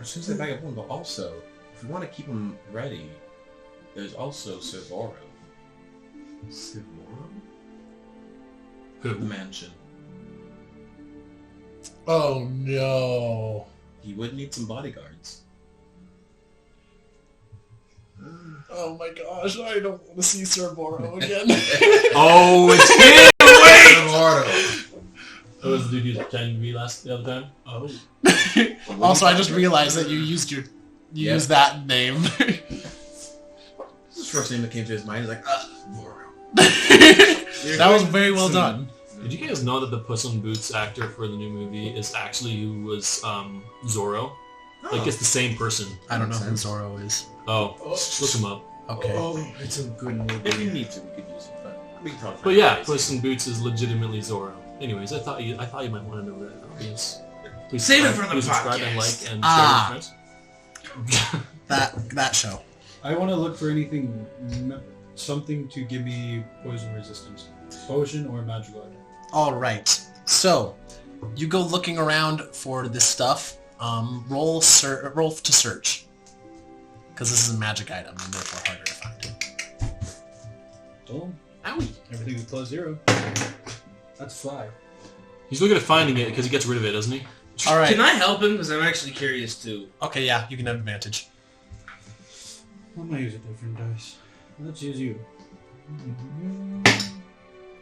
S4: As soon as I bag up one, but also, if we want to keep them ready, there's also Servoro. The
S3: Who?
S4: mansion.
S2: Oh no.
S4: He would need some bodyguards.
S2: Oh my gosh, I don't want to see Cervoro again.
S3: Oh, it's him!
S4: Servoro!
S3: That was the dude who pretended to be the other time?
S2: Oh. Also, I just realized that you used used that name.
S4: This is the first name that came to his mind. He's like, Servoro.
S2: That was very well done.
S3: Did you guys know that the Puss in Boots actor for the new movie is actually who was Zorro? Like, it's the same person.
S2: I don't know
S4: Makes
S2: who
S4: sense.
S2: Zorro is.
S3: Oh, look him up.
S2: Okay.
S6: Oh, it's a good movie.
S4: If you need to, we could use it, but we can probably
S3: But
S4: find
S3: yeah,
S4: ways.
S3: Puss in Boots is legitimately Zorro. Anyways, I thought you might want to know that. Yes. Please
S6: Save it
S3: subscribe-
S6: for the
S3: please subscribe and
S6: podcast.
S3: like and
S2: Ah.
S3: share with friends.
S2: That show.
S1: I want to look for anything, something to give me poison resistance. Potion or magical item.
S2: All right. So, you go looking around for this stuff. Roll to search, because this is a magic item and therefore harder to find.
S1: Oh,
S3: Owie.
S1: everything's +0. That's 5.
S3: He's looking at finding it because he gets rid of it, doesn't he?
S2: All right.
S6: Can I help him? Because I'm actually curious too.
S2: Okay, yeah, you can have advantage.
S1: I'm gonna use a different dice. Let's use you.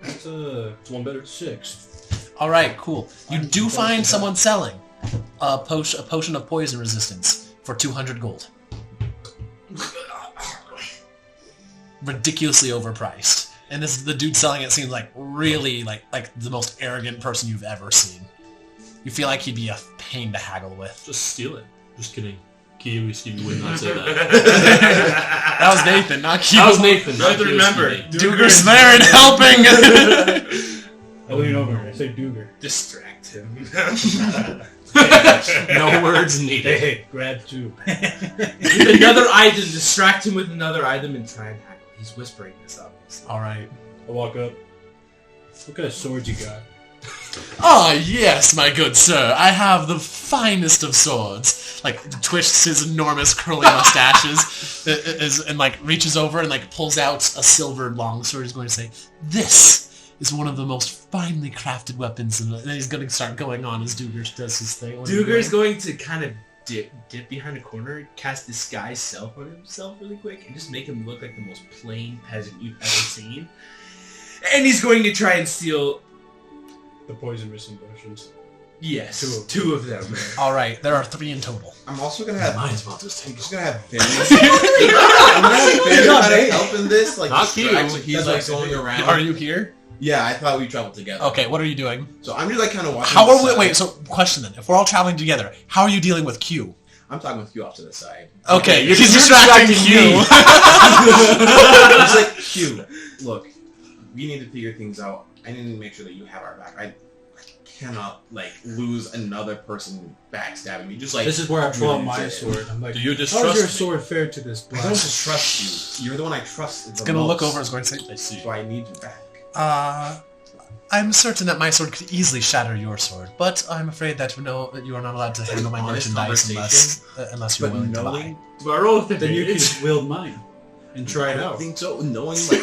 S1: That's
S3: It's one better.
S1: 6.
S2: All right, cool. You
S1: I'm
S2: do
S1: close
S2: find
S1: to
S2: someone selling a potion of poison resistance for 200 gold. Ridiculously overpriced. And this the dude selling it seems like really like the most arrogant person you've ever seen. You feel like he'd be a pain to haggle with.
S3: Just steal it. Just kidding. Kiwi Stevie would not say that.
S2: That was Nathan, not you.
S3: That was Nathan.
S6: Not
S3: not
S6: to
S3: Kiwi
S6: remember.
S3: Stevie.
S2: Duger's there and helping.
S1: I lean over. I say Duger.
S6: Distract him.
S3: No words needed.
S1: Hey, grab 2.
S6: Another item. Distract him with another item and try and haggle. He's whispering this, obviously.
S2: All right.
S1: I walk up. What kind of sword you got?
S2: Ah, yes, my good sir. I have the finest of swords. Like, twists his enormous curly mustaches and, like, reaches over and, like, pulls out a silver longsword. He's going to say, this is one of the most finely crafted weapons. And then he's going to start going on as Duger does his thing. What are you
S6: Duger's
S2: doing?
S6: going to kind of dip behind a corner, cast disguise self on himself really quick, and just make him look like the most plain peasant you've ever seen. And he's going to try and steal,
S1: The poison resistant potions.
S6: yes,
S1: Two of
S6: two of them.
S2: All right, there are 3 in total.
S4: I'm also gonna have.
S3: Might as well just
S4: I'm
S3: take
S4: just
S3: it.
S4: gonna have Finn. I'm gonna have Finn try to help in this. Like,
S3: Not you.
S4: distract, so he's
S1: That's
S4: like
S1: what I
S4: going around.
S2: Are you here?
S4: Yeah, I thought we traveled together.
S2: Okay, what are you doing?
S4: So I'm just like kind of watching.
S2: How
S4: the
S2: are we?
S4: side.
S2: Wait, so question then. If we're all traveling together, how are you dealing with Q?
S4: I'm talking with Q off to the side.
S2: Okay,
S3: you're
S2: he's
S3: distracting
S2: distracting Q.
S4: It's like Q. Look, we need to figure things out. I need to make sure that you have our back. I cannot like lose another person backstabbing me. Just like
S1: This is where I pull out
S4: really
S1: my
S4: did.
S1: sword. I'm like,
S3: Do you
S1: how's
S3: distrust
S1: your
S3: me?
S1: sword fare to this
S4: I don't
S1: blast?
S4: just trust you. You're the one I trust.
S2: He's gonna look over and is going to say,
S3: I see.
S4: So I need you back.
S2: I'm certain that my sword could easily shatter your sword, but I'm afraid that that you are not allowed to handle my
S4: Honest
S2: merchandise
S4: conversation,
S2: unless you're
S4: But
S2: willing to buy.
S4: knowing,
S6: Do I roll with
S1: Then you
S6: advantage?
S1: can wield mine and try it
S4: I
S1: out.
S4: think so. Knowing like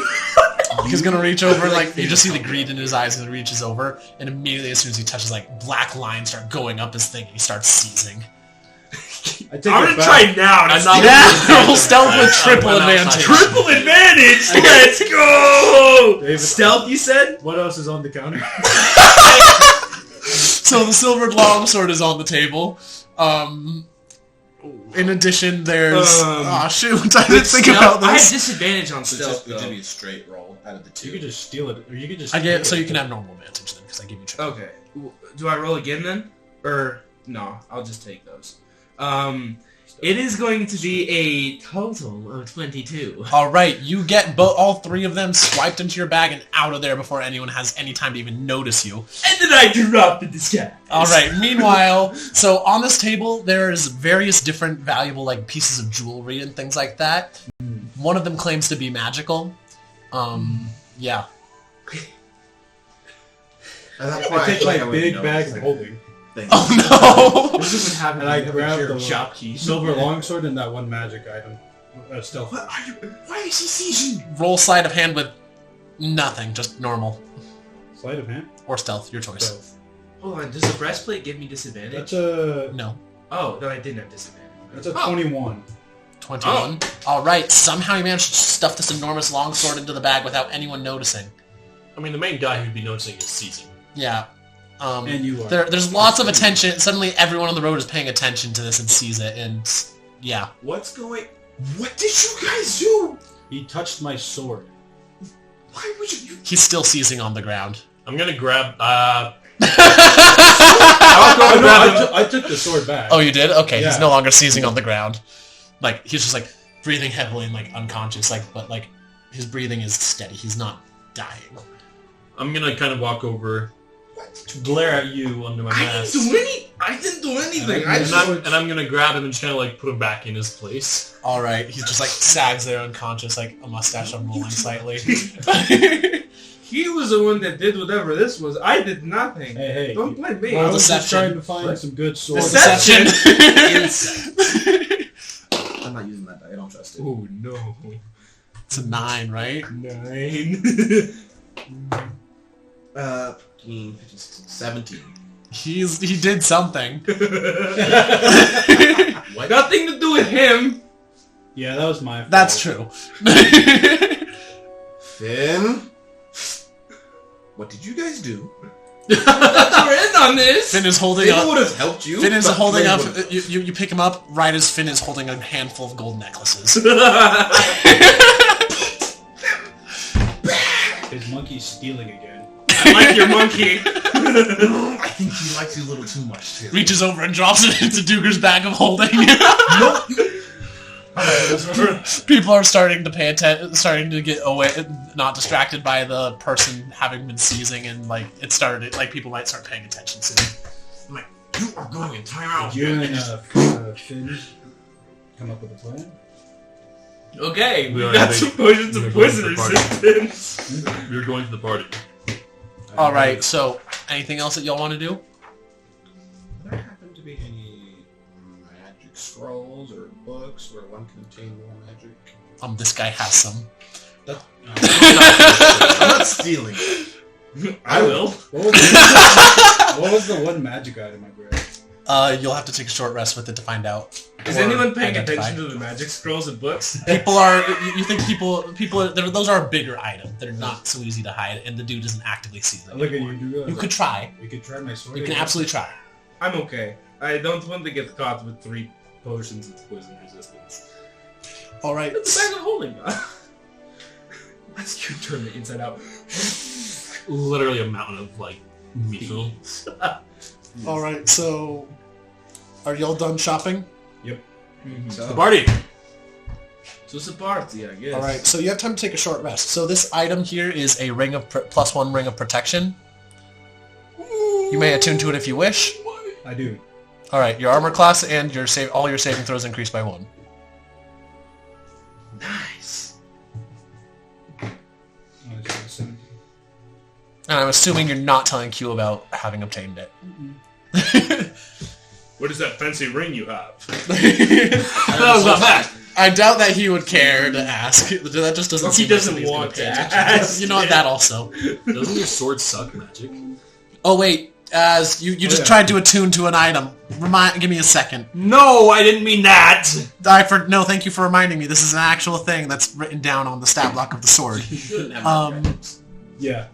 S2: He's gonna reach over,
S4: Like,
S2: like you just see the greed in his eyes, and he reaches over, and immediately as soon as he touches, like black lines start going up his thing, and he starts seizing.
S1: I take
S6: I'm
S1: it
S6: gonna
S1: back.
S6: try now.
S3: I'm not-
S2: Yeah, roll stealth with triple
S3: I went
S2: advantage.
S3: outside.
S6: Triple advantage. Let's go.
S1: David-
S6: Stealth, you said?
S1: What else is on the counter?
S2: So the silvered longsword is on the table. In addition, there's shoot, I didn't think about
S6: I have
S2: this.
S6: disadvantage on
S4: so
S6: stealth.
S4: just it should
S6: though.
S4: be a straight roll out of the two.
S1: You could just steal it, or you could just.
S2: I get so
S1: steal
S2: you
S1: it.
S2: can have normal advantage then, because I give you triple.
S6: Okay. Do I roll again then? Or no? I'll just take those. It is going to be a total of 22.
S2: All right, you get all 3 of them swiped into your bag and out of there before anyone has any time to even notice you.
S6: And then I drop the disguise.
S2: All right. Meanwhile, so on this table there's various different valuable like pieces of jewelry and things like that. One of them claims to be magical. Yeah.
S4: At that
S1: I
S4: point,
S1: take
S4: feel like I
S1: my
S4: would've
S1: big
S4: known.
S1: bag
S4: It's
S1: of
S4: like,
S1: holding,
S4: thank you.
S2: Oh no!
S6: This is what happens
S1: and I
S6: when you
S1: grab
S6: your
S1: the
S6: shop keys.
S1: silver longsword and that one magic item. Stealth.
S4: What are you? Why is he seizing?
S2: Roll sleight of hand with nothing, just normal
S1: Sleight of hand.
S2: or stealth, your choice.
S1: Stealth.
S6: Hold on, does the breastplate give me disadvantage?
S1: That's a.
S2: No.
S6: Oh, no, I didn't have disadvantage.
S1: That's a 21.
S2: 21. All right. Somehow you managed to stuff this enormous longsword into the bag without anyone noticing.
S3: I mean, the main guy who'd be noticing is seizing.
S2: Yeah.
S1: And you are.
S2: There's lots of attention. Suddenly, everyone on the road is paying attention to this and sees it, and yeah.
S4: What's going? What did you guys do?
S1: He touched my sword.
S4: Why would you?
S2: He's still seizing on the ground.
S3: I'm gonna grab.
S1: I took the sword back.
S2: Oh, you did? Okay,
S1: Yeah.
S2: he's no longer seizing on the ground. Like, he's just, like, breathing heavily and, like, unconscious. Like, but, like, his breathing is steady. He's not dying.
S3: I'm gonna kind of walk over, glare at you under my mask.
S6: I didn't do anything.
S3: And I'm gonna grab him and just kind of like put him back in his place.
S2: Alright, he's just, like, sags there unconscious, like, a mustache unrolling slightly.
S6: He was the one that did whatever this was. I did nothing.
S1: Hey,
S6: Don't blame me.
S1: I was just
S2: Deception.
S1: trying to find some good swords.
S6: Deception.
S4: I'm not using that die. I don't trust it.
S3: Oh no.
S2: It's a 9, right?
S6: 9.
S4: 17.
S2: He did something.
S6: What? Nothing to do with him.
S1: Yeah, that was my fault.
S2: That's true.
S4: Finn? What did you guys do?
S6: We're in on this.
S2: Finn is holding
S4: It
S2: up.
S4: would have helped you.
S2: Finn is
S4: but
S2: holding
S4: they
S2: up.
S4: wouldn't.
S2: You pick him up right as Finn is holding a handful of gold necklaces.
S1: His monkey's stealing again.
S6: I like your monkey.
S7: I think he likes you a little too much, too.
S2: Reaches over and drops it into Duger's bag of holding. People are starting to pay attention, starting to get away, not distracted by the person having been seizing, and like it started, like people might start paying attention soon.
S7: I'm like, you are going in time out.
S1: You and Finn come up with a plan?
S6: Okay, we
S3: We are
S6: got
S3: invading.
S6: some potions
S3: We are
S6: of
S3: going
S6: poison
S3: to the party.
S6: resistance.
S3: You're going to the party.
S2: All right. So, anything else that y'all want to do?
S4: There happen to be any magic scrolls or books where one can obtain more magic?
S2: This guy has some.
S4: I'm not stealing it.
S6: I will.
S1: What was the one magic item I grabbed?
S2: You'll have to take a short rest with it to find out.
S6: Is
S2: or
S6: anyone paying
S2: identify.
S6: attention to the magic scrolls and books?
S2: People are. You think people? Those are a bigger item. They're not so easy to hide, and the dude doesn't actively see them.
S1: Look at
S2: anymore.
S1: you, dude.
S2: You could try.
S1: We could try my sword.
S2: You can
S1: again.
S2: absolutely try.
S6: I'm okay. I don't want to get caught with 3 potions of poison resistance.
S2: All right.
S6: It's a bag of holding. Let's you turn the inside out.
S3: Literally a mountain of like meal.
S2: All right. So, are y'all done shopping?
S3: The party.
S6: So it's a party, I guess.
S2: All right. So you have time to take a short rest. So this item here is a ring of +1 ring of protection. You may attune to it if you wish.
S1: I do.
S2: All right. Your armor class and your all your saving throws increase by 1.
S6: Nice.
S1: Oh, it's 17.
S2: And I'm assuming you're not telling Q about having obtained it.
S6: What is that fancy ring you have?
S3: That was not bad.
S2: I doubt that he would care to ask. That just doesn't
S6: Or he
S2: seem
S6: doesn't
S2: like something he's
S6: want
S2: gonna
S6: to
S2: pay attention
S6: ask.
S2: You know what? That also.
S3: Doesn't your sword suck magic?
S2: Oh wait, as you just
S1: yeah.
S2: tried to attune to an item. Give me a second.
S3: No, I didn't mean that.
S2: No, thank you for reminding me. This is an actual thing that's written down on the stat block of the sword.
S1: Yeah.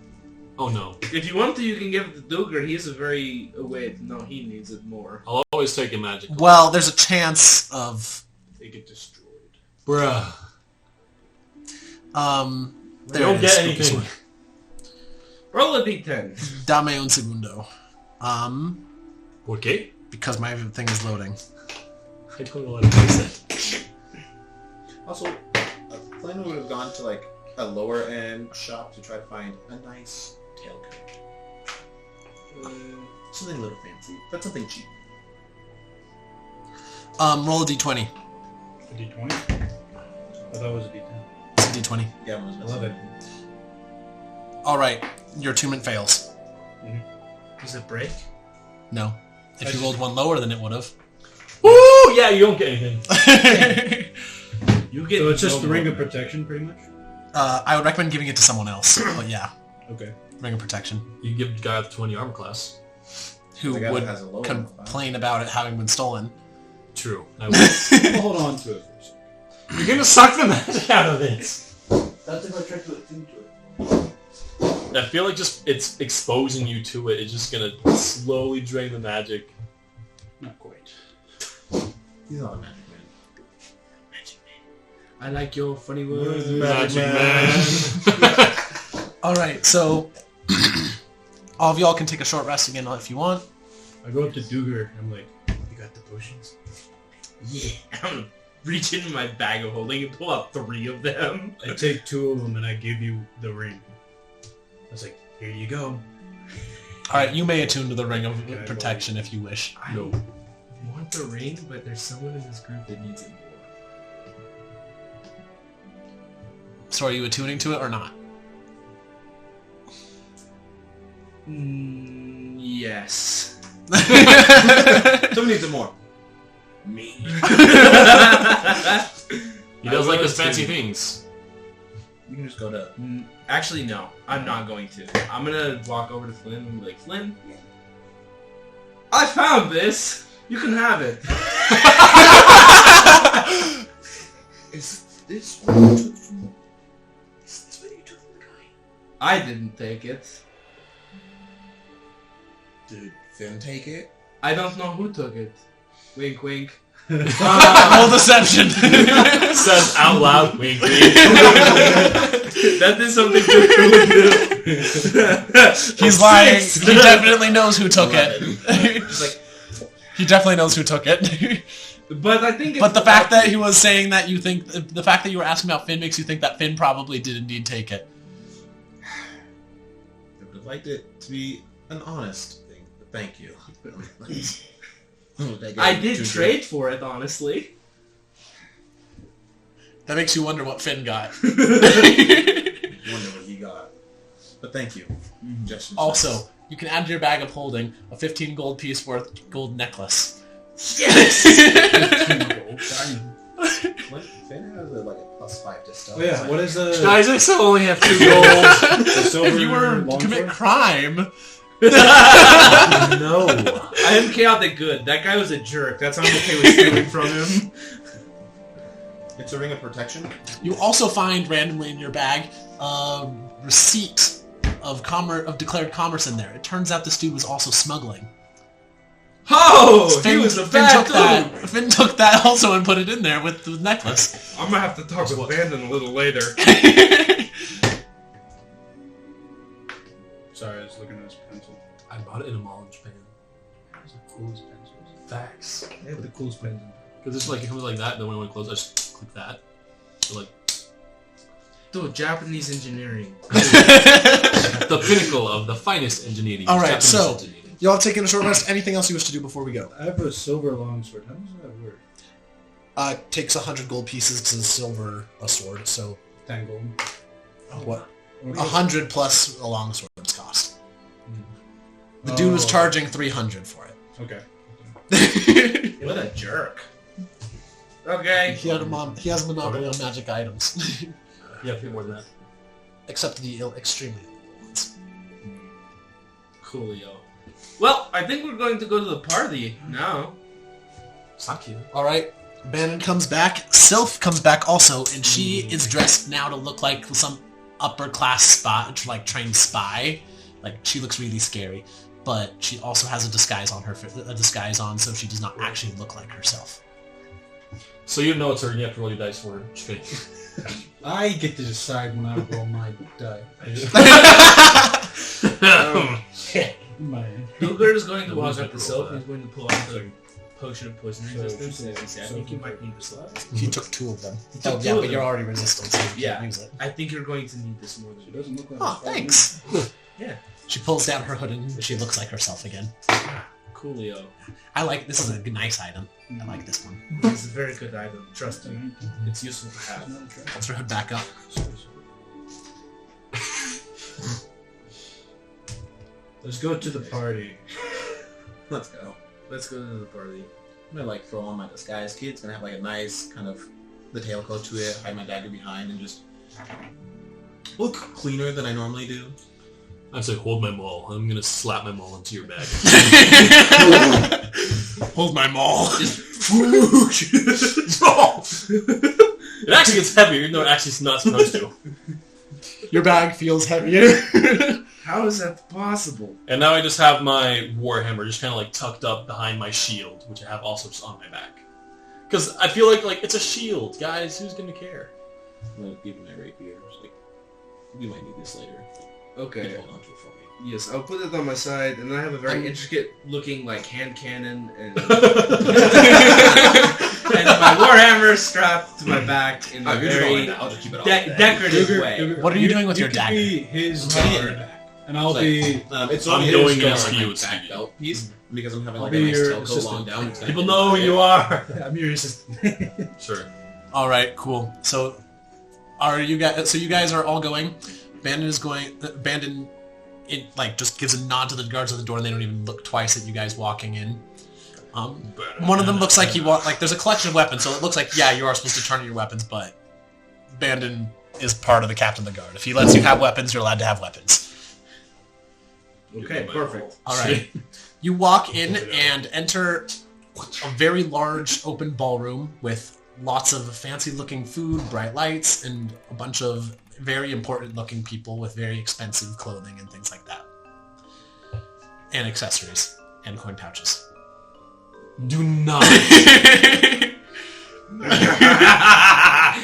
S3: Oh no.
S6: If you want to, you can give it to Duger. He is a very... Oh, wait. No, he needs it more.
S3: I'll always take a magic.
S2: Well, there's a chance of
S6: They get destroyed.
S3: Bruh.
S2: there
S3: Don't
S2: it
S3: get
S2: is.
S3: anything.
S6: Roll a d10.
S2: Dame un segundo.
S3: Okay.
S2: Because my thing is loading.
S3: I don't know how to place that.
S4: Also, Glenn would have gone to like a lower end shop to try to find a nice tail coat. Something a little fancy, but something cheap.
S2: Roll a d20.
S1: A D20? I thought it was a D10.
S2: It's a d20.
S4: Yeah, one was
S1: I
S4: missing.
S1: love it.
S2: Alright, your attunement fails.
S6: Does it break?
S2: No. If you rolled one lower, then it would have.
S3: Woo! Yeah, you don't get anything.
S6: You get
S1: So it's just
S6: no
S1: the ring
S6: more
S1: of
S6: magic.
S1: protection, pretty much?
S2: I would recommend giving it to someone else. But yeah,
S1: Okay.
S2: ring of protection.
S3: You give the guy with the 20 armor class.
S2: Who
S4: The guy
S2: would
S4: that has a lower
S2: complain about it having been stolen.
S3: True. I will.
S1: I'll hold on to it first.
S3: You're gonna suck the magic out of it.
S1: That's if I try to attune to it.
S3: I feel like just it's exposing you to it. It's just gonna slowly drain the magic.
S1: Not quite.
S4: He's not a magic man.
S6: I like your funny words.
S3: Magic man.
S2: Alright, so All of y'all can take a short rest again if you want.
S1: I go up to Duger. I'm like, you got the potions?
S6: Yeah, I'm gonna reach into my bag of holding and pull out 3 of them.
S1: I take 2 of them and I give you the ring. I was like, here you go.
S2: Alright, you may attune to the Ring of
S1: Okay,
S2: Protection if you wish.
S6: I want the ring, but there's someone in this group that needs it more.
S2: So are you attuning to it or not?
S6: Yes.
S4: Someone needs it more.
S6: Me.
S3: He does
S6: I
S3: like
S6: will
S3: his fancy
S6: too.
S3: things.
S4: You can just go to...
S6: Actually, no. I'm not going to. I'm gonna walk over to Flynn and be like, Flynn, I found this. You can have it.
S7: Is this what you took from... Is this what you took from the guy?
S6: I didn't take it.
S7: Did Finn take it?
S6: I don't know who took it. Wink, wink.
S2: Roll deception!
S3: Says out loud, wink, wink.
S6: That is something to do.
S2: He's lying. He definitely knows who took it.
S4: It's like,
S2: He definitely knows who took it.
S6: But I think.
S2: But the fact that he was saying that you think, the fact that you were asking about Finn makes you think that Finn probably did indeed take it.
S7: I would have liked it to be an honest thing, but thank you.
S6: I did trade for it, honestly.
S2: That makes you wonder what Finn got.
S7: Wonder what he got. But thank you. Just
S2: Also, you can add to your bag of holding a 15 gold piece worth gold necklace.
S6: Yes.
S7: Finn has like a +5 to stealth.
S1: Oh yeah, what is the...
S3: Guys, I still only have 2 gold.
S1: the silver
S2: If you were to commit
S1: longsword?
S2: crime,
S1: No.
S6: I am chaotic good. That guy was a jerk. That's how I'm okay with stealing from him.
S4: it's a ring of protection.
S2: you also find randomly in your bag a receipt of declared commerce in there. It turns out this dude was also smuggling.
S6: Oh, he was a bad dude.
S2: Finn took that also and put it in there with the necklace.
S6: I'm gonna have to talk with Brandon a little later.
S1: Sorry, I was looking at his pencil.
S3: I bought it in a mall in Japan.
S1: It's the coolest pencils.
S3: Facts.
S1: They have the coolest pencils.
S3: Because it's like, it comes like that, and then when I want to close, I just click that. So like,
S6: Dude, Japanese engineering.
S3: the pinnacle of the finest engineering.
S2: All right,
S3: Japanese
S2: so-
S3: engineering.
S2: Y'all have taken a short rest. Anything else you wish to do before we go?
S1: I have a silver longsword. How does that work?
S2: Takes 100 gold pieces to silver a sword, so
S1: 10 gold.
S2: what?
S1: Okay.
S2: 100 plus a longsword's cost. The dude was
S1: Oh.
S2: charging 300 for it.
S1: Okay.
S6: What a jerk. Okay.
S2: He has a monopoly on magic items,
S3: Yeah, a few more than that.
S2: except the extremely illegal ones.
S6: Coolio. Well, I think we're going to go to the party now.
S3: It's not cute.
S2: All right. Bannon comes back. Sylph comes back also, and she is dressed now to look like some upper class like trained spy. Like she looks really scary, but she also has a disguise on so she does not actually look like herself.
S3: So you know it's her, and you have to roll your dice for her. Straight.
S1: I get to decide when I roll my die. My...
S6: Duger is going to
S3: The
S6: walk
S3: wizard
S6: up to
S3: roll
S6: Sylph.
S3: that.
S6: He's going to pull out the potion of poison
S1: So-
S6: resistance. And as he said, I
S1: so-
S6: think you might need this.
S2: He took 2 of them.
S6: took
S2: Oh,
S6: two
S2: yeah,
S6: of
S2: but
S6: them.
S2: you're already resistant, so you
S6: Yeah.
S2: can't use it.
S6: I think you're going to need this more
S1: She
S6: than
S1: doesn't look like
S2: Oh,
S1: a
S2: thanks.
S6: Yeah.
S2: She pulls down her hood and she looks like herself again.
S6: Coolio.
S2: I like this is a nice item. I like this one.
S6: It's a very good item. Trust me. It's useful to have.
S2: Puts her hood back up.
S1: Let's go to the party.
S4: Let's go.
S6: Let's go to the party.
S4: I'm gonna like throw on my disguise kit. It's gonna have like a nice kind of the tailcoat to it, hide my dagger behind, and just look cleaner than I normally do.
S3: I'd say hold my maul. I'm gonna slap my maul into your bag.
S2: Hold my maul.
S3: It actually gets heavier, even though it actually is not supposed to.
S2: Your bag feels heavier.
S6: How is that possible?
S3: And now I just have my warhammer just kind of like tucked up behind my shield, which I have also just on my back. Because I feel like it's a shield, guys. Who's gonna care?
S4: I'm gonna give you my rapier. Just like, we might need this later.
S6: Okay.
S7: Hold on to it for me.
S6: Yes, I'll put it on my side, and then I have a very intricate-looking, like, hand cannon, and and my warhammer strapped to my back in a
S7: If you're just going
S6: very
S7: now, I'll just keep it on.
S6: decorative way.
S2: What are you doing with your
S1: could
S2: dagger?
S1: Be his
S7: Put it in
S1: guard,
S7: your back.
S1: and I'll
S7: Like,
S1: be.
S7: It's
S3: I'm
S7: on
S3: going
S7: his
S3: against
S7: like,
S3: you,
S7: my
S3: it's
S7: back
S3: you.
S7: belt piece because I'm having
S1: I'll
S7: like a
S1: be
S7: nice
S1: your
S7: tailcoat
S1: assistant.
S7: long down. It's
S5: People know who you are. I'm your assistant.
S3: Sure.
S2: All right, cool. So, are you guys? So you guys are all going. Bandon is going. Bandon, it like just gives a nod to the guards at the door, and they don't even look twice at you guys walking in. One of them looks like there's a collection of weapons, so it looks like you are supposed to turn in your weapons, but Bandon is part of the captain of the guard. If he lets you have weapons, you're allowed to have weapons.
S6: Okay, perfect.
S2: All right. You walk in and enter a very large open ballroom with lots of fancy-looking food, bright lights, and a bunch of very important-looking people with very expensive clothing and things like that. And accessories. And coin pouches.
S3: Do not.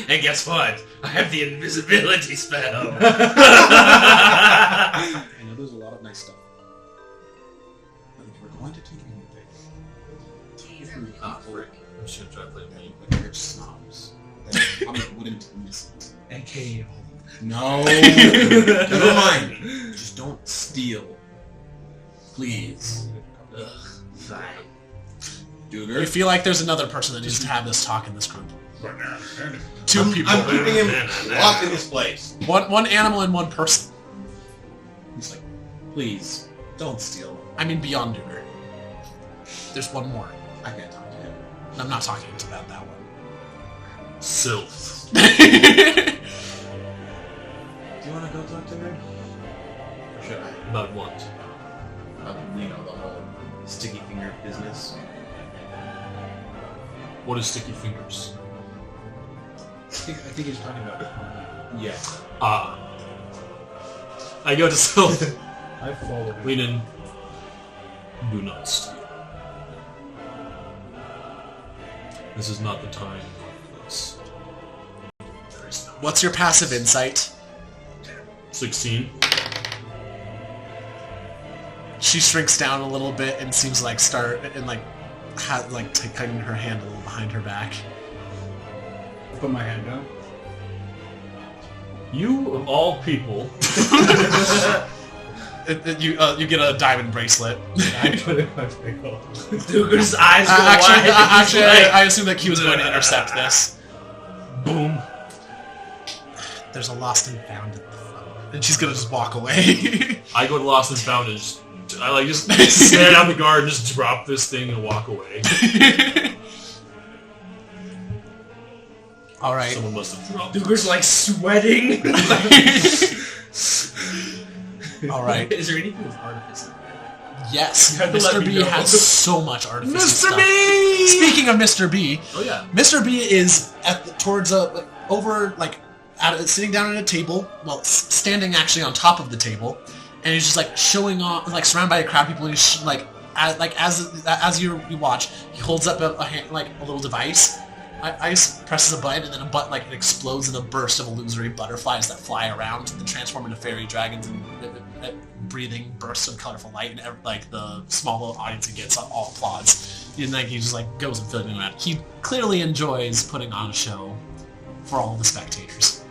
S6: And guess what? I have the invisibility spell.
S7: I know there's a lot of nice stuff. But if we're going to take anything, frick.
S3: I'm just gonna try to play me.
S7: Like rich snobs that probably wouldn't miss it.
S6: AKA.
S7: No, never mind. Just don't steal, please.
S6: Fine.
S2: You
S7: Duger.
S2: feel like there's another person that needs to have this talk in this group. Two people.
S7: I'm keeping him locked in this place.
S2: One animal and one person.
S7: He's like, please, don't steal.
S2: I mean beyond Duger. There's one more.
S7: I can't talk to him.
S2: And I'm not talking about that one.
S3: Sylph.
S7: Do you want to go talk to her? Or should I?
S3: About what?
S4: You know, the whole sticky finger business.
S3: What is sticky fingers?
S1: I think he's talking about.
S7: Yeah.
S3: I go to Sylph.
S1: I follow him.
S3: Lean in. Do not steal. This is not the time or place. There is no.
S2: What's your passive insight?
S3: 16.
S2: She shrinks down a little bit and seems like tucking her hand a little behind her back.
S1: I put my hand down.
S3: You of all people.
S2: You get a diamond bracelet.
S1: I put it in my pickle.
S6: Duger's eyes go
S2: Actually,
S6: wide.
S2: I assume that he was going to intercept this.
S3: Boom.
S2: There's a lost and found at the front. And she's gonna just walk away.
S3: I go to Lost and Found and just stand down the guard and just drop this thing and walk away.
S2: Alright.
S3: Someone must have dropped it.
S6: Duger's like sweating.
S2: Alright.
S6: Is there anything with artifice in there?
S2: Yes.
S6: You have to let
S2: Mr.
S6: me
S2: B
S6: know.
S2: has so much artificial
S3: Mr.
S2: stuff.
S3: B!
S2: Speaking of Mr. B,
S3: Oh yeah.
S2: Mr. B is sitting down at a table, standing actually on top of the table, and he's just like showing off, like surrounded by a crowd of people. And he's as you watch, he holds up a hand, like a little device. Ice presses a button, and then it explodes in a burst of illusory butterflies that fly around and transform into fairy dragons and breathing bursts of colorful light. And the small little audience he gets all applauds. And he just goes and filling around. He clearly enjoys putting on a show for all the spectators.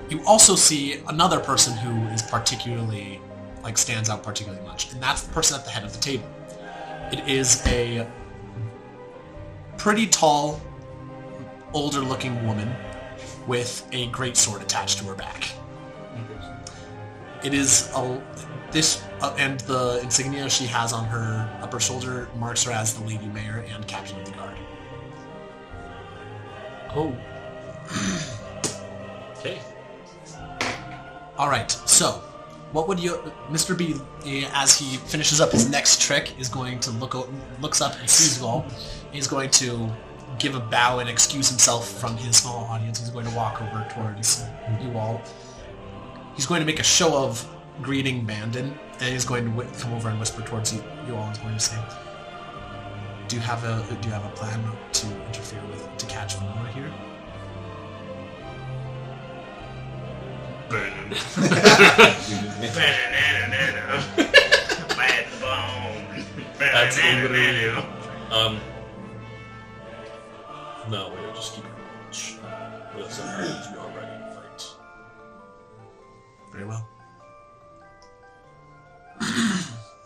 S2: You also see another person who is particularly, stands out particularly much, and that's the person at the head of the table. It is a pretty tall, older-looking woman with a great sword attached to her back. It is and the insignia she has on her upper shoulder marks her as the Lady Mayor and Captain of the Guard.
S3: Oh. Okay.
S2: Alright, so, what would you... Mr. B, as he finishes up his next trick, is going to looks up and sees you all. He's going to give a bow and excuse himself from his small audience. He's going to walk over towards you all. He's going to make a show of greeting Bandon, and he's going to come over and whisper towards you all. He's going to say, Do you have a plan to interfere with, to catch Venora here?
S6: Bad bone.
S3: That's literally it. No, we'll just keep it watch. With some enemies we are ready to fight.
S2: Very well.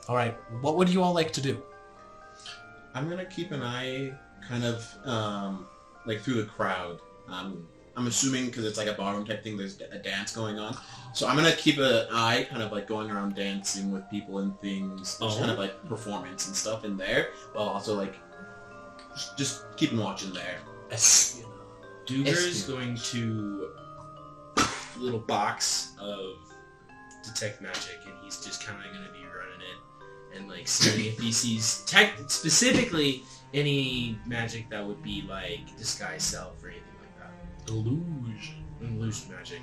S2: Alright, what would you all like to do?
S4: I'm gonna keep an eye, kind of, like through the crowd. I'm assuming because it's like a ballroom type thing, there's a dance going on. So I'm gonna keep an eye, kind of like going around dancing with people and things. There's kind of like performance and stuff in there, while also like just keeping watching there.
S6: Duger is going to a little box of detect magic, and he's just kind of going to be running it and like seeing if he sees specifically any magic that would be like disguise self or anything like that. Illusion magic.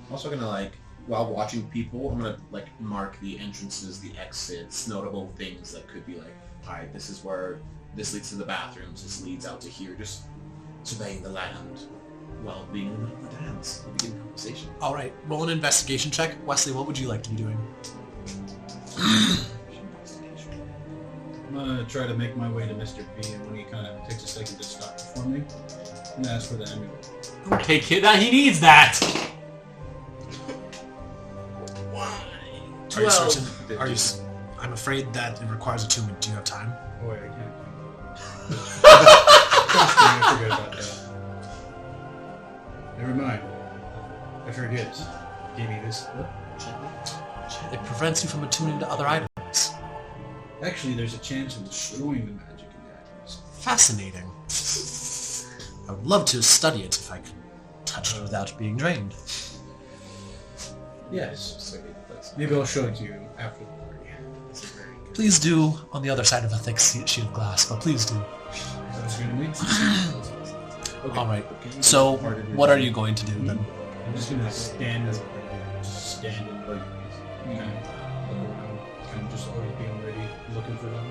S4: I'm also gonna like, while watching people, I'm gonna like mark the entrances, the exits, notable things that could be like, alright, this is where this leads to the bathrooms, this leads out to here, just surveying the land while being in the middle of the dance, and beginning conversation.
S2: Alright, roll an investigation check. Wesley, what would you like to be doing?
S1: I'm gonna try to make my way to Mr. B, and when he kind of takes a second to stop performing, I'm gonna ask for the amulet.
S3: Okay, kid, that he needs that.
S2: Are you certain? Are you? I'm afraid that it requires attunement. Do you have time?
S1: Oh wait, I can't. Trust me, I forget about that. Never mind. I forget. Gave me this. What?
S2: It prevents you from attuning to other items.
S1: Actually, there's a chance of destroying the magic in the items.
S2: Fascinating. I would love to study it if I could touch it without being drained.
S1: Yes. Maybe I'll show it to you after the party.
S2: Please do on the other side of a thick sheet of glass, but please do.
S1: Sounds good to me. Okay.
S2: Alright, so what are you going to do then?
S1: I'm just gonna stand and like kind of just always being ready, looking for them.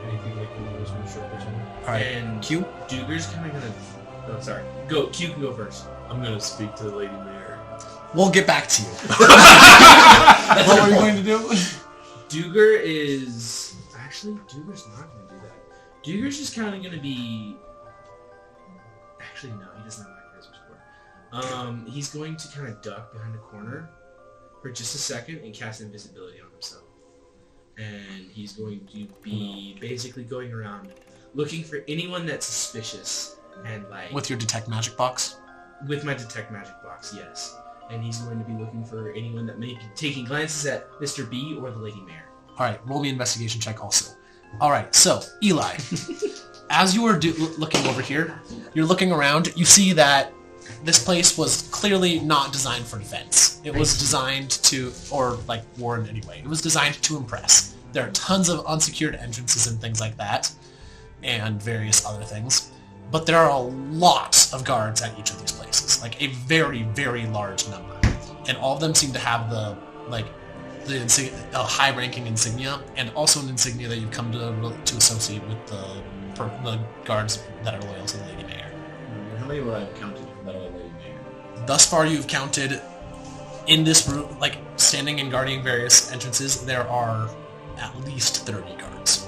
S1: Anything like one of those new short or something.
S2: Alright,
S6: And
S2: Q?
S6: Duger's kind of gonna. Oh, sorry. Go. Q can go first.
S3: I'm gonna speak to the Lady Mayor.
S2: We'll get back to you. What are you going to do?
S6: Duger is actually Duger's not gonna do that. Duger's just kind of gonna be. Actually, no, he doesn't have my charisma score. He's going to kind of duck behind a corner for just a second and cast invisibility on himself. And he's going to be basically going around looking for anyone that's suspicious and like
S2: With your detect magic box?
S6: with my detect magic box, yes. And he's going to be looking for anyone that may be taking glances at Mr. B or the Lady Mayor.
S2: Alright, roll me an investigation check also. Alright, so, Eli. As you are looking over here, you're looking around, you see that this place was clearly not designed for defense. It was designed to, or like war in any way. It was designed to impress. There are tons of unsecured entrances and things like that, and various other things. But there are a lot of guards at each of these places, like a very, very large number. And all of them seem to have the high-ranking insignia, and also an insignia that you've come to associate with the guards that are loyal to the Lady Mayor.
S4: How many would I have counted that are Lady Mayor?
S2: Thus far, you've counted in this room, like standing and guarding various entrances, there are at least 30 guards.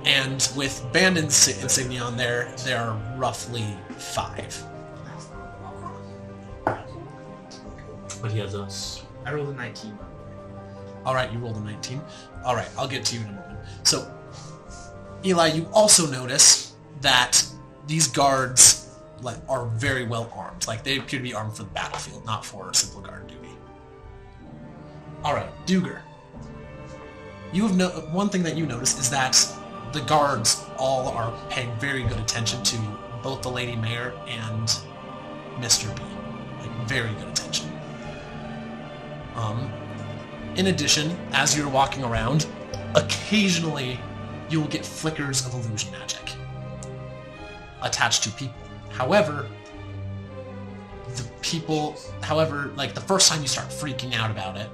S2: And with band insignia on there, there are roughly 5.
S3: But he has us.
S6: I rolled a 19, by the way.
S2: Alright, you rolled a 19. Alright, I'll get to you in a moment. So, Eli, you also notice that these guards are very well armed. Like, they appear to be armed for the battlefield, not for simple guard duty. Alright, Duger. You have one thing that you notice is that the guards all are paying very good attention to both the Lady Mayor and Mr. B. Like, very good attention. In addition, as you're walking around, occasionally you will get flickers of illusion magic attached to people. However, like the first time you start freaking out about it,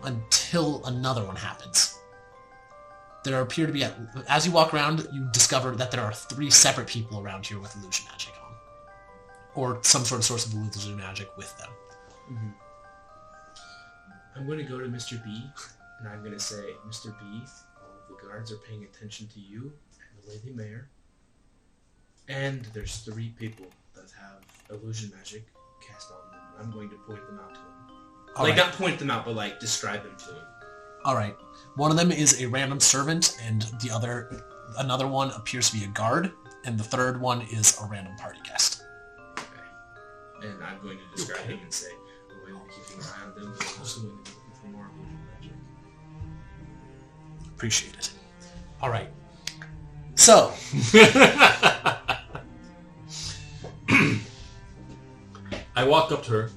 S2: until another one happens. There appear to be, as you walk around, you discover that there are 3 separate people around here with illusion magic on. Or some sort of source of illusion magic with them.
S6: I'm going to go to Mr. B, and I'm going to say, Mr. B, all of the guards are paying attention to you and the Lady Mayor. And there's 3 people that have illusion magic cast on them. I'm going to point them out to him. Not point them out, but like describe them to him.
S2: All right. One of them is a random servant, and another one appears to be a guard, and the third one is a random party guest.
S6: Okay. And I'm going to describe him and say, we're going to be keeping an eye on them, but we're also going to be looking for more illusion magic.
S2: Appreciate it. All right. So.
S3: I walk up to her.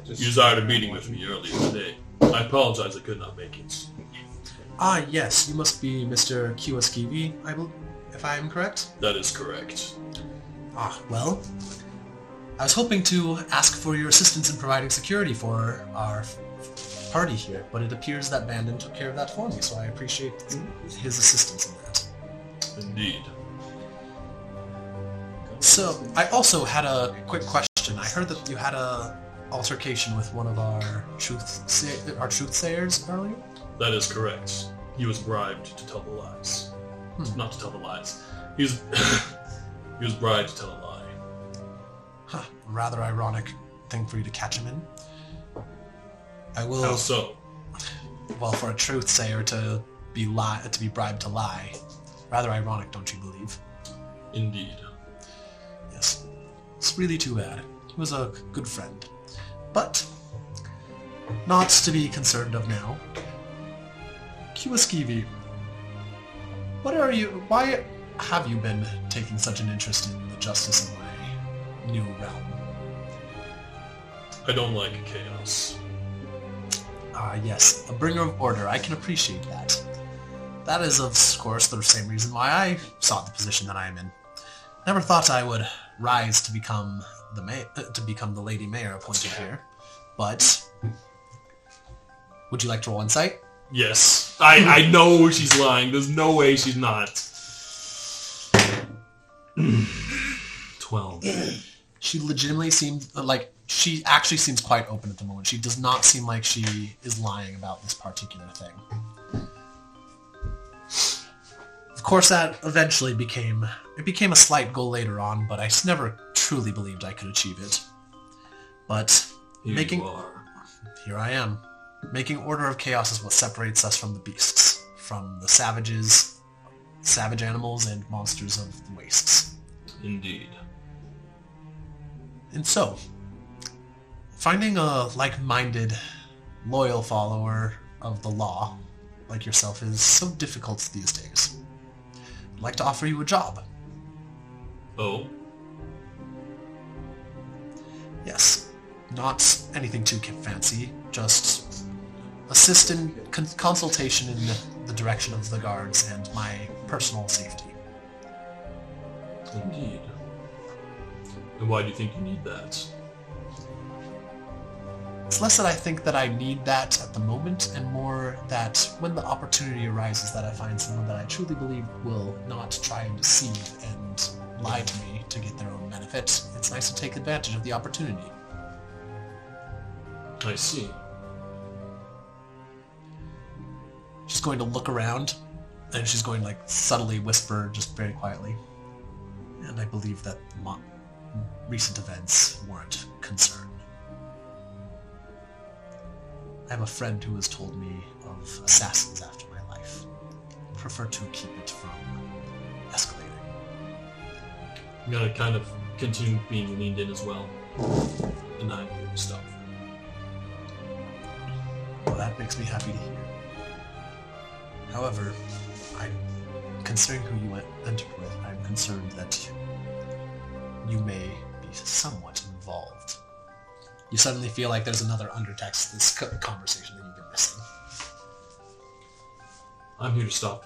S3: You desired a meeting with me earlier today. I apologize I could not make it.
S2: Ah, yes. You must be Mr. Kiwaskivi, I believe, if I am correct?
S3: That is correct.
S2: Ah, well, I was hoping to ask for your assistance in providing security for our party here, but it appears that Bandon took care of that for me, so I appreciate his assistance in that.
S3: Indeed.
S2: So, I also had a quick question. I heard that you had a altercation with one of our truthsayers earlier?
S3: That is correct. He was bribed to tell the lies. Not to tell the lies. He was bribed to tell a lie.
S2: Huh. Rather ironic thing for you to catch him in. I will.
S3: How so?
S2: Well, for a truthsayer to be bribed to lie, rather ironic, don't you believe?
S3: Indeed.
S2: Yes. It's really too bad. He was a good friend. But not to be concerned of now. Kiwaskivi, why have you been taking such an interest in the justice of my new realm?
S3: I don't like chaos.
S2: Ah, yes, a bringer of order. I can appreciate that. That is, of course, the same reason why I sought the position that I am in. Never thought I would rise to become the Lady Mayor appointed here, but would you like to roll insight?
S3: Yes. I know she's lying. There's no way she's not. 12.
S2: She legitimately seems she actually seems quite open at the moment. She does not seem like she is lying about this particular thing. Of course, that eventually became a slight goal later on, but I never truly believed I could achieve it. But here I am. Making order of chaos is what separates us from the beasts, from the savage animals and monsters of the wastes.
S3: Indeed.
S2: And so, finding a like-minded, loyal follower of the law like yourself is so difficult these days. I'd like to offer you a job.
S3: Oh?
S2: Yes. Not anything too fancy, just assist in consultation in the direction of the guards and my personal safety.
S3: Indeed. And why do you think you need that?
S2: It's less that I think that I need that at the moment, and more that when the opportunity arises that I find someone that I truly believe will not try and deceive and lie to me to get their own benefit, it's nice to take advantage of the opportunity.
S3: I see.
S2: She's going to look around, and she's going to subtly whisper, just very quietly. And I believe that recent events warrant concern. I have a friend who has told me of assassins after my life. I prefer to keep it from escalating.
S3: I'm gonna kind of continue being leaned in as well. And I'm here to stop.
S2: Well, that makes me happy to hear. However, considering who you entered with, I'm concerned that you may be somewhat involved. You suddenly feel like there's another undertext to this conversation that you've been missing.
S3: I'm here to stop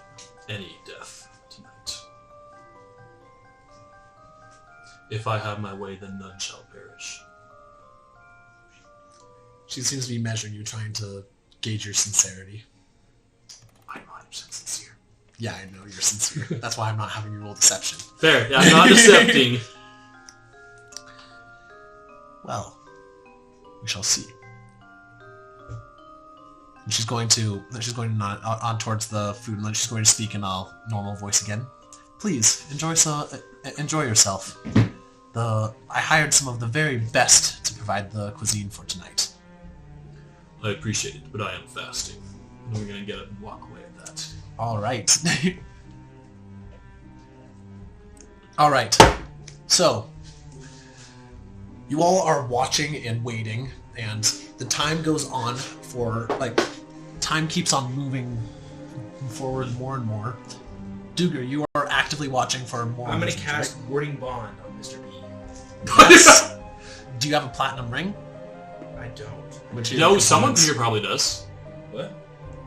S3: any death tonight. If I have my way, then none shall perish.
S2: She seems to be measuring you, trying to gauge your sincerity. I'm 100% sincere. Yeah, I know you're sincere. That's why I'm not having you roll deception.
S3: Fair. I'm not decepting.
S2: Well, We shall see. And she's going to nod on towards the food, and then she's going to speak in a normal voice again. Please enjoy yourself. I hired some of the very best to provide the cuisine for tonight.
S3: I appreciate it, but I am fasting. And we're gonna get up and walk away at that.
S2: All right. All right. So, you all are watching and waiting, and the time goes on for, like, time keeps on moving forward more and more. Duger, you are actively watching for more.
S6: I'm gonna
S2: movement,
S6: cast Warding Bond on Mr. B.
S2: right? Yes. Do you have a platinum ring?
S6: I don't.
S2: Which
S3: No, someone here probably does.
S6: What?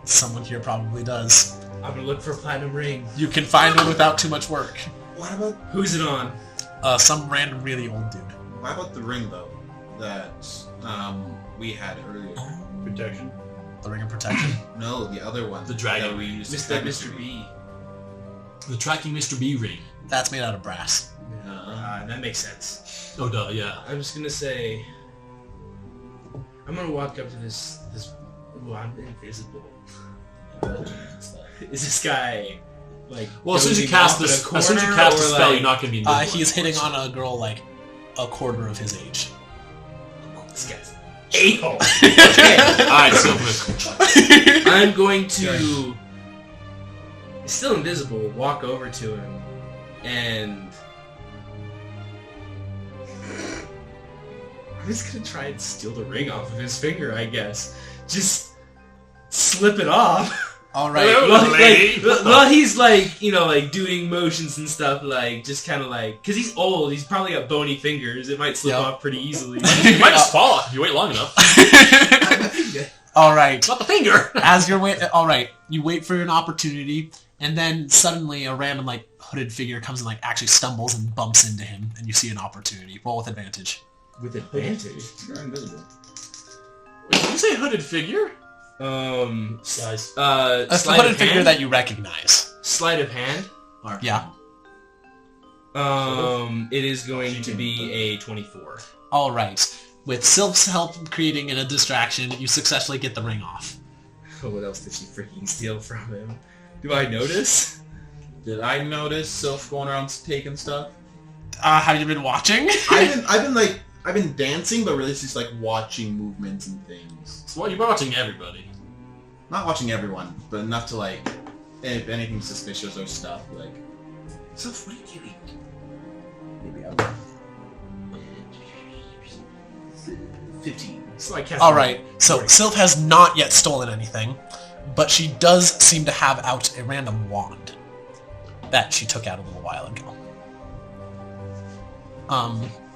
S2: Someone here probably does.
S6: I'm gonna look for a platinum ring.
S2: You can find it without too much work.
S4: What about
S6: Who's it on?
S2: Some random really old dude.
S4: the ring though that we had earlier?
S1: Protection.
S2: The ring of protection.
S4: No, the other one.
S3: The dragon.
S4: that we used to
S6: Mr.
S4: track
S6: Mr. B.
S3: The tracking Mr. B ring.
S2: That's made out of brass.
S6: That makes sense.
S3: Oh, duh, yeah.
S6: I'm just gonna say... I'm gonna walk up to this... Ooh, I'm invisible. Is this guy... Like,
S3: Well, as soon as you
S6: dozing
S3: cast
S6: off in a
S3: this, as soon as you
S6: corner,
S3: cast
S6: or,
S3: the spell,
S6: like-
S3: you're not gonna be invisible.
S2: He's hitting
S3: anymore,
S2: on a girl like a quarter of his age.
S6: This guy's a-hole.
S3: Alright, so
S6: I'm going to... Still invisible, walk over to him, and... I'm just gonna try and steal the ring off of his finger, I guess. Just slip it off.
S2: All right.
S6: Well, he's like, you know, like doing motions and stuff, like just kind of like, cause he's old. He's probably got bony fingers. It might slip
S2: Yep.
S6: off pretty easily.
S3: you might just fall off if you wait long enough.
S2: All right.
S3: Not the finger!
S2: As you're all right, you wait for an opportunity, and then suddenly a random like hooded figure comes and like actually stumbles and bumps into him, and you see an opportunity. Roll with advantage.
S6: With advantage.
S4: You're invisible.
S3: Wait, did you say hooded figure?
S1: Size.
S2: A
S6: Sleight
S2: hooded
S6: of
S2: figure
S6: hand?
S2: that you recognize.
S6: Sleight of hand.
S2: Yeah.
S6: It is going to be a 24.
S2: All right. With Sylph's help creating a distraction, you successfully get the ring off.
S6: Oh, what else did she freaking steal from him? Do I notice?
S4: Did I notice Sylph going around taking stuff?
S2: Have you been watching?
S4: I've been dancing, but really just like watching movements and things.
S3: So what, you're watching everybody.
S4: Not watching everyone, but enough to like, if anything suspicious or stuff, like. Sylph, what are you doing? Maybe I'm 15.
S6: So I cast.
S2: All right. So Sylph has not yet stolen anything, but she does seem to have out a random wand that she took out a little while ago.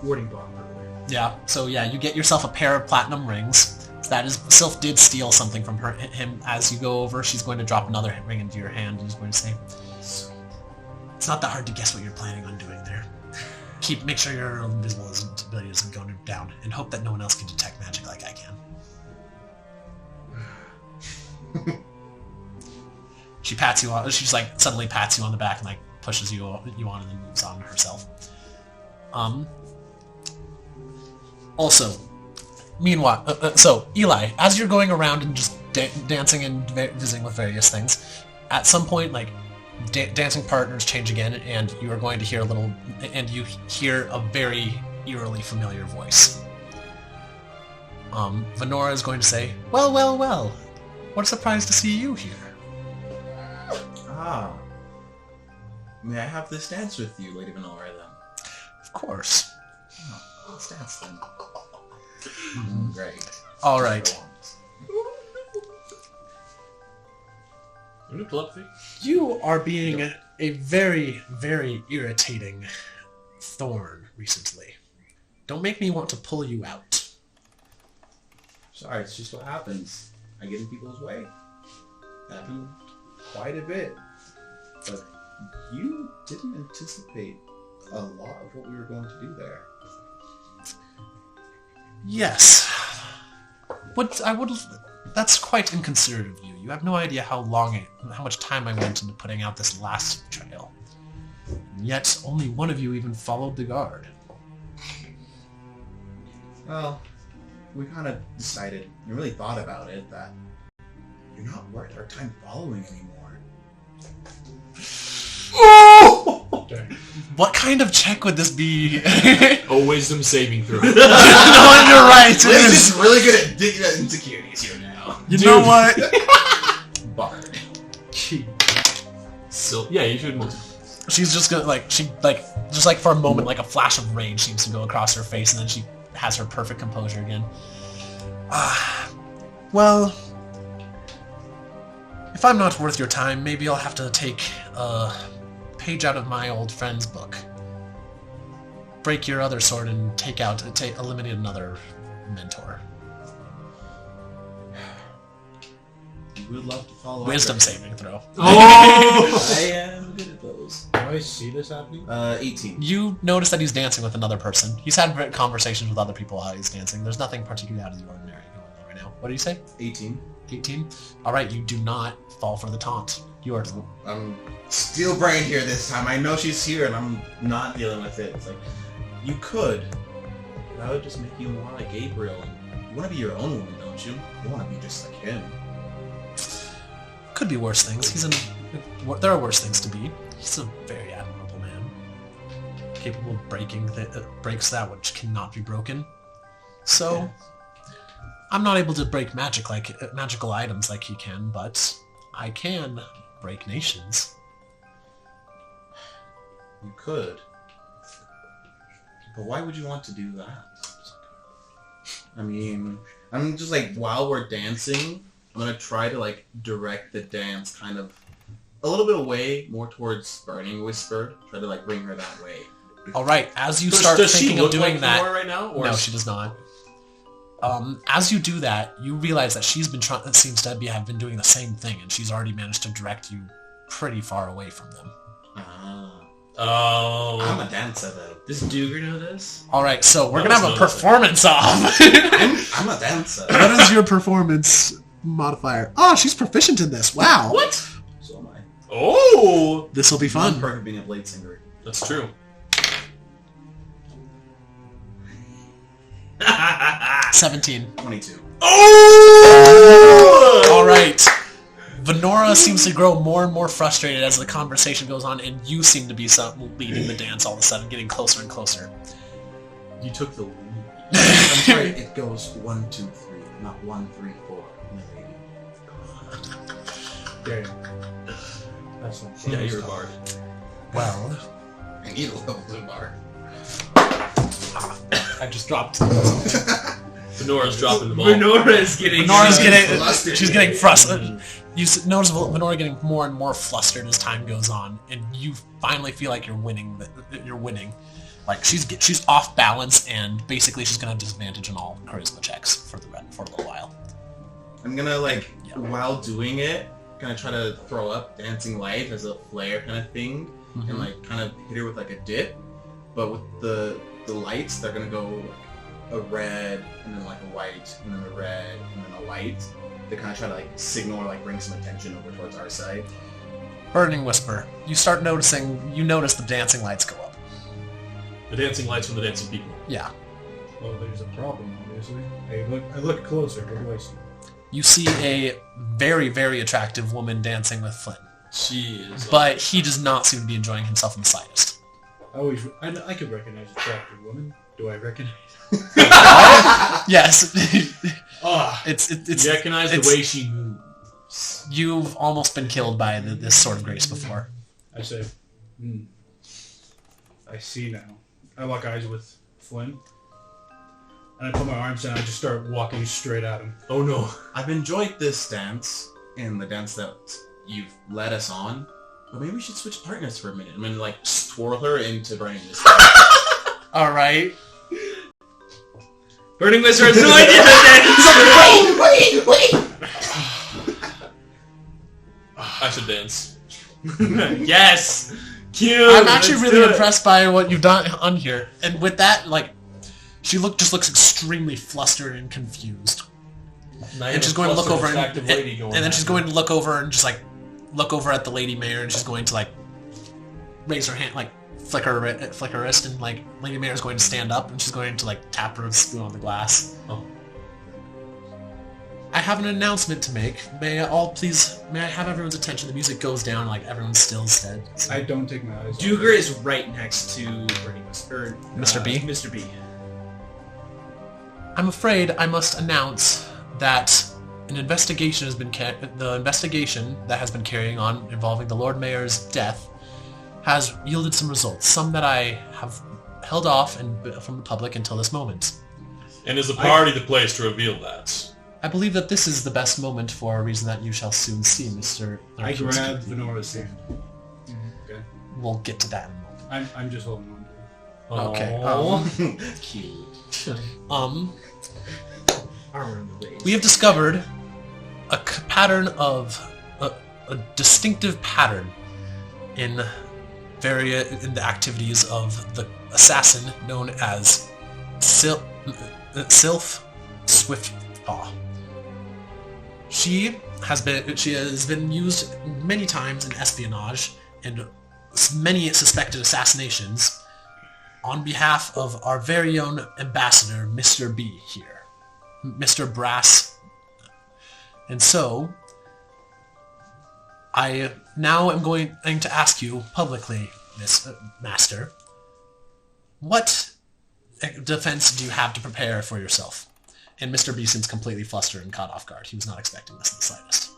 S6: Warding Bond, by the way.
S2: Yeah. So yeah, you get yourself a pair of platinum rings. That is, Sylph did steal something from him. As you go over, she's going to drop another ring into your hand and is going to say, "It's not that hard to guess what you're planning on doing there. Make sure your invisibility doesn't go down, and hope that no one else can detect magic like I can." She pats you on. She's like suddenly pats you on the back and like pushes you on, and then moves on herself. Also, meanwhile, so Eli, as you're going around and just dancing and visiting with various things, at some point, like dancing partners change again, and you are going to hear you hear a very eerily familiar voice. Venora is going to say, "Well, well, well, what a surprise to see you here."
S4: Ah. May I have this dance with you, Lady Venora, then?
S2: Of course.
S4: Oh, let's dance then. Great.
S2: All right. You are being a very, very irritating thorn recently. Don't make me want to pull you out.
S4: Sorry, it's just what happens. I get in people's way. Happened quite a bit. But you didn't anticipate a lot of what we were going to do there.
S2: Yes. That's quite inconsiderate of you. You have no idea how much time I went into putting out this last betrayal. And yet, only one of you even followed the guard.
S4: Well, we kind of decided, we really thought about it, that you're not worth our time following anymore.
S2: What kind of check would this be?
S3: A wisdom saving throw.
S2: No, you're right. It
S4: Liz
S2: is.
S4: is really good at digging at insecurities here now.
S2: You know what?
S4: Bard.
S3: So yeah, you should move.
S2: She's just gonna just for a moment, like a flash of rage seems to go across her face, and then she has her perfect composure again. Well, if I'm not worth your time, maybe I'll have to take a page out of my old friend's book. Break your other sword and eliminate another mentor.
S4: We would love to follow
S2: Wisdom saving throw.
S3: Oh!
S4: I am good at those.
S1: Do I see this happening?
S4: 18.
S2: You notice that he's dancing with another person. He's had conversations with other people while he's dancing. There's nothing particularly out of the ordinary going on right now. What do you say?
S4: 18.
S2: 18? Alright, you do not fall for the taunt. You are...
S4: I'm steel brained here this time. I know she's here and I'm not dealing with it. It's like, you could. That would just make you more like Gabriel. You want to be your own woman, don't you? You want to be just like him.
S2: Could be worse things. There are worse things to be. He's a very admirable man. Capable of breaks that which cannot be broken. So, I'm not able to break magical items like he can, but I can break nations.
S4: You could. But why would you want to do that? I mean, I'm just like, while we're dancing, I'm going to try to like direct the dance kind of a little bit away, more towards Burning Whisper. Try to like bring her that way.
S2: Alright, as you start thinking of doing that...
S3: right now? Or
S2: No, she does not. As you do that, you realize that she's been seems to have been doing the same thing, and she's already managed to direct you pretty far away from them.
S3: Oh.
S4: I'm a dancer though.
S6: Does Duger know this?
S2: Alright, so we're
S3: That
S2: gonna have a
S3: was
S2: performance off!
S4: I'm a dancer.
S2: What is your performance modifier? Oh, she's proficient in this. Wow.
S3: What?
S4: So am I.
S3: Oh!
S2: This will be
S4: One
S2: fun.
S4: perk of being a blade singer.
S3: That's true.
S2: 17.
S4: 22.
S3: Oh!
S2: Alright. Venora seems to grow more and more frustrated as the conversation goes on, and you seem to be leading the dance all of a sudden, getting closer and closer.
S3: You took the lead.
S4: I'm sorry, it goes 1, 2, 3, not 1, 3, 4.
S1: There. That's not
S3: Yeah, you're a bard.
S2: Well,
S4: I need a level blue bar.
S2: I just dropped.
S3: Fenora's dropping the ball.
S6: Venora is getting...
S4: flustered.
S2: She's getting frustrated. You notice Venora getting more and more flustered as time goes on, and you finally feel like you're winning. Like she's off balance, and basically she's gonna have disadvantage on all charisma checks for a little while.
S4: I'm gonna like, while doing it, gonna try to throw up Dancing Light as a flare kind of thing, and like kind of hit her with like a dip. But with the lights, they're gonna go like a red, and then like a white, and then a red, and then a white. They kind of try to like signal or like bring some attention over towards our side.
S2: Burning Whisper. You notice the dancing lights go up.
S3: The dancing lights from the dancing people.
S2: Yeah.
S1: Well, there's a problem, obviously. I look closer. What do I see?
S2: You see a very, very attractive woman dancing with Flynn.
S3: She is.
S2: But he does not seem to be enjoying himself in the slightest.
S1: I could recognize attractive women. Do I recognize?
S2: Yes. It's
S3: You recognize the way she moves.
S2: You've almost been killed by this sort of grace before.
S1: I say, I see now. I lock eyes with Flynn, and I put my arms down. I just start walking straight at him.
S3: Oh no.
S4: I've enjoyed this dance and the dance that you've led us on, but maybe we should switch partners for a minute. I'm gonna like twirl her into Burning Whisper.
S2: All right.
S6: Burning Whisper has no idea that
S3: I should dance.
S6: Yes! Cute!
S2: I'm actually
S6: Let's
S2: really
S6: do it.
S2: impressed by what you've done on here. And with that, like, she just looks extremely flustered and confused. And she's going to look over and then she's going to look over and just like look over at the Lady Mayor, and she's going to like raise her hand, like flick her wrist, and like Lady Mayor is going to stand up, and she's going to like tap her spoon on the glass.
S3: Oh.
S2: I have an announcement to make. May I have everyone's attention? The music goes down, like everyone's still dead.
S1: I don't take my eyes off.
S6: Duger is right next to
S2: Mr. B?
S6: Mr. B.
S2: I'm afraid I must announce that an investigation has been the investigation that has been carrying on involving the Lord Mayor's death has yielded some results. Some that I have held off from the public until this moment.
S3: And is the party the place to reveal that?
S2: I believe that this is the best moment for a reason that you shall soon see, Mr.
S1: I grab Venora's hand. Okay.
S2: We'll get to that in a moment.
S1: I'm just holding on to it.
S2: Okay.
S4: Cute.
S6: Armor in the waist.
S2: We have discovered a pattern of a distinctive pattern in the activities of the assassin known as Sylph Swiftpaw. She has been used many times in espionage and many suspected assassinations on behalf of our very own ambassador, Mr. B here, Mr. Brass. And so, I now am going to ask you publicly, Miss Master, what defense do you have to prepare for yourself? And Mr. B seems completely flustered and caught off guard. He was not expecting this in the slightest.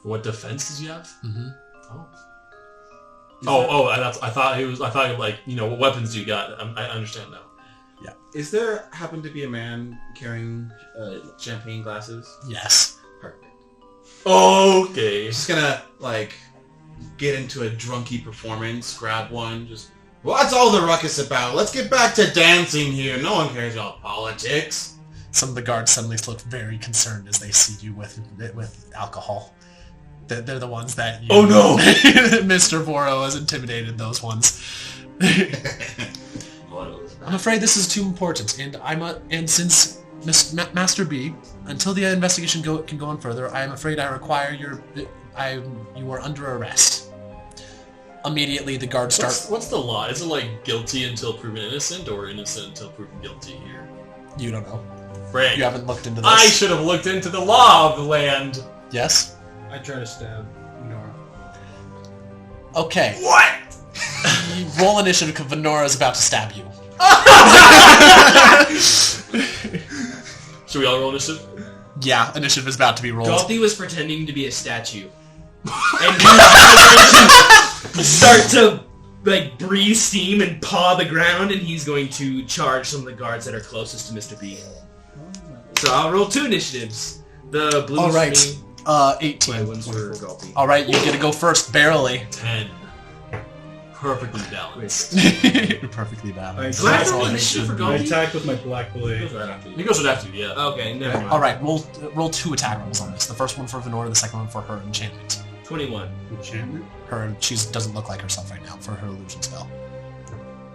S3: What defense does he have?
S2: Mm-hmm.
S3: I thought he was like, what weapons do you got? I understand now.
S4: Is there happen to be a man carrying champagne glasses?
S2: Yes.
S4: Perfect.
S3: Okay.
S4: Just gonna get into a drunky performance, grab one, just what's all the ruckus about? Let's get back to dancing here. No one cares about politics.
S2: Some of the guards suddenly look very concerned as they see you with alcohol. They're the ones that you...
S3: Oh no!
S2: Mr. Voro has intimidated those ones. I'm afraid this is too important, and since Master B, until the investigation can go on further, I am afraid I require you are under arrest. Immediately, the guards start...
S3: What's the law? Is it guilty until proven innocent, or innocent until proven guilty here?
S2: You don't know.
S3: Frank,
S2: You haven't looked into this.
S3: I should have looked into the law of the land.
S2: Yes?
S1: I try to stab Venora.
S2: Okay.
S3: What?
S2: You roll initiative because Venora is about to stab you.
S3: Should we all roll initiative?
S2: Yeah, initiative is about to be rolled.
S6: Galti was pretending to be a statue. And he was going to start to breathe steam and paw the ground, and he's going to charge some of the guards that are closest to Mr. B. So I'll roll 2 initiatives. The blue
S2: All right.
S6: me.
S2: 18.
S6: One's for Galti.
S2: All right, you get to go first, barely.
S3: 10. Perfectly balanced.
S2: Perfectly
S1: I
S2: balanced.
S6: Do I have
S1: attack-
S6: to roll initiative for
S1: I
S6: Galti?
S1: attack with my black blade.
S3: He goes with after, yeah.
S6: Okay, never mind.
S2: All right, roll 2 attack rolls on this. The first one for Venora, the second one for her enchantment.
S6: 21.
S1: Enchantment?
S2: She doesn't look like herself right now for her illusion spell.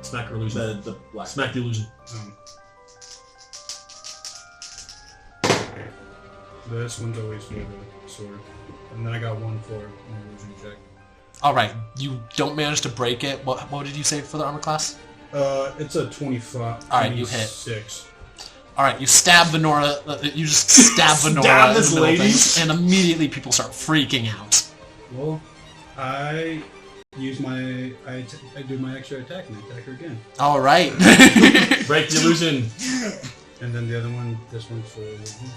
S3: Smack her illusion.
S4: The black.
S3: Smack the illusion.
S1: This one's always for the sword. And then I got 1 for an illusion check.
S2: All right, you don't manage to break it. What did you say for the armor class?
S1: It's a 25.
S2: All right, you hit.
S1: 26.
S2: All right, you stab Venora. You just stab Venora
S3: Stab
S2: in
S3: this
S2: the middle
S3: lady.
S2: thing, and immediately people start freaking out.
S1: Well, I use my... I do my extra attack and I attack her again.
S2: All right.
S3: Break the illusion.
S1: And then the other one, this one's for illusion.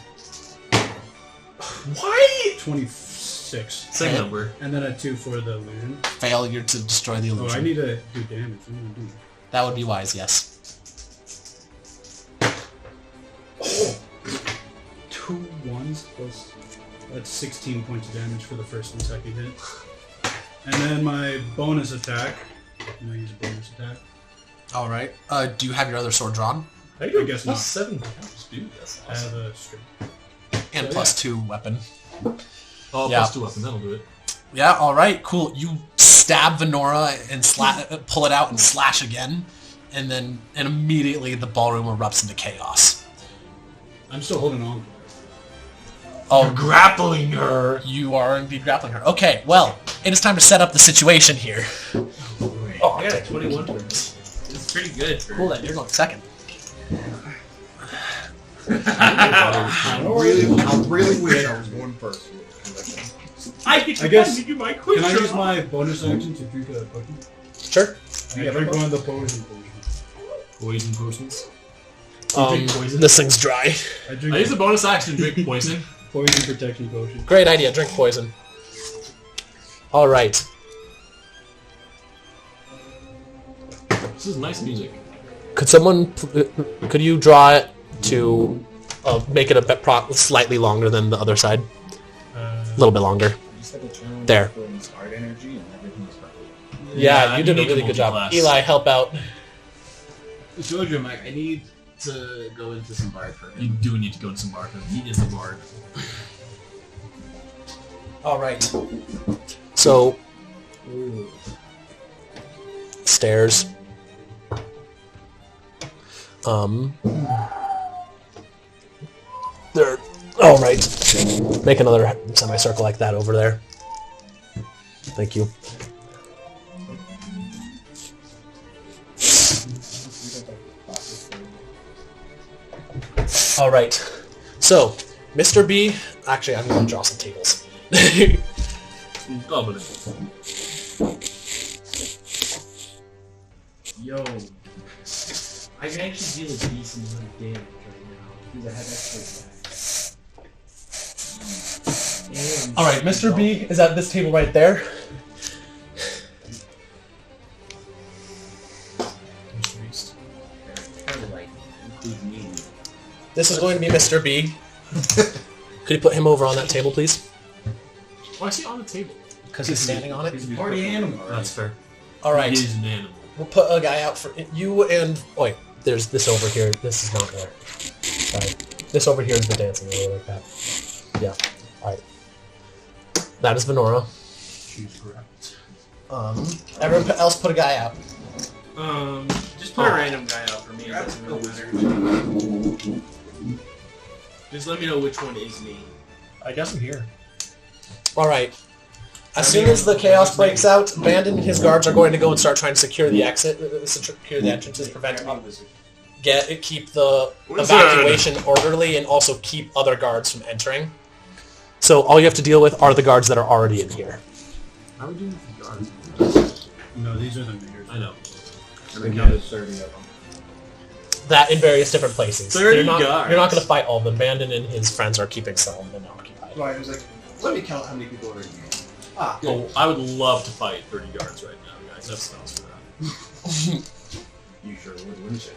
S3: Why?
S1: 26.
S3: Same
S2: Okay.
S3: number.
S1: And then a 2 for the illusion.
S2: Failure to destroy the
S1: Oh,
S2: illusion.
S1: I need to do damage. What am I doing?
S2: That would be wise, yes.
S1: 2 1s plus... That's 16 points of damage for the first and second hit. And then my bonus attack. I'm gonna use a bonus attack.
S2: All right. Do you have your other sword drawn?
S3: I
S1: guess not.
S3: 7 pounds, dude. That's
S1: I
S3: awesome.
S1: have a strength.
S2: And
S1: So,
S2: plus 2 weapon.
S3: Oh,
S2: Yeah.
S3: plus 2 weapon. That'll do it.
S2: Yeah, all right, cool. You stab Venora and pull it out and slash again, and immediately the ballroom erupts into chaos.
S1: I'm still holding on.
S2: Oh,
S3: Grappling her.
S2: you are indeed grappling her. Okay, well, it is time to set up the situation here.
S6: Oh, I got a 21 for this. It's pretty good.
S2: Cool, then you're going second.
S4: I really wish I was going first.
S5: I get to
S1: I guess-
S5: finally do my quiz.
S1: Can I use
S5: job.
S1: my bonus action to drink a potion?
S8: Sure.
S1: I drink one of the poison potions.
S3: Poison potions.
S1: Poison.
S8: This thing's dry.
S1: I
S3: I
S1: drink
S3: use a bonus action to drink poison.
S1: poison protection potion.
S8: Great idea. Drink poison. All right.
S3: This is nice music.
S8: Could someone? Could you draw it to make it a bit slightly longer than the other side? A little bit longer. There.
S4: Art energy and everything's perfect.
S8: Yeah, you did a
S3: need to
S8: really good job.
S3: multi-class.
S8: Eli, help out.
S4: Georgia, Mike, I need to go into some bard for
S3: You
S4: him.
S3: do need to go to some bar because he is the bard.
S8: All right. So, stairs. There. All right. Make another semicircle like that over there. Thank you. All right. So, Mr. B. Actually, I'm going to draw some tables.
S3: Goblin.
S6: Yo. I can actually deal a decent amount of damage right now because I have extra attacks. And
S8: All right, Mr. B is at this table right there.
S6: kind of like include me.
S8: This is going to be Mr. B. Could you put him over on that table, please?
S3: Why is he on the table?
S8: Because he's standing on it.
S4: He's a party animal.
S3: That's fair.
S8: All right.
S3: He is an animal.
S8: We'll put a guy out for you and... Oh, wait, there's this over here. This is not there. Sorry. This over here is the dancing area like that. Yeah. All right. That is Venora.
S3: She's correct.
S8: Everyone else put a guy out.
S6: Just put a random guy out for me. It doesn't really matter. Just let me know which one is me.
S8: I guess I'm here. All right. As soon as the chaos breaks out, Bandon and his guards are going to go and start trying to secure the exit, secure the entrances, keep the evacuation orderly, and also keep other guards from entering. So all you have to deal with are the guards that are already in here.
S3: How are we doing with the guards?
S1: No, these are the meters.
S3: I know.
S4: And we counted 30 of them.
S8: That in various different places.
S3: 30
S8: You're not
S3: guards.
S8: going to fight all of them. Bandon and his friends are keeping some of them occupied.
S4: Right, I was like, let me count how many people are in here. Ah,
S3: Oh, I would love to fight 30 guards right now, guys. That sounds for that.
S4: you sure would, wouldn't you?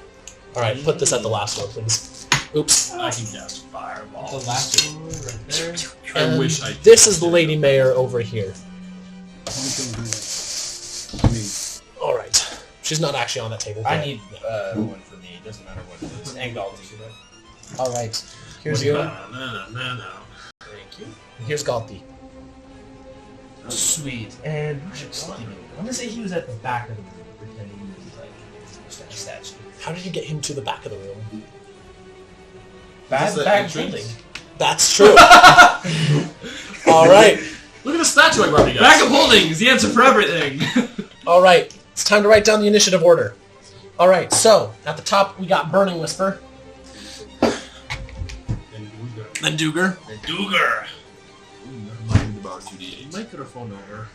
S8: All right, put this at the last one, please. Oops.
S3: I can cast fireball.
S6: The last one right there.
S3: I
S8: And
S3: wish I could.
S8: This is the Lady Mayor over here.
S1: I mean,
S8: All right. She's not actually on that table.
S6: I
S8: yet.
S6: need one for me. It doesn't matter what it is. And Galti.
S8: All right. Here's
S3: No,
S8: you.
S3: no.
S6: Thank you.
S8: Here's Galti.
S6: Sweet. And I'm gonna say he was at the back of the room, pretending he was like a statue.
S8: How did you get him to the back of the room?
S6: Back
S3: the
S6: back
S3: entrance?
S6: building.
S8: That's true. All right.
S3: Look at the statue I brought you guys.
S5: Back of holding is the answer for everything.
S8: All right. It's time to write down the initiative order. All right. So at the top we got Burning Whisper, then Duger.
S5: Duger.
S3: Mind about 2d8.
S6: Microphone over.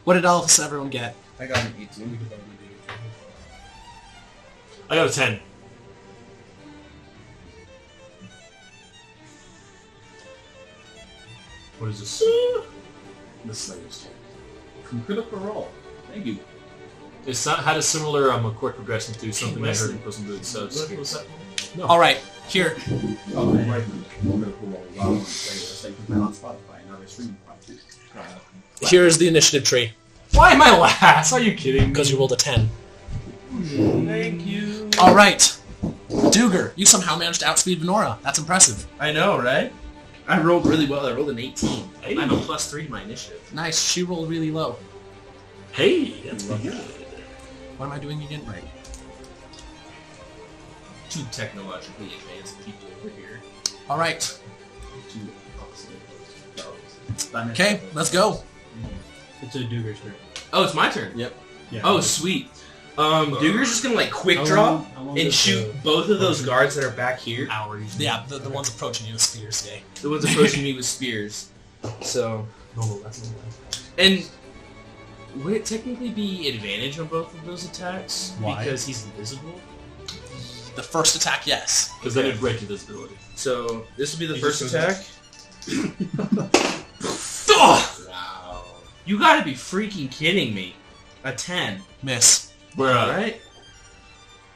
S8: What did else everyone get?
S4: I got an 18.
S3: I got a 10. What is this?
S4: The Slayer's From Critical Role. Thank you.
S3: It's not, had a similar a quick progression to something I heard in Puss in Boots. So it's,
S6: What was that?
S8: All right. Here.
S4: Oh, right. Critical Role. Wow, Slayer's. Thank you on Spotify and other streaming platforms.
S8: Here's the initiative tree
S3: why am I last? Are you kidding?
S8: because you rolled a 10.
S6: Thank you.
S8: All right. Duger, you somehow managed to outspeed Venora. That's impressive.
S6: I know, right? I rolled really well. I rolled an 18. I have a +3 to my initiative.
S8: Nice. She rolled really low.
S3: Hey, that's pretty good.
S8: What am I doing again? Right.
S6: Two technologically advanced people over here.
S8: All right. Okay, let's go.
S1: it's a Duger's turn.
S6: Oh, it's my turn.
S4: Yep.
S1: Yeah.
S6: Oh, sweet. Duger's just gonna like quick draw and shoot both of those guards that are back here.
S8: Yeah, the ones approaching you with spears, Day.
S6: The ones approaching me with spears. So, and would it technically be advantage on both of those attacks?
S1: Why?
S6: Because he's invisible?
S8: The first attack, yes.
S3: Because then it'd break invisibility.
S6: So, this would be the
S3: He
S6: first
S3: just
S6: attack.
S4: Wow.
S6: You gotta be freaking kidding me. A 10.
S8: Miss.
S3: Where
S6: Alright.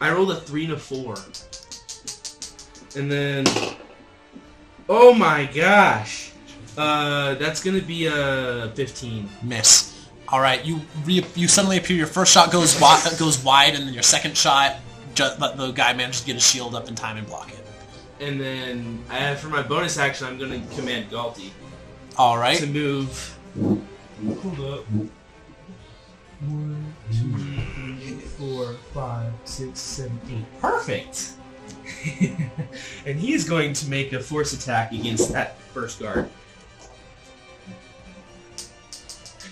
S6: I rolled a 3 and a 4. And then... Oh my gosh! That's gonna be a 15.
S8: Miss. All right, you suddenly appear. Your first shot goes wide, and then your second shot, the guy manages to get his shield up in time and block it.
S6: And then, for my bonus action, I'm gonna command Galti
S8: All right.
S6: to move. Hold up. 1, 2, 3, 4, 5, 6, 7, 8. Perfect! And he is going to make a force attack against that first guard.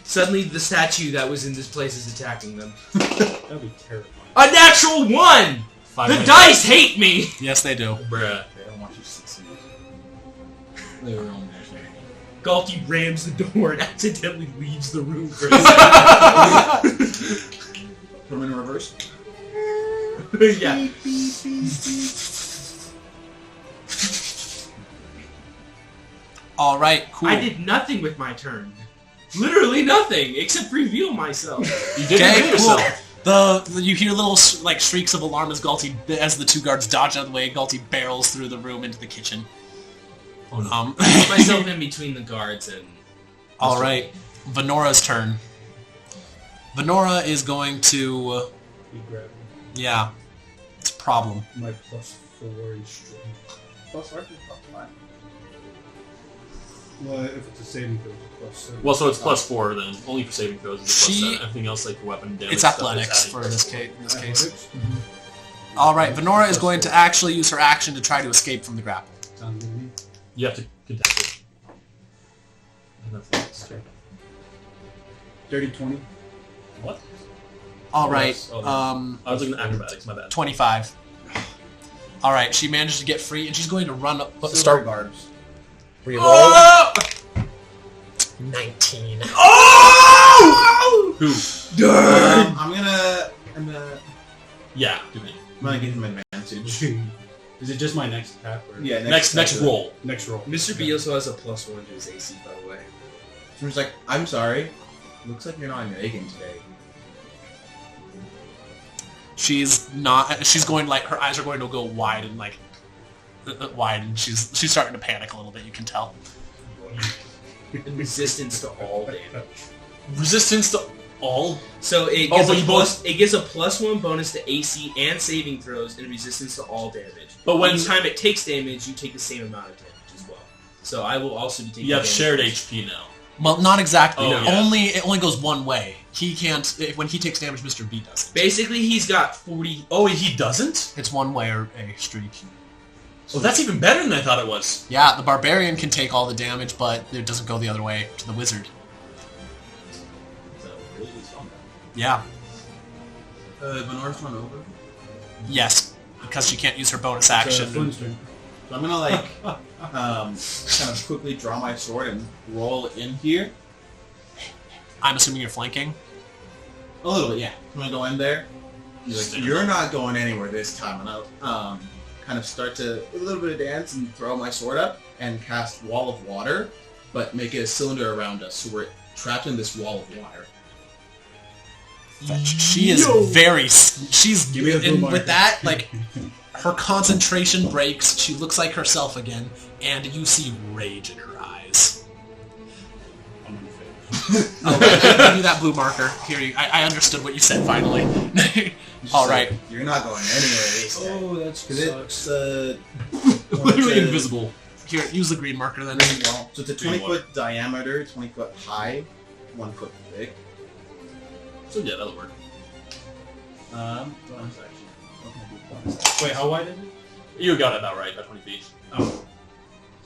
S6: Suddenly, the statue that was in this place is attacking them.
S1: That'd be terrifying.
S6: A natural 1! The dice hate me!
S8: Yes, they do.
S3: Bruh.
S4: They don't want you to succeed. They were on there.
S6: Galti rams the door and accidentally leaves the room for a second.
S4: Put them in reverse.
S6: Yeah.
S8: All right, cool.
S6: I did nothing with my turn. Literally nothing, except reveal myself.
S3: You didn't
S8: Okay,
S3: do
S8: cool.
S3: yourself.
S8: You hear little like shrieks of alarm as as the two guards dodge out of the way. Galti barrels through the room into the kitchen.
S3: Oh, no.
S6: Put myself in between the guards and...
S8: All right, Venora's turn. Venora is going to.
S1: You grab
S8: Yeah, it's a problem.
S1: my +4 in strength.
S4: Plus archer, plus 5.
S1: Well, if it's a saving throw, it's +7.
S3: Well, so it's +4 then. Only for saving throws. It's
S8: She-
S3: +7. Everything else, like weapon damage.
S8: It's
S3: stuff is
S8: athletics
S3: added.
S8: for this case. In this case.
S1: Athletics?
S8: All right, Venora is going to actually use her action to try to escape from the grapple.
S1: Sounds good to me.
S3: You have to contest it. And that's it.
S1: Dirty 20.
S3: What?
S8: All
S3: Oh,
S8: right,
S3: that's- oh, I was looking at acrobatics. My bad.
S8: 25. All right, she manages to get free, and she's going to run up.
S4: Silver
S8: Start
S4: guards.
S8: reroll.
S6: Oh!
S8: 19.
S6: Oh!
S3: Who?
S4: I'm gonna
S3: Yeah. Do it.
S4: give him advantage.
S1: Is it just my next attack? Or
S4: Yeah,
S3: Next roll.
S1: Next roll.
S6: Mr. B also has a +1 to his AC, by the way.
S4: So he's like, I'm sorry. Looks like you're not on your A game today.
S8: She's not. She's going like her eyes are going to go wide and like wide, and she's starting to panic a little bit. You can tell.
S6: And resistance to all damage.
S3: Resistance to all.
S6: So it
S3: Oh,
S6: gives,
S3: but
S6: a
S3: you
S6: it gives a +1 bonus to AC and saving throws and resistance to all damage.
S3: But when
S6: Each time it takes damage, you take the same amount of damage as well. So I will also be taking
S3: you have
S6: damage.
S3: shared HP now.
S8: Well, not exactly.
S3: Oh, yeah.
S8: It only goes one way. He can't. When he takes damage, Mr. B does.
S6: Basically, he's got 40...
S3: Oh, he doesn't?
S8: It's one way or a streak.
S3: Oh, that's even better than I thought it was.
S8: Yeah, the barbarian can take all the damage, but it doesn't go the other way to the wizard. Yeah.
S4: Venora's run over.
S8: Yes, because she can't use her bonus
S1: It's,
S8: action.
S1: Flynn's turn.
S4: So I'm gonna like kind of quickly draw my sword and roll in here.
S8: I'm assuming you're flanking.
S4: A little bit, yeah. I'm gonna go in there. He's like, you're not going anywhere this time, and I'll kind of start to a little bit of dance and throw my sword up and cast Wall of Water, but make it a cylinder around us, so we're trapped in this wall of water.
S8: She is very. She's
S1: Give me the
S8: and
S1: blue
S8: with
S1: marker.
S8: that like her concentration breaks. She looks like herself again, and you see rage in her eyes.
S1: I'm on your face.
S8: Oh, right. Give me that blue marker. Here, I understood what you said finally. All right.
S4: You're not going anywhere this time.
S1: Oh, that's
S4: Because it's
S3: Literally invisible.
S8: Here, use the green marker then.
S4: So it's a 20-foot diameter, 20-foot high, 1 foot thick.
S3: So yeah, that'll work.
S4: Bonus action. What can I do? Bonus action.
S1: Wait, how wide is it?
S3: You got it about right, about 20 feet.
S1: Oh,
S4: So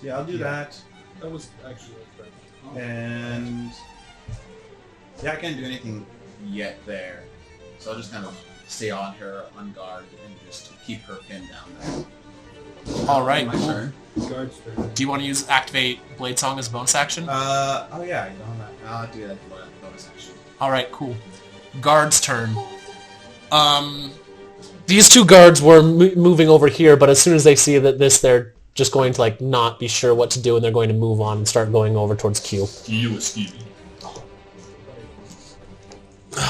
S4: yeah, I'll do that.
S1: that was actually perfect.
S4: And yeah, I can't do anything yet there. So I'll just kind of stay on her on guard and just keep her pinned down there.
S2: All right.
S4: My
S2: Cool.
S4: turn.
S1: Guards turn.
S2: Do you want to use activate Blade Song as a bonus action?
S4: Oh yeah, you know that. I'll do that bonus action.
S2: All right. Cool. Guard's turn.
S8: These two guards were moving over here, but as soon as they see that they're just going to like not be sure what to do, and they're going to move on and start going over towards Q.
S3: You a skeevy.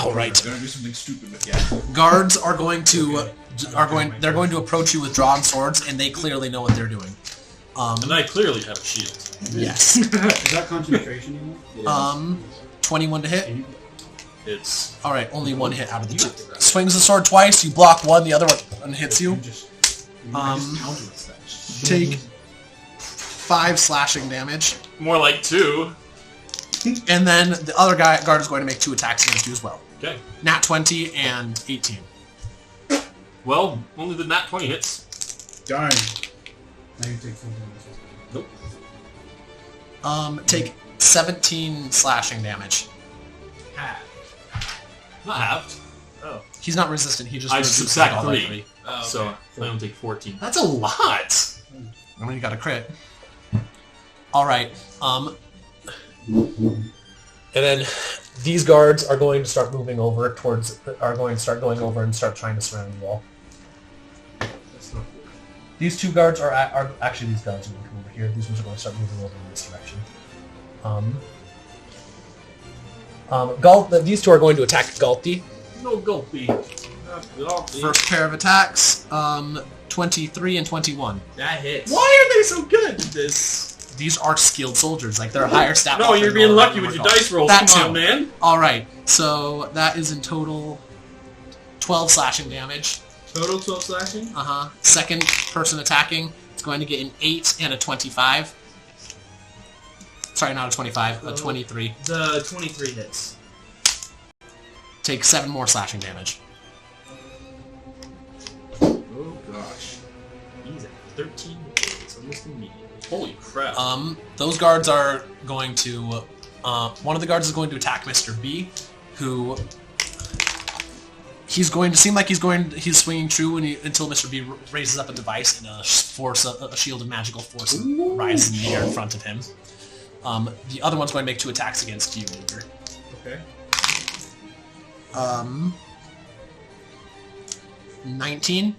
S2: All right.
S4: I'm gonna do something stupid with you.
S2: Guards are going to approach you with drawn swords, and they clearly know what they're doing.
S3: And I clearly have a shield.
S2: Yes.
S1: Is that concentration anymore?
S2: 21 to hit.
S3: It's
S2: All right, only one hit out of the two. Swings the sword twice. You block one. The other one hits you. Take 5 slashing damage,
S3: more like 2.
S2: and then the other guard is going to make 2 attacks against you as well.
S3: Okay.
S2: Nat 20 and 18.
S3: Well, only the nat 20 hits.
S1: Darn. Now you take full damage.
S3: Nope.
S2: Take 17 slashing damage.
S3: Not halved.
S2: He's not resistant. He just
S3: I
S2: reduces
S3: subtract
S2: it all by
S3: 3. So I only take 14. That's a lot.
S2: I mean, you got a crit. All right.
S8: And then these guards are going to start moving over going over and start trying to surround you all. These two guards are actually these guards are going to come over here. These ones are going to start moving over in this direction. These two are going to attack Galti.
S3: No gulpy.
S2: First pair of attacks. 23 and 21.
S6: That hits.
S3: Why are they so good at this?
S2: These are skilled soldiers. Like, they're a higher stat.
S3: No,
S2: level
S3: you're
S2: than
S3: being
S2: the
S3: lucky
S2: lower
S3: with your
S2: guard.
S3: dice rolls.
S2: That
S3: Come
S2: too.
S3: on, man.
S2: All right. So that is in total 12 slashing damage.
S6: Total 12 slashing?
S2: Second person attacking is going to get an 8 and a 25. Sorry, not a 25, a 23.
S6: The 23 hits.
S2: Take 7 more slashing damage.
S6: Oh gosh. He's at 13 hits, almost immediately.
S3: Holy crap.
S2: Those guards are going to... one of the guards is going to attack Mr. B, who... He's going to seem like he's swinging true until Mr. B raises up a device and a shield of magical force rises in the air in front of him. The other one's going to make 2 attacks against you, Luger.
S6: Okay.
S2: 19.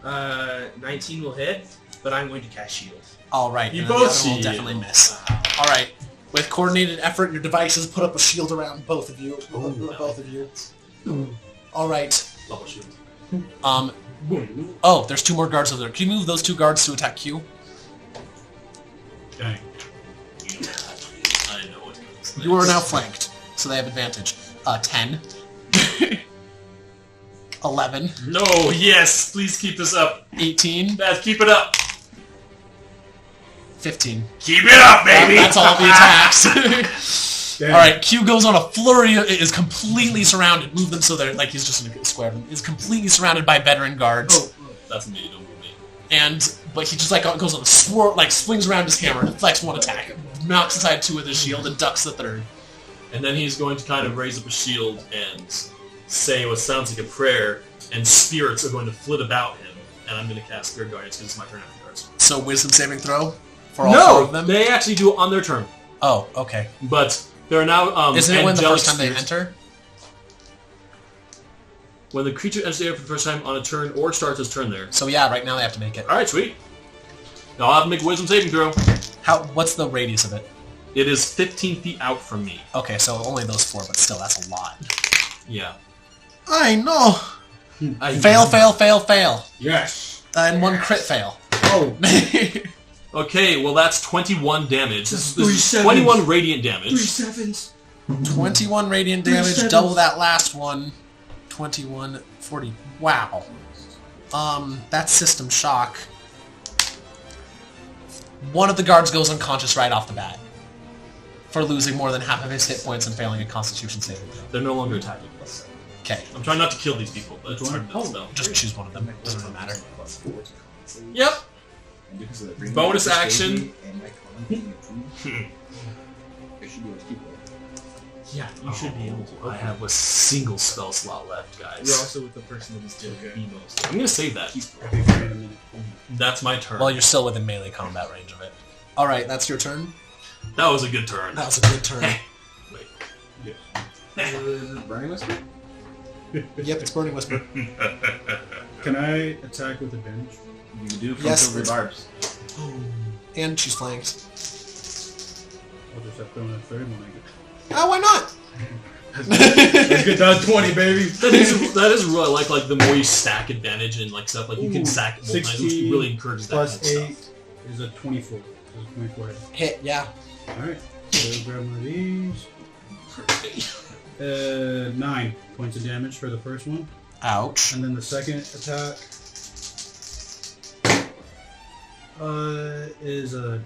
S6: 19 will hit, but I'm going to cast shield.
S2: All right.
S3: You
S2: and
S3: both
S2: the other will
S3: shield.
S2: definitely miss. All right. With coordinated effort, your devices put up a shield around both of you. All right.
S3: Double shield.
S2: Oh, there's 2 more guards over there. Can you move those 2 guards to attack Q?
S1: Okay.
S3: I know what comes
S2: You are now flanked, so they have advantage. 10. 11.
S3: No, yes, please keep this up.
S2: 18.
S3: Beth, keep it up.
S2: 15.
S3: Keep it up, baby.
S2: That's all the attacks. Alright, Q goes on a flurry, is completely surrounded. Move them so they're, like, he's just in a square. Is completely surrounded by veteran guards.
S3: That's me, don't move me.
S2: But he just, like, goes on a swirl, like, swings around his hammer, deflects 1 attack, mounts aside 2 with his shield, and ducks the 3rd.
S3: And then he's going to kind of raise up a shield and say what sounds like a prayer, and spirits are going to flit about him. And I'm going to cast Spirit Guardians because it's my turn afterwards.
S2: So, wisdom saving throw for all 4 of them?
S3: They actually do it on their turn.
S2: Oh, okay.
S3: But there are now
S2: Isn't it when the
S3: angelic
S2: first time they
S3: spirits.
S2: enter?
S3: When the creature enters the air for the first time on a turn or starts his turn there.
S2: So yeah, right now they have to make it.
S3: Alright, sweet. Now I'll have to make a wisdom saving throw.
S2: What's the radius of it?
S3: It is 15 feet out from me.
S2: Okay, so only those 4, but still, that's a lot.
S3: Yeah.
S2: I know! Fail, fail, fail, fail.
S1: Yes.
S2: And 1 crit fail.
S1: Oh.
S3: Okay, well that's 21 damage. This
S1: Three
S3: is
S1: sevens.
S3: 21 radiant damage.
S1: 3 sevens.
S2: 21 radiant
S1: Three
S2: damage,
S1: sevens.
S2: double that last one. 21, 40. Wow. That's system shock. One of the guards goes unconscious right off the bat. For losing more than half of his hit points and failing a constitution saving throw.
S3: They're no longer attacking.
S2: Okay.
S3: I'm trying not to kill these people, but it's hard to spell.
S2: Just choose one of them. It doesn't really matter.
S3: Yep.
S4: And because of the green
S3: Bonus
S4: light,
S3: action.
S4: and my con being approved, I should be able to keep it.
S6: Yeah, you should be able to.
S3: I have a single spell slot left, guys.
S6: You're also with the person that is doing the most.
S3: I'm gonna save that.
S1: I'll be free in a minute.
S3: That's my turn.
S8: Well, you're still within melee combat range of it. All right, that's your turn.
S3: That was a good turn.
S8: That was a good turn.
S3: Wait.
S4: Is it Burning Whisper?
S8: Yep, it's Burning Whisper.
S1: Can I attack with advantage?
S4: You do from
S8: Yes,
S4: silver barbs.
S8: And she's flanked.
S1: I'll just have to throw in a third one.
S8: Oh, why not?
S1: Let's get down 20, baby.
S3: That is really like the more you stack advantage and like stuff, like you can stack it multiple times, which really encourages that
S1: plus
S3: kind of
S1: 8
S3: stuff.
S1: is a 24. Is a 24 hit.
S8: Hit, yeah.
S1: Alright, so grab one of these. 9 points of damage for the first one.
S8: Ouch.
S1: And then the second attack is a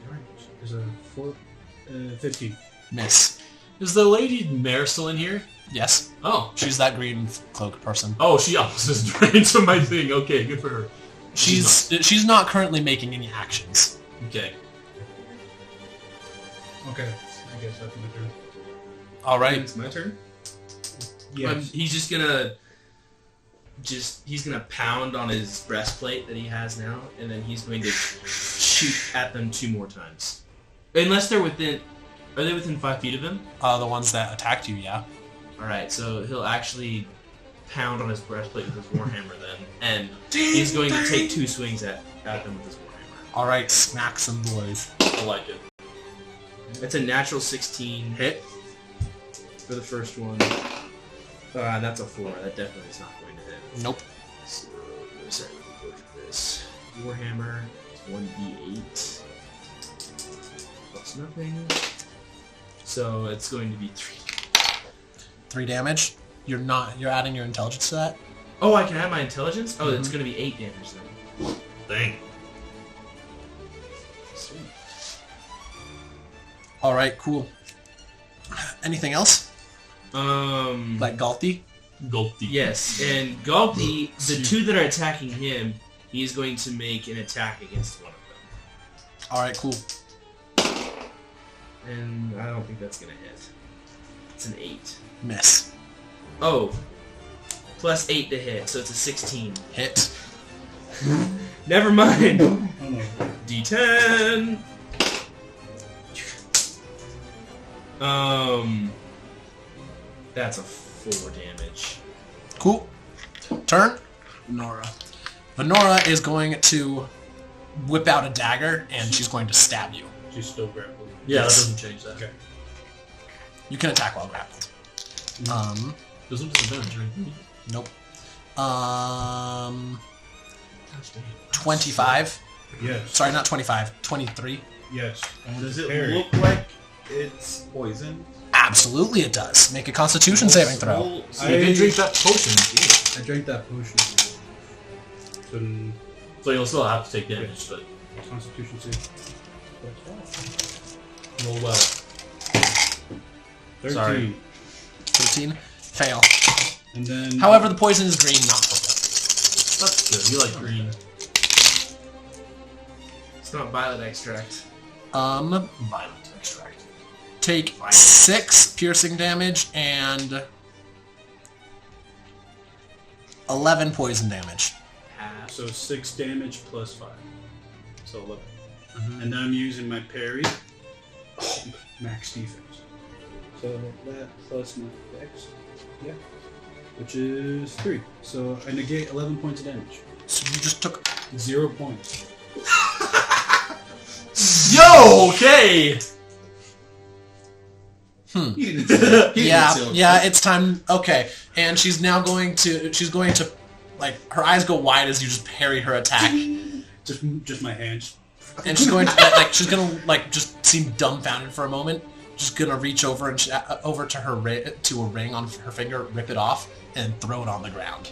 S1: 15.
S8: Miss.
S3: Is the lady Mare still in here?
S8: Yes.
S3: Oh.
S8: She's that green cloak person.
S3: Oh, she opposites drains from my thing. Okay, good for her.
S8: She's not currently making any actions.
S3: Okay.
S1: Okay, I guess that's my turn.
S8: All right.
S6: It's my turn.
S1: Yes.
S6: He's just gonna he's gonna pound on his breastplate that he has now, and then he's going to shoot at them 2 more times. Unless they're within. Are they within 5 feet of him?
S8: The ones that attacked you, yeah.
S6: All right, so he'll actually pound on his breastplate with his warhammer then, and he's going to take 2 swings at them with his warhammer.
S8: All right, smack some boys.
S3: I like it.
S6: It's a natural 16 hit for the first one. That's a 4. That definitely is not going to hit.
S8: Nope.
S6: So, sorry, go to this. Warhammer, 1d8. Plus nothing. So it's going to be 3.
S8: 3 damage. You're adding your intelligence to that?
S6: Oh, I can add my intelligence? Oh, it's going to be 8 damage then.
S3: Dang.
S6: Sweet.
S8: All right, cool. Anything else? Like Galti?
S3: Gulpy.
S6: Yes, and Galti, the 2 that are attacking him, he's going to make an attack against one of them.
S8: All right, cool.
S6: And I don't think that's going to hit. It's an 8.
S8: Miss.
S6: Oh, plus 8 to hit, so it's a 16.
S8: Hit.
S6: Never mind.
S1: Oh no.
S6: D10. That's a 4 damage.
S8: Cool. Turn.
S7: Venora.
S8: Venora is going to whip out a dagger, and she's going to stab you.
S1: She's still grappled.
S3: Yeah,
S8: Yes.
S3: that doesn't change that.
S1: Okay.
S8: You can attack while grappled.
S3: Doesn't disadvantage, right?
S8: Nope.
S3: Gosh dang.
S8: 25.
S1: Yes.
S8: Sorry, not 25. 23.
S1: Yes.
S4: Does it
S1: Parry.
S4: look like it's poison?
S8: Absolutely it does. Make a constitution saving throw.
S3: So you can drink that potion.
S1: I drank that potion. So,
S3: So you'll still have to take damage, but
S1: Constitution save.
S3: roll well.
S1: 13.
S3: Sorry.
S8: 13. Fail.
S1: And then.
S8: However, the poison is green, not purple.
S3: That's good. You like green.
S6: It's not violet extract.
S3: Violent extract.
S8: Take 6 piercing damage and 11 poison damage.
S6: Half.
S1: So 6 damage plus 5. So 11. And then I'm using my parry. Max defense. So that plus my dex. Yeah. Which is 3. So I negate 11 points of damage.
S8: So you just took...
S1: 0 points.
S3: Yo, okay.
S8: Yeah, it's time. Okay, and she's now going to. She's going to, like, her eyes go wide as you just parry her attack,
S1: Just my hands.
S8: and she's going to she's gonna just seem dumbfounded for a moment. Just gonna reach over and over to her to a ring on her finger, rip it off, and throw it on the ground.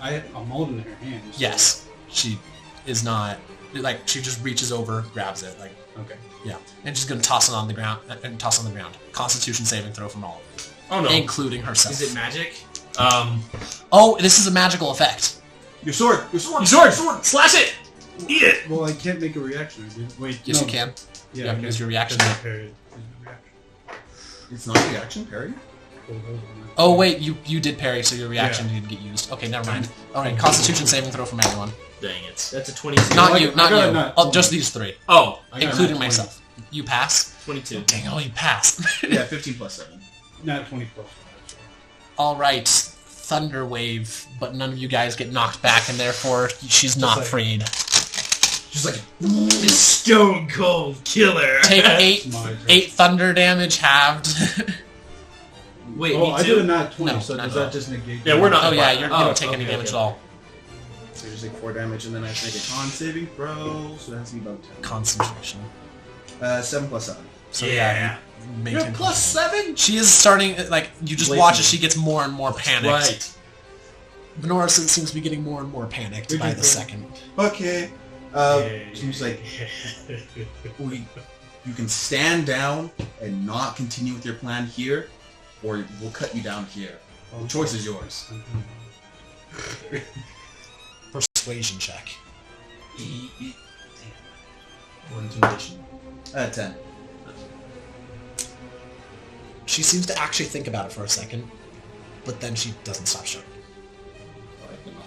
S1: I'm holding her hands.
S8: Yes, she is not. Like, she just reaches over, grabs it, like,
S1: Okay.
S8: yeah, and she's gonna toss it on the ground. Constitution saving throw from all of you,
S6: Oh no.
S8: including herself.
S6: Is it magic?
S8: Oh, this is a magical effect.
S4: Your sword! Your sword!
S3: Your sword! Slash it! Eat it!
S1: Well, I can't make a reaction. Wait.
S8: Yes,
S1: no.
S8: you can.
S1: Yeah,
S8: Yeah, because your reaction.
S1: Because my parry is a reaction.
S4: It's not a reaction, parry?
S2: Oh wait, you did parry, so your reaction didn't get used. Okay, never mind. Alright, Constitution saving throw from anyone.
S3: Dang it.
S6: That's a 22.
S2: Not
S1: I
S2: you,
S1: got a
S2: not
S1: nat
S2: you. Oh,
S1: 20.
S2: just these three.
S3: Oh,
S1: I got a
S2: Including
S1: nat 20.
S2: myself. You pass?
S6: 22.
S2: Dang, oh, you passed.
S4: Yeah, 15 plus 7.
S1: Not 20 plus 5.
S2: Alright, Thunder Wave, but none of you guys get knocked back, and therefore she's not
S1: like-
S2: freed.
S4: Just like,
S6: Stone cold killer.
S2: Take
S1: My turn.
S2: 8 thunder damage halved.
S6: Wait,
S1: Oh,
S6: me
S1: I
S6: too?
S1: did a nat 20,
S2: No,
S1: so
S2: not
S1: does
S2: at
S1: that just negate?
S3: Yeah, we're not-
S2: Oh yeah, you
S3: Oh,
S2: don't take any
S3: okay,
S2: damage
S3: okay.
S2: at all.
S4: so just like 4 damage, and then I have to make a con saving throw, so that has to be about 10.
S2: Concentration.
S4: 7 plus 7.
S2: So yeah, you maintain
S4: plus 7?
S2: She is starting, like, you just
S4: Blazing.
S2: watch as she gets more and more panicked.
S3: right.
S2: Venora seems to be getting more and more panicked
S1: Did
S2: by
S1: you
S2: the
S1: think-
S2: second.
S4: Okay. She's like, you can stand down and not continue with your plan here, or we'll cut you down here. The choice is yours.
S2: Persuasion check.
S3: Or intimidation.
S4: 10.
S2: She seems to actually think about it for a second, but then she doesn't stop shouting.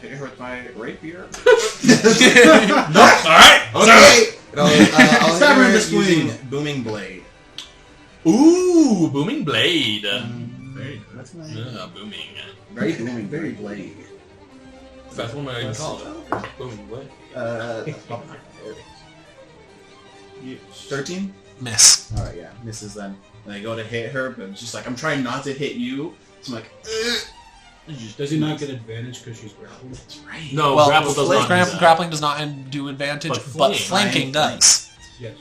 S4: Hit her with my rapier.
S3: Alright!
S4: Okay! I'll hit
S1: Stab her in
S4: her
S1: the spleen.
S4: using Booming Blade.
S3: Ooh, booming blade.
S4: Very good. That's nice.
S3: Booming.
S4: Very booming, very blade.
S3: That's what I even call it. Booming blade.
S4: 13?
S2: Miss.
S4: Alright, yeah. Misses then. And I go to hit her, but it's just like, I'm trying not to hit you. So I'm like, ugh.
S1: Does he not get advantage because she's grappled?
S4: That's right.
S3: No,
S2: Well,
S3: grapple does not do that.
S2: grappling does not do advantage,
S3: But
S2: but
S3: flank.
S2: flanking does.
S1: Yes.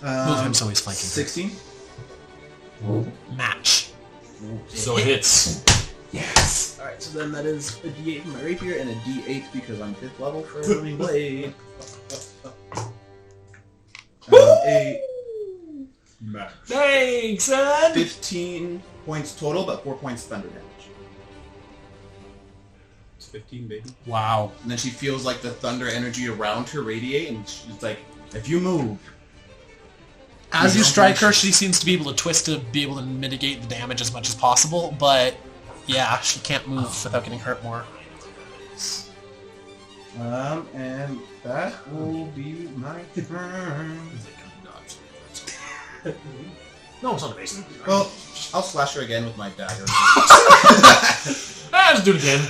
S2: Move him so he's flanking.
S4: 16?
S2: Match.
S3: So it hits.
S4: Yes! Alright, so then that is a d8 for my rapier and a d8 because I'm 5th level for Booming Blade. 8,
S1: Match.
S3: Thanks, son!
S4: 15 points total, but 4 points thunder damage.
S1: It's 15, baby.
S2: Wow.
S4: And then she feels like the thunder energy around her radiate, and she's like, if you move...
S2: As you strike her, she seems to be able to twist to be able to mitigate the damage as much as possible, but yeah, she can't move without getting hurt more.
S4: And that will be my turn.
S3: No, it's not the basin.
S4: Well, I'll slash her again with my dagger.
S3: Let's do it again.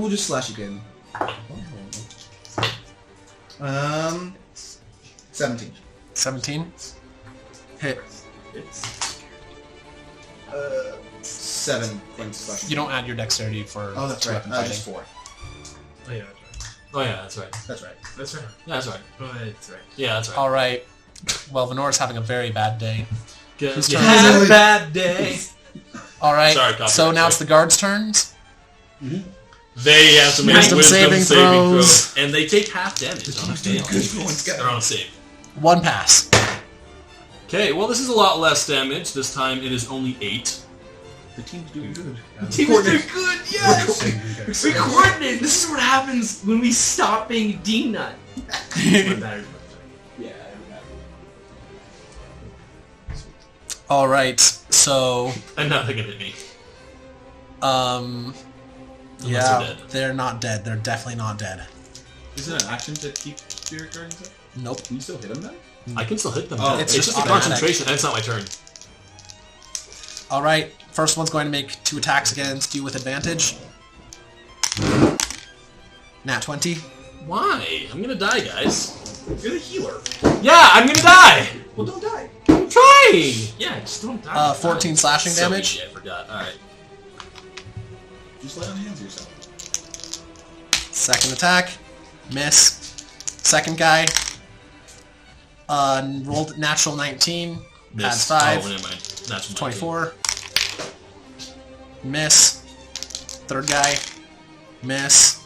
S4: We'll just slash again. 17.
S2: 17. Hit.
S4: 7 points slash.
S2: You don't add your dexterity for
S4: Oh, that's right.
S2: weapon fighting.
S4: Just 4.
S6: Oh, yeah,
S3: Oh yeah, that's right.
S4: That's right.
S6: that's right.
S3: Yeah, that's right.
S6: Oh, that's right.
S3: Yeah, that's right.
S2: All right. Well, Venora's having a very bad day.
S3: Good.
S2: Whose
S3: Yeah.
S2: turn is
S6: Had
S2: it?
S6: a bad day.
S2: All right.
S3: Sorry, copyright
S2: so now it's
S3: strike.
S2: the guards' turns.
S3: They have to make
S2: Wisdom saving throws.
S3: and they take half damage on a fail. They're on a save.
S2: One pass.
S3: Okay, well this is a lot less damage. This time it is only 8.
S4: The team's doing good.
S6: Teams are good, yes! We coordinate. This is what happens when we stop being D-nut.
S4: Yeah.
S2: All right. So,
S3: And now they can hit me.
S2: Unless
S3: they're dead.
S2: they're not dead. They're definitely not dead.
S4: Is it an action to keep spirit guardians up?
S2: Nope.
S4: Can you still hit them then?
S3: I can still hit them.
S4: Oh,
S3: it's
S2: it's
S3: just a
S2: automatic.
S3: concentration, and it's not my turn.
S2: All right. First one's going to make 2 attacks against you with advantage. Nat 20.
S3: Why? I'm gonna die, guys.
S4: You're the healer.
S3: Yeah, I'm gonna die!
S4: Well, don't die.
S3: I'm trying! Yeah, just don't die.
S2: 14 slashing
S3: So
S2: damage.
S3: easy, I forgot. Alright.
S4: Just let enhance yourself.
S2: Second attack. Miss. Second guy. Rolled natural 19. Adds 5.
S3: Oh, never mind. That's
S2: 24. Miss. Third guy. Miss.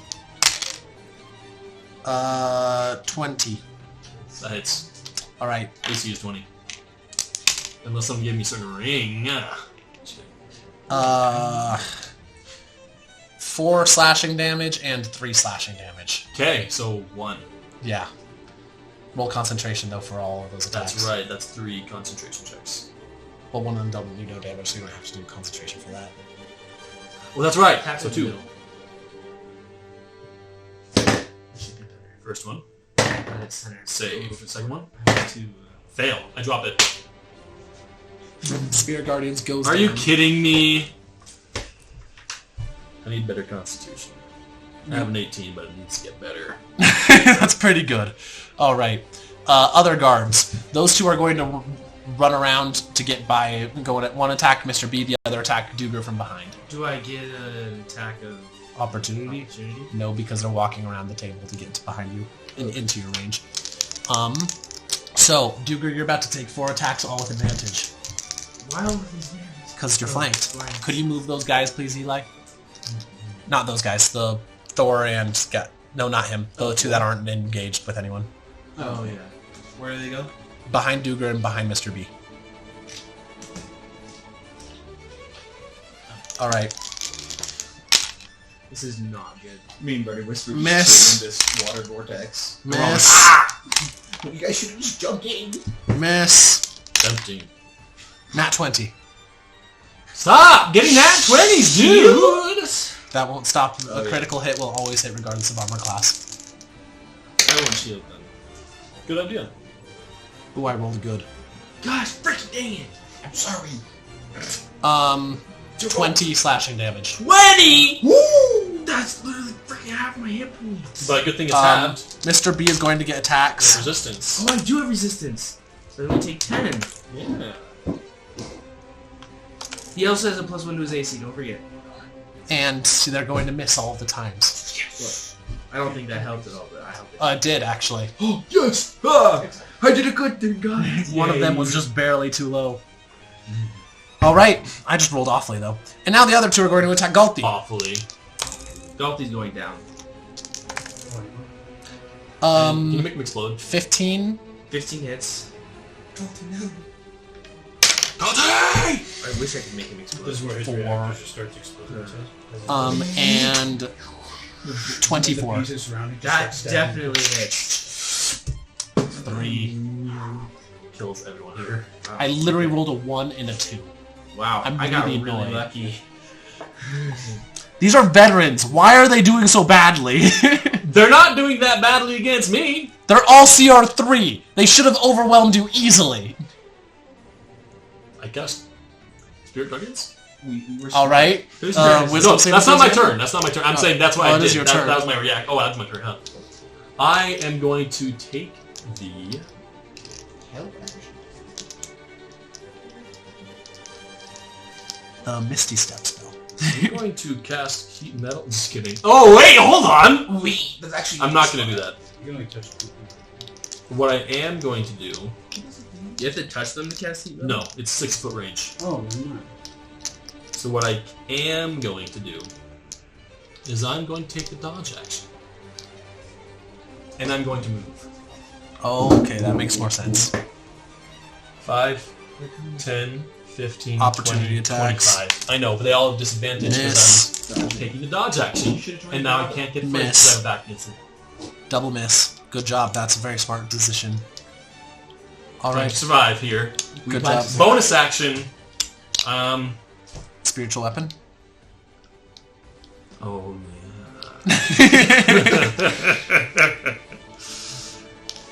S2: 20.
S3: That hits.
S2: Alright.
S3: AC is 20. Unless someone gave me some ring.
S2: 4 slashing damage and 3 slashing damage.
S3: Okay, so 1.
S2: Yeah. Roll concentration though for all of those attacks.
S3: That's right, that's 3 concentration checks.
S8: Well, one of them double do no damage, so you don't have to do concentration for that.
S3: Well, that's right.
S6: Attack
S3: So
S6: in the
S3: 2.
S6: middle. Should be better.
S3: First one.
S6: At center.
S3: Save. Second one.
S6: To,
S3: Fail. I drop it.
S8: Spirit Guardians goes
S3: Are
S8: down.
S3: you kidding me? I need better constitution. I have an 18, but it needs to get better.
S8: That's pretty good. All right. Other guards. Those two are going to run around to get by. One attack Mr. B, the other attack Duger from behind.
S6: do I get an attack of
S8: Opportunity?
S6: opportunity?
S8: No, because they're walking around the table to get behind you and into your range. So, Duger, you're about to take 4 attacks, all with advantage.
S6: Why all of these names?
S8: Because you're flanked.
S6: Flanked.
S8: Could you move those guys, please, Eli? Not those guys. The Thor and Scott. No, not him. The two that aren't engaged with anyone.
S6: Oh yeah.
S4: Where do they go?
S8: Behind Duger and behind Mr. B. All right.
S6: This is not good.
S4: Me and Birdie Whisper just
S8: Miss.
S4: sit in this water vortex.
S8: Miss.
S4: You guys should have just jumped in.
S8: Miss.
S3: Tempting.
S8: Nat 20.
S3: Stop getting that 20s, dude!
S8: That won't stop.
S4: Oh,
S8: A
S4: yeah.
S8: critical hit will always hit regardless of armor class.
S3: I want shield then. Good idea.
S8: Ooh, I rolled good.
S6: Gosh, freaking dang it!
S4: I'm sorry.
S8: 20 slashing damage.
S6: 20! Woo! That's literally freaking half my hit points.
S3: But good thing it's halved.
S8: Mr. B is going to get attacks.
S3: Resistance.
S6: Oh, I do have resistance. So then we take 10.
S3: Yeah.
S6: He also has a +1 to his AC, don't forget.
S8: And see, they're going to miss all of the times.
S6: I don't think that helped at all, but I helped it.
S8: It did, actually.
S6: Oh, yes! Ah, I did a good thing, guys!
S8: One of them was just barely too low. Alright, I just rolled awfully, though. And now the other two are going to attack Galti.
S3: Awfully.
S6: Galti's going down.
S3: Can you make him explode?
S8: 15.
S6: 15 hits.
S3: Galti!
S6: I wish I could make him explode.
S1: This is where his
S8: 4.
S1: reactor just starts exploding.
S8: And 24.
S1: The pieces surrounding just
S6: That
S1: start stabbing.
S6: definitely hits.
S3: 3. Kills everyone here.
S8: I literally rolled a 1 and a 2.
S6: Wow,
S8: I'm
S6: I got
S8: really
S6: really
S8: annoyed.
S6: lucky.
S8: These are veterans. Why are they doing so badly?
S3: They're not doing that badly against me!
S8: They're all CR3. They should have overwhelmed you easily.
S3: I guess. Spirit Guardians?
S4: We were
S8: Alright.
S3: Who's
S8: Wisdom
S3: no,
S8: saving
S3: that's not my
S8: throws again?
S3: turn. That's not my turn. I'm saying that's what I
S8: it
S3: did.
S8: is your turn.
S3: That was my react. Oh, that's my turn, huh? I am going to take the...
S8: Misty Step spell.
S3: I'm going to cast Heat Metal. Just kidding. Oh, wait, hold on!
S4: Wait, that's actually.
S3: I'm not going to do that.
S1: You can only touch 2 people.
S3: What I am going to do...
S6: You have to touch them to cast heat metal?
S3: No, it's 6 foot range.
S1: Oh, never mind.
S3: So what I am going to do is I'm going to take the dodge action. And I'm going to move.
S8: Okay, that makes more sense.
S3: 5, 10, 15,
S8: Opportunity
S3: 20,
S8: attacks.
S3: 25. I know, but they all have disadvantage
S8: Miss.
S3: because I'm taking the dodge action. And now I can't get flanked
S8: Miss.
S3: because I have back against it.
S8: Double miss. Good job. That's a very smart decision.
S3: Trying
S8: Alright.
S3: to survive here.
S8: Good job.
S3: Bonus action.
S8: Spiritual weapon.
S3: Oh yeah.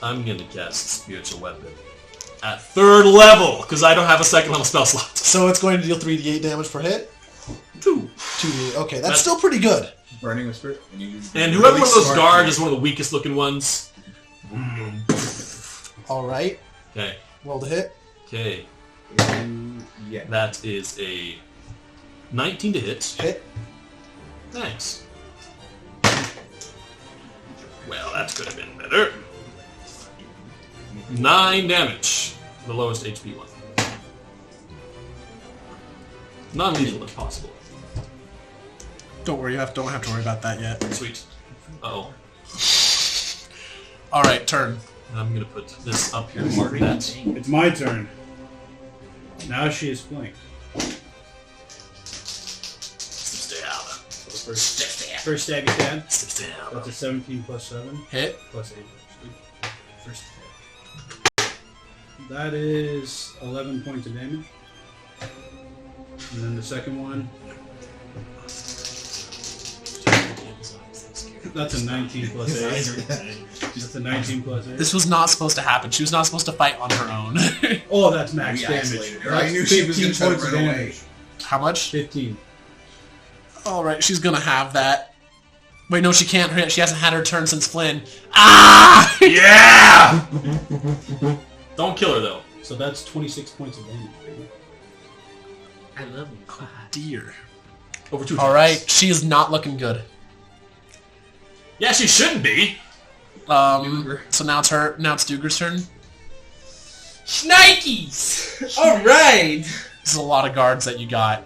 S3: I'm gonna cast spiritual weapon at 3rd level because I don't have a 2nd level spell slot.
S8: So it's going to deal 3d8 damage per hit?
S3: 2.
S8: 2d8. Okay, that's
S3: That's-
S8: still pretty good.
S4: Burning Whisper.
S3: And whoever one of those guards is one of the weakest looking ones.
S8: Alright.
S3: Okay.
S8: Roll the hit.
S3: Okay.
S4: Yeah.
S3: That is a 19 to hit.
S8: Hit.
S3: Thanks. Well, that could have been better. 9 damage. The lowest HP one. Non-lethal if possible.
S8: Don't worry, don't have to worry about that yet.
S3: Sweet. Uh-oh.
S8: Alright, turn.
S3: I'm gonna put this up here. Mark that.
S1: It's my turn. Now she is flanked.
S3: Step down.
S1: First stab you can.
S3: Step down.
S1: That's a 17 plus 7
S8: Hit.
S1: plus 8 actually. First attack. That is 11 points of damage. And then the second one, that's a 19 plus 8. That's a 19 plus 8.
S2: This was not supposed to happen. She was not supposed to fight on her own.
S1: Oh, that's max
S4: We
S1: damage.
S4: isolated her.
S1: That's
S4: I knew she was
S1: 15
S4: gonna try to
S1: points of
S4: run away.
S1: damage.
S2: How much?
S1: 15.
S2: Alright, she's gonna have that. Wait, no, she can't. She hasn't had her turn since Flynn. Ah!
S3: Yeah! Don't kill her, though.
S1: So that's 26 points of damage.
S6: I love you.
S2: Oh, dear.
S3: Over 2
S2: Alright, she is not looking good.
S3: Yeah, she shouldn't be.
S2: So now it's her. Now it's Duger's turn.
S6: Shnikes! Alright!
S2: This is a lot of guards that you got.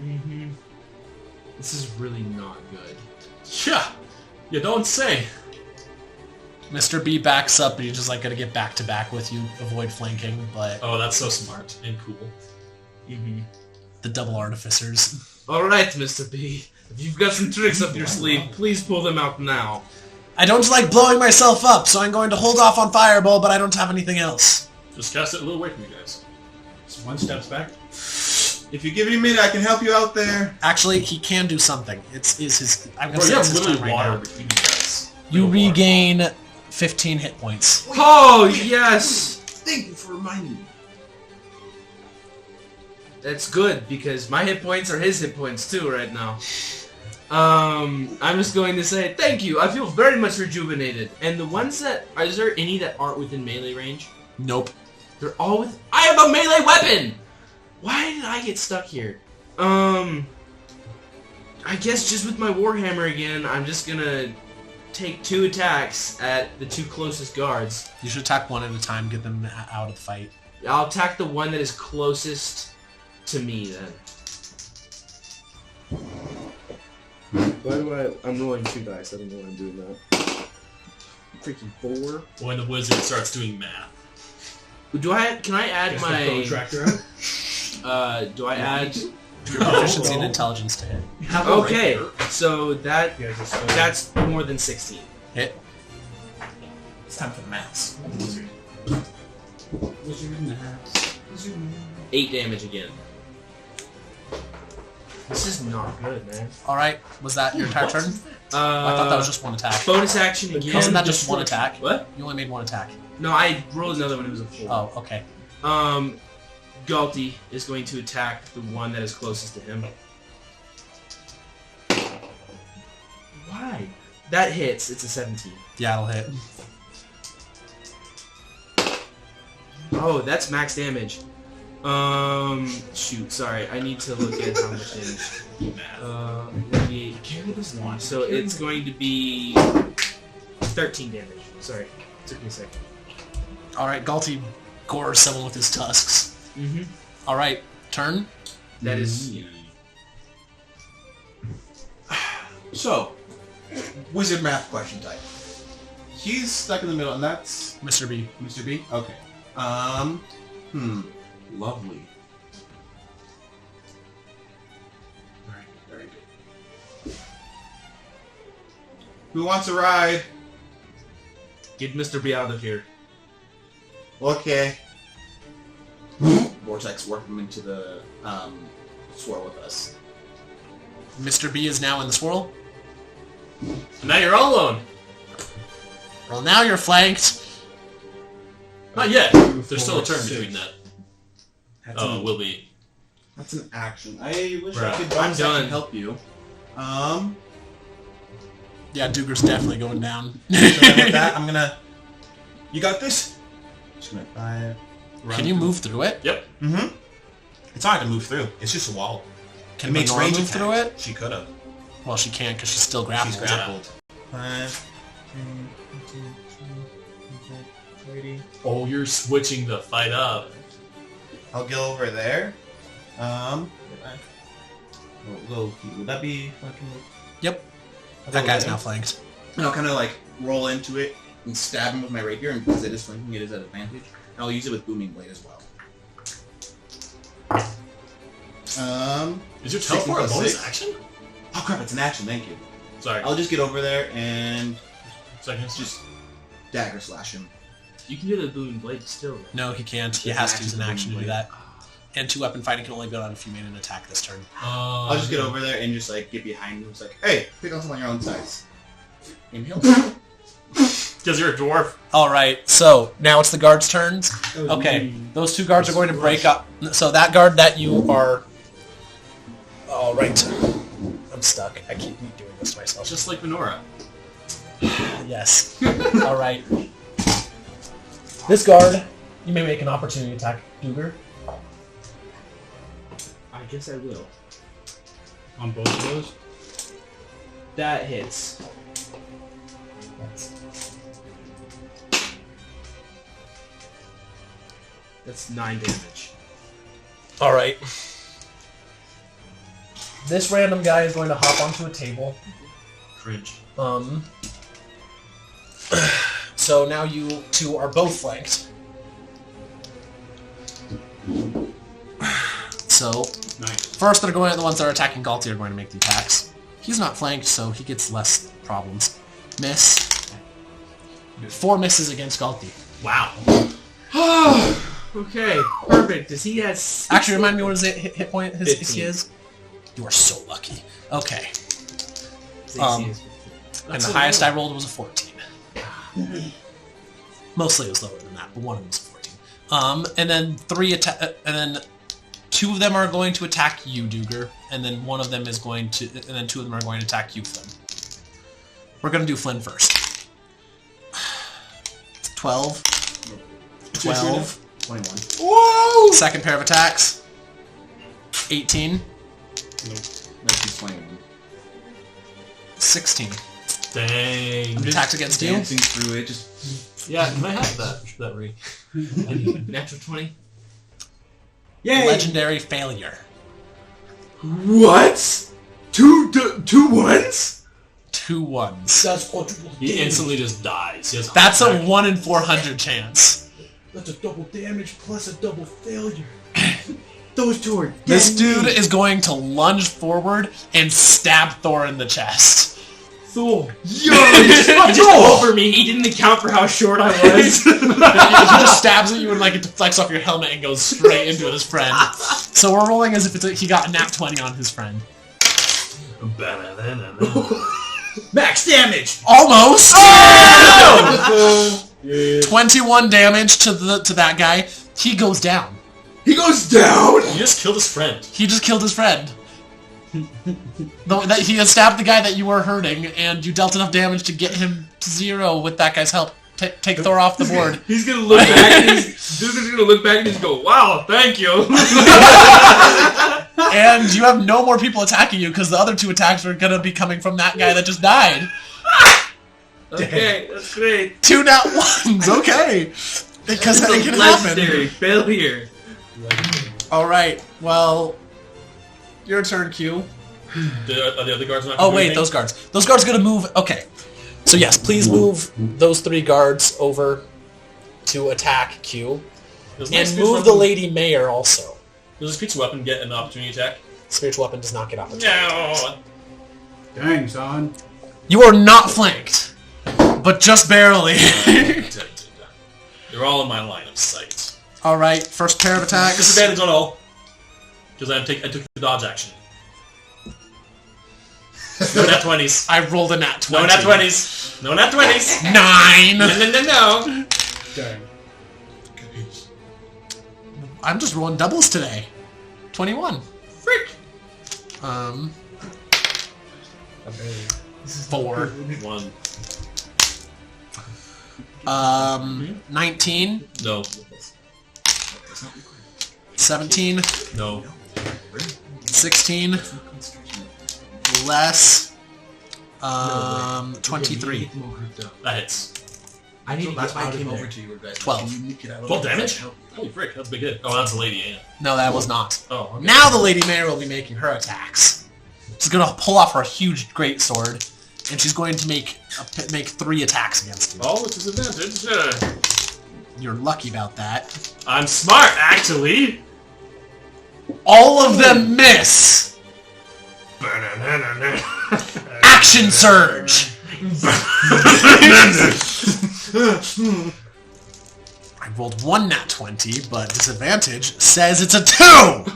S6: Mm-hmm. This is really not good.
S3: Yeah. You don't say.
S2: Mr. B backs up, but he's just like gonna get back to back with you, avoid flanking, but
S3: Oh, that's so smart and cool.
S6: Mm-hmm.
S2: the double artificers.
S6: Alright, Mr. B. If you've got some tricks up your sleeve, please pull them out now.
S2: I don't like blowing myself up, so I'm going to hold off on Fireball, but I don't have anything else.
S3: Just cast it a little away from you guys.
S1: So one steps back.
S4: If you give me a minute, I can help you out there.
S2: Actually, he can do something. It's his. I'm gonna
S3: Bro,
S2: say
S3: you
S2: it's
S3: have
S2: his
S3: literally
S2: turn right
S3: water
S2: now.
S3: between you guys.
S2: You
S3: Little water.
S2: regain 15 hit points.
S6: Oh, yes!
S4: Thank you for reminding me.
S6: That's good, because my hit points are his hit points too right now. I'm just going to say, thank you, I feel very much rejuvenated. And the ones that, is there any that aren't within melee range?
S2: Nope.
S6: They're all with, I have a melee weapon! Why did I get stuck here? I guess just with my Warhammer again, I'm just gonna take 2 attacks at the 2 closest guards.
S2: You should attack one at a time, get them out of the fight.
S6: I'll attack the one that is closest to me then. Why do I'm rolling 2 dice, I don't know why I'm doing that. Freaking 4.
S3: When the wizard starts doing math.
S6: Can I add
S1: Guess the
S6: my,
S1: protractor out.
S6: do I add,
S2: Your proficiency and intelligence to hit.
S6: okay, so that,
S1: Yeah, just
S6: that's more than 16.
S2: Hit.
S7: It's time for the maths.
S1: Wizard in the house.
S6: 8 damage again. This is not good, man.
S2: Alright, was that your entire turn? I thought that was just one attack.
S6: Bonus action again.
S2: Wasn't that just one attack?
S6: What?
S2: You only made one attack.
S6: No, I rolled another one, it was a 4.
S2: Oh, okay.
S6: Galti is going to attack the one that is closest to him. Why? That hits. It's a 17.
S2: Yeah, it'll hit.
S6: Oh, that's max damage. Shoot, sorry. I need to look at how much damage. 1d8. So it's going to be 13 damage. Sorry. Took me a second.
S2: Alright, Galti gores someone with his tusks.
S6: Mm-hmm.
S2: Alright, turn.
S6: That is...
S7: So, wizard math question type. He's stuck in the middle, and that's
S2: Mr. B.
S7: Mr. B? Okay. Lovely. Alright, very good. Who wants a ride?
S6: Get Mr. B out of here.
S7: Okay. Vortex worked him into the swirl with us.
S2: Mr. B is now in the swirl.
S3: And now you're all alone.
S2: Well, now you're flanked.
S3: Not yet. There's still a turn
S1: 6.
S3: between that.
S7: That's
S3: Oh, will be.
S7: That's an action. I wish I
S3: Bruh.
S7: could
S6: I'm done.
S7: help you.
S2: Yeah, Duger's definitely going down.
S7: So with that, I'm gonna. You got this. Just gonna 5.
S2: Can you move through it?
S3: Yep.
S7: Mm-hmm. It's hard to move through. It's just a wall.
S2: Can
S7: it makes
S2: Venora
S7: range
S2: move through
S7: attacks.
S2: it?
S7: She could have.
S2: Well, she can't because she's still grappled.
S7: She's grappled. 5. 30.
S3: Oh, you're switching the fight up.
S7: I'll go over there. Would that be fucking?
S2: Yep.
S7: I'll
S2: That
S7: go
S2: guy's
S7: there.
S2: now flanked.
S7: And I'll kind of like roll into it and stab him with my rapier, and because it is flanking, it is at advantage. And I'll use it with booming blade as well.
S3: Is your
S7: 16
S3: teleport a
S7: plus
S3: bonus
S7: 6.
S3: action?
S7: Oh crap! It's an action. Thank you.
S3: Sorry.
S7: I'll just get over there and
S3: Seconds.
S7: just dagger slash him.
S6: You can do the booming blade still.
S2: No, he can't. He
S7: It's
S2: has
S7: an
S2: to use an
S7: action
S2: action to do
S7: blade.
S2: that.
S8: and 2 weapon fighting can only be done if you made an attack this turn.
S4: I'll just get over there and just like get behind him. It's like, hey, pick on something your own size. Inhale.
S3: Because you're a dwarf.
S8: All right, so now it's the guards' turns. Okay, those 2 guards are going to break up. So that guard that you are. All right, I'm stuck. I keep doing this to myself.
S3: Just like venora.
S8: Yes. All right. This guard, you may make an opportunity attack, Duger.
S6: I guess I will.
S1: On both of those?
S6: That hits. That's 9 damage.
S8: All right. This random guy is going to hop onto a table.
S3: Cringe.
S8: So now you 2 are both flanked. So
S1: Nice.
S8: first, they're going. The ones that are attacking Galti are going to make the attacks. He's not flanked, so he gets less problems. Miss. 4 misses against Galti.
S3: Wow.
S6: Okay, perfect. Does he have...
S8: Actually, remind me what his hit point his
S3: 15.
S8: AC is. You are so lucky. Okay.
S6: His AC is 15.
S8: And the highest I rolled was a 14. Mostly it was lower than that, but one of them was a 14. And then 2 of them are going to attack you, Duger, and then 1 of them is going to, and then 2 of them are going to attack you, Flynn. We're going to do Flynn first. 12. 12.
S4: 21.
S8: Whoa! Second pair of attacks. 18.
S4: Let's do 21.
S8: 16.
S3: Dang.
S8: Attacks against you.
S4: Dancing through it, just...
S3: Yeah, can I have that ring?
S6: Natural 20.
S5: Yay!
S8: Legendary failure.
S5: What? Two ones?
S8: 2 ones.
S5: That's quadruple
S3: He
S5: damage.
S3: instantly just dies. He has
S8: That's a 1 in 400 chance.
S5: That's a double damage plus a double failure. Those 2 are dead.
S8: This dude is going to lunge forward and stab Thor in the chest.
S5: Thor.
S6: Yo, he just over me. He didn't account for how short I was.
S8: He just stabs at you and like it deflects off your helmet and goes straight into his friend. So we're rolling as if he got a nat 20 on his friend.
S5: Max damage.
S8: Almost. 21 damage to that guy. He goes down.
S5: He goes down.
S3: You just killed his friend.
S8: He just killed his friend. He had stabbed the guy that you were hurting, and you dealt enough damage to get him to 0 with that guy's help. Take Thor off the board.
S6: He's gonna look back and Dugan's gonna look back and just go, wow, thank you.
S8: And you have no more people attacking you because the other 2 attacks are gonna be coming from that guy that just died.
S6: Okay, that's great.
S8: 2 nat 1s, okay. Because that can
S6: Legendary
S8: happen.
S6: failure.
S8: Alright, well... Your turn, Q.
S3: Are the other guards not
S8: Oh
S3: gonna do
S8: wait,
S3: anything?
S8: those guards. Those guards are gonna move... Okay. So yes, please move those 3 guards over to attack Q.
S3: Does my
S8: And
S3: spiritual
S8: move the
S3: weapon-
S8: Lady Mayor also.
S3: Does the speech weapon get an opportunity attack?
S8: Spiritual weapon does not get opportunity.
S3: No.
S1: Dang, son.
S8: You are not flanked. But just barely.
S3: They're all in my line of sight.
S8: Alright, first pair of attacks.
S3: Disadvantage on all. Because I took the dodge action. No nat 20s.
S8: I rolled a nat 20.
S3: No nat 20s. No nat 20s.
S8: 9!
S3: No.
S1: Dang.
S8: I'm just rolling doubles today. 21.
S3: Frick.
S8: 4.
S3: 1.
S8: 19.
S3: No.
S8: 17.
S3: No.
S8: 16. Less. 23.
S3: That hits.
S5: I need to
S7: That's
S5: get
S7: why I
S5: out of
S7: came
S5: there.
S7: over to you guys.
S8: 12.
S7: Can you get out of
S3: 12
S7: there?
S3: damage? Holy frick, that's a big hit. Oh, that's a lady, yeah.
S8: No, that was not.
S3: Oh, okay.
S8: Now the Lady Mayor will be making her attacks. She's going to pull off her huge great sword, and she's going to make 3 attacks against you.
S3: Oh, with disadvantage.
S8: You're lucky about that.
S3: I'm smart, actually.
S8: All of them miss! Action Surge! I'm
S2: rolled 1 nat 20, but disadvantage says it's a 2!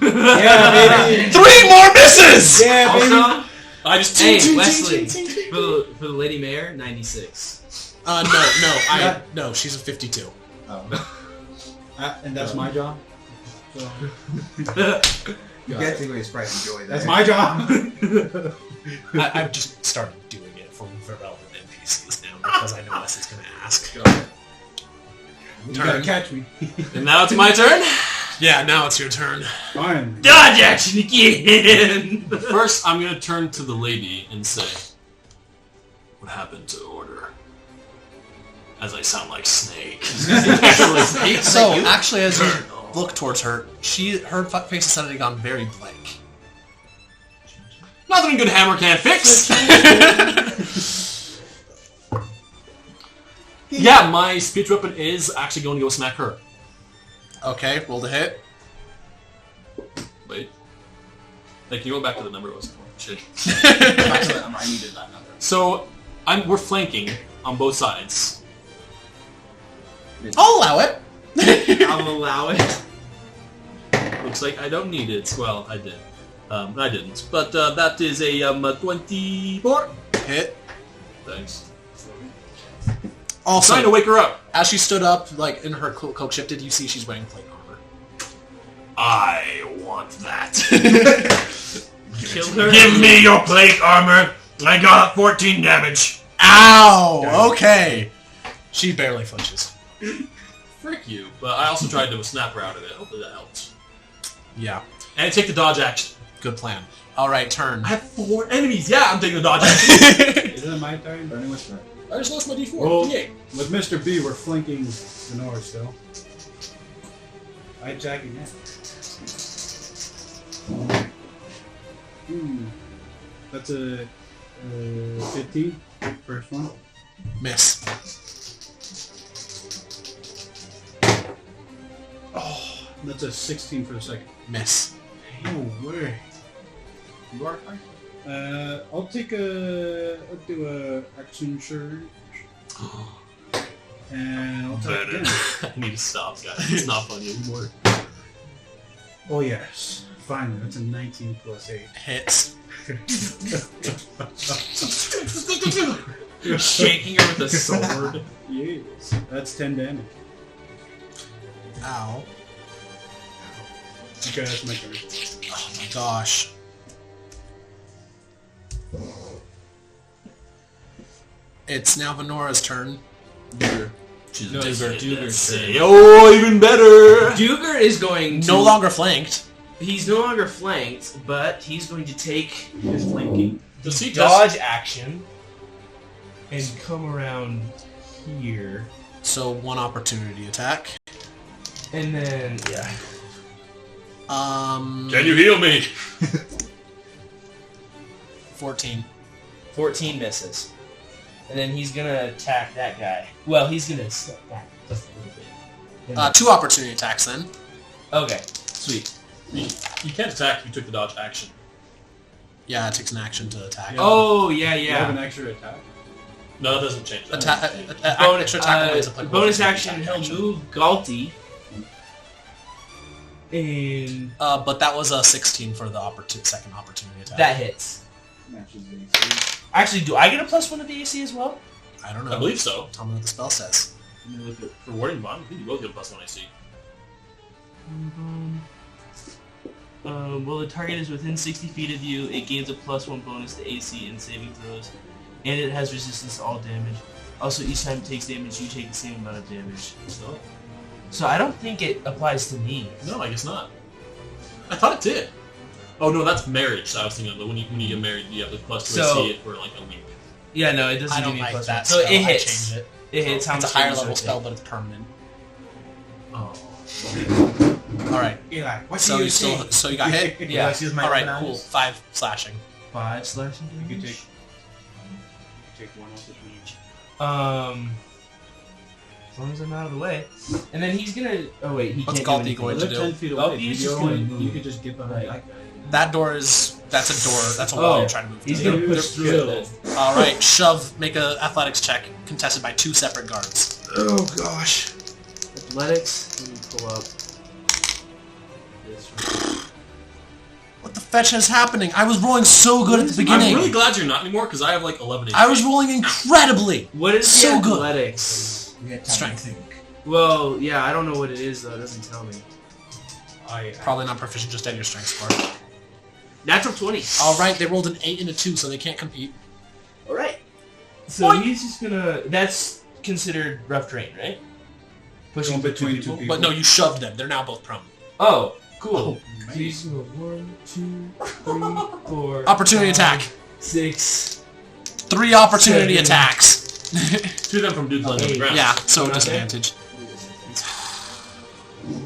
S1: Yeah, baby.
S2: 3 more misses!
S1: Yeah, baby.
S6: Also,
S3: I just
S6: hey, Wesley, for the Lady Mayor, 96.
S2: No, she's a 52.
S1: And that's my job. So
S4: You get to Sprite enjoy that.
S1: that's my job.
S2: I've just started doing it for relevant NPCs now because I know Wesley's going to ask.
S1: You gotta catch me.
S3: And now it's my turn.
S2: Yeah, now it's your turn.
S1: Fine.
S6: Dodge action again!
S3: First, I'm gonna turn to the lady and say, "What happened to order?" As I sound like Snake.
S2: So, actually, as you look towards her, her face has suddenly gone very blank.
S3: Nothing a good hammer can't fix. Yeah, my speech weapon is actually going to go smack her.
S2: Okay, roll the hit.
S3: Wait. Hey, can you go back to the number it was? Shit.
S7: I needed that number.
S3: So, we're flanking on both sides.
S2: I'll allow it.
S6: I'll allow it.
S3: Looks like I don't need it. Well, I did. I didn't. But that is a 24.
S2: Hit.
S3: Thanks.
S2: Also,
S3: Trying to wake her up.
S2: as she stood up, like, in her cloak shifted, you see she's wearing plate armor.
S3: I want that.
S6: Kill her.
S3: Give me your plate armor. I got 14 damage.
S2: Ow! Okay. She barely flinches.
S3: Frick you. But I also tried to snap her out of it. Hopefully that helps.
S2: Yeah.
S3: And take the dodge action.
S2: Good plan. Alright, turn.
S3: I have 4 enemies. Yeah, I'm taking the dodge action.
S1: Is it my turn?
S4: Burning Whisper.
S3: I just lost my D4.
S1: Well,
S3: D8.
S1: with Mr. B, we're flanking venora still. I'm jacking it. That's a 15. First one.
S2: Miss.
S1: Oh, that's a 16 for the second.
S2: Miss.
S1: No way.
S4: You are fine.
S1: I'll do a action surge. And I'll attack again.
S3: I need to stop, guys. It's not funny anymore.
S1: Oh yes. Finally, that's a 19 plus 8.
S2: Hits.
S6: Shaking her with a sword.
S1: Yes. That's 10 damage.
S2: Ow.
S1: Okay, that's my turn.
S2: Oh my gosh. It's now Venora's turn.
S3: She's
S6: No, it's Duger's turn.
S3: Oh, even better.
S6: Duger is going to...
S2: No longer flanked.
S6: He's no longer flanked, but he's going to take
S1: He's flanking.
S3: Does he
S6: dodge action and come around here.
S2: So 1 opportunity attack.
S6: And then, yeah.
S3: Can you heal me?
S2: 14.
S6: 14 misses. And then he's gonna attack that guy. Well, he's gonna step back just a little bit.
S2: 2 opportunity attacks then.
S6: Okay, sweet.
S3: You can't attack if you took the dodge action.
S2: Yeah, it takes an action to attack.
S1: Yeah.
S6: Oh, yeah,
S1: You have an
S6: yeah.
S1: extra attack.
S3: No, that doesn't change. That
S2: Attack.
S3: doesn't change.
S2: Extra attack only is applicable
S6: bonus
S2: to
S6: action,
S2: attack
S6: he'll
S2: action.
S6: move Galti. And
S2: But that was a 16 for the second opportunity attack.
S6: that hits.
S1: Matches AC.
S6: Actually, do I get a +1 to the AC as well?
S2: I don't know.
S3: I believe so.
S2: Tell me what the spell says.
S3: Let me look at rewarding bond. I think you will get a +1 AC.
S6: Well, the target is within 60 feet of you. It gains a +1 bonus to AC and saving throws, and it has resistance to all damage. Also, each time it takes damage, you take the same amount of damage. So I don't think it applies to me.
S3: No, I guess not. I thought it did. Oh no, that's marriage. I was thinking of when you get married, you have the +2
S6: So-
S3: AC for like a week.
S6: Yeah, no, it doesn't
S2: I
S6: give
S2: don't
S6: me
S2: like
S6: +1.
S2: that
S6: So
S2: spell.
S6: it
S2: I
S6: hits.
S2: changed it.
S6: It hits. How
S2: It's a
S6: much
S2: higher
S6: damage
S2: level
S6: does it
S2: spell,
S6: take?
S2: but it's permanent.
S6: Oh.
S2: Alright.
S4: Eli, what
S2: So you still, so you got hit?
S6: Yeah.
S4: She's my
S2: Alright,
S4: open
S2: cool.
S4: eyes.
S2: 5 slashing.
S6: 5 slashing
S1: You could
S6: damage.
S1: take one off the damage.
S6: As long as I'm out of the way. And then he's gonna. Oh wait, he
S2: What's
S6: can't do
S2: Galti
S6: anything.
S2: going
S1: Live
S2: to do?
S1: 10 feet
S6: Oh,
S1: away.
S6: he's
S1: You
S6: just
S1: go
S6: gonna
S1: and
S6: move.
S1: you could just get behind
S6: Right.
S1: that guy.
S2: That's a door, that's a wall
S6: Oh,
S2: you're trying to move
S6: He's
S2: to.
S6: gonna push through it then.
S2: Alright, shove, make a athletics check, contested by 2 separate guards.
S4: Oh gosh.
S1: That's
S6: athletics. Let me pull up this one.
S8: What the fetch is happening? I was rolling so good at the beginning.
S3: I'm really glad you're not anymore because I have like 11 HP.
S8: I was rolling incredibly.
S6: What is
S8: So
S6: the
S8: good.
S6: athletics?
S8: Strength.
S6: Well, yeah, I don't know what it is though. It doesn't tell me.
S8: Probably not proficient, just add your strength score.
S6: Natural 20.
S8: Alright, they rolled an 8 and a 2, so they can't compete.
S6: All right. So he's just gonna. That's considered rough terrain, right? Pushing
S1: Going between
S6: people.
S1: two people.
S8: But no, you shoved them. They're now both prone.
S6: Oh, cool.
S1: man.
S6: So he's gonna 1, 2, 3, 4.
S8: Opportunity
S6: 5,
S8: attack.
S6: 6.
S8: 3 opportunity
S6: 7.
S8: attacks.
S3: 2 of them from dudes laying on the ground.
S8: Yeah, so
S6: Okay.
S8: disadvantage.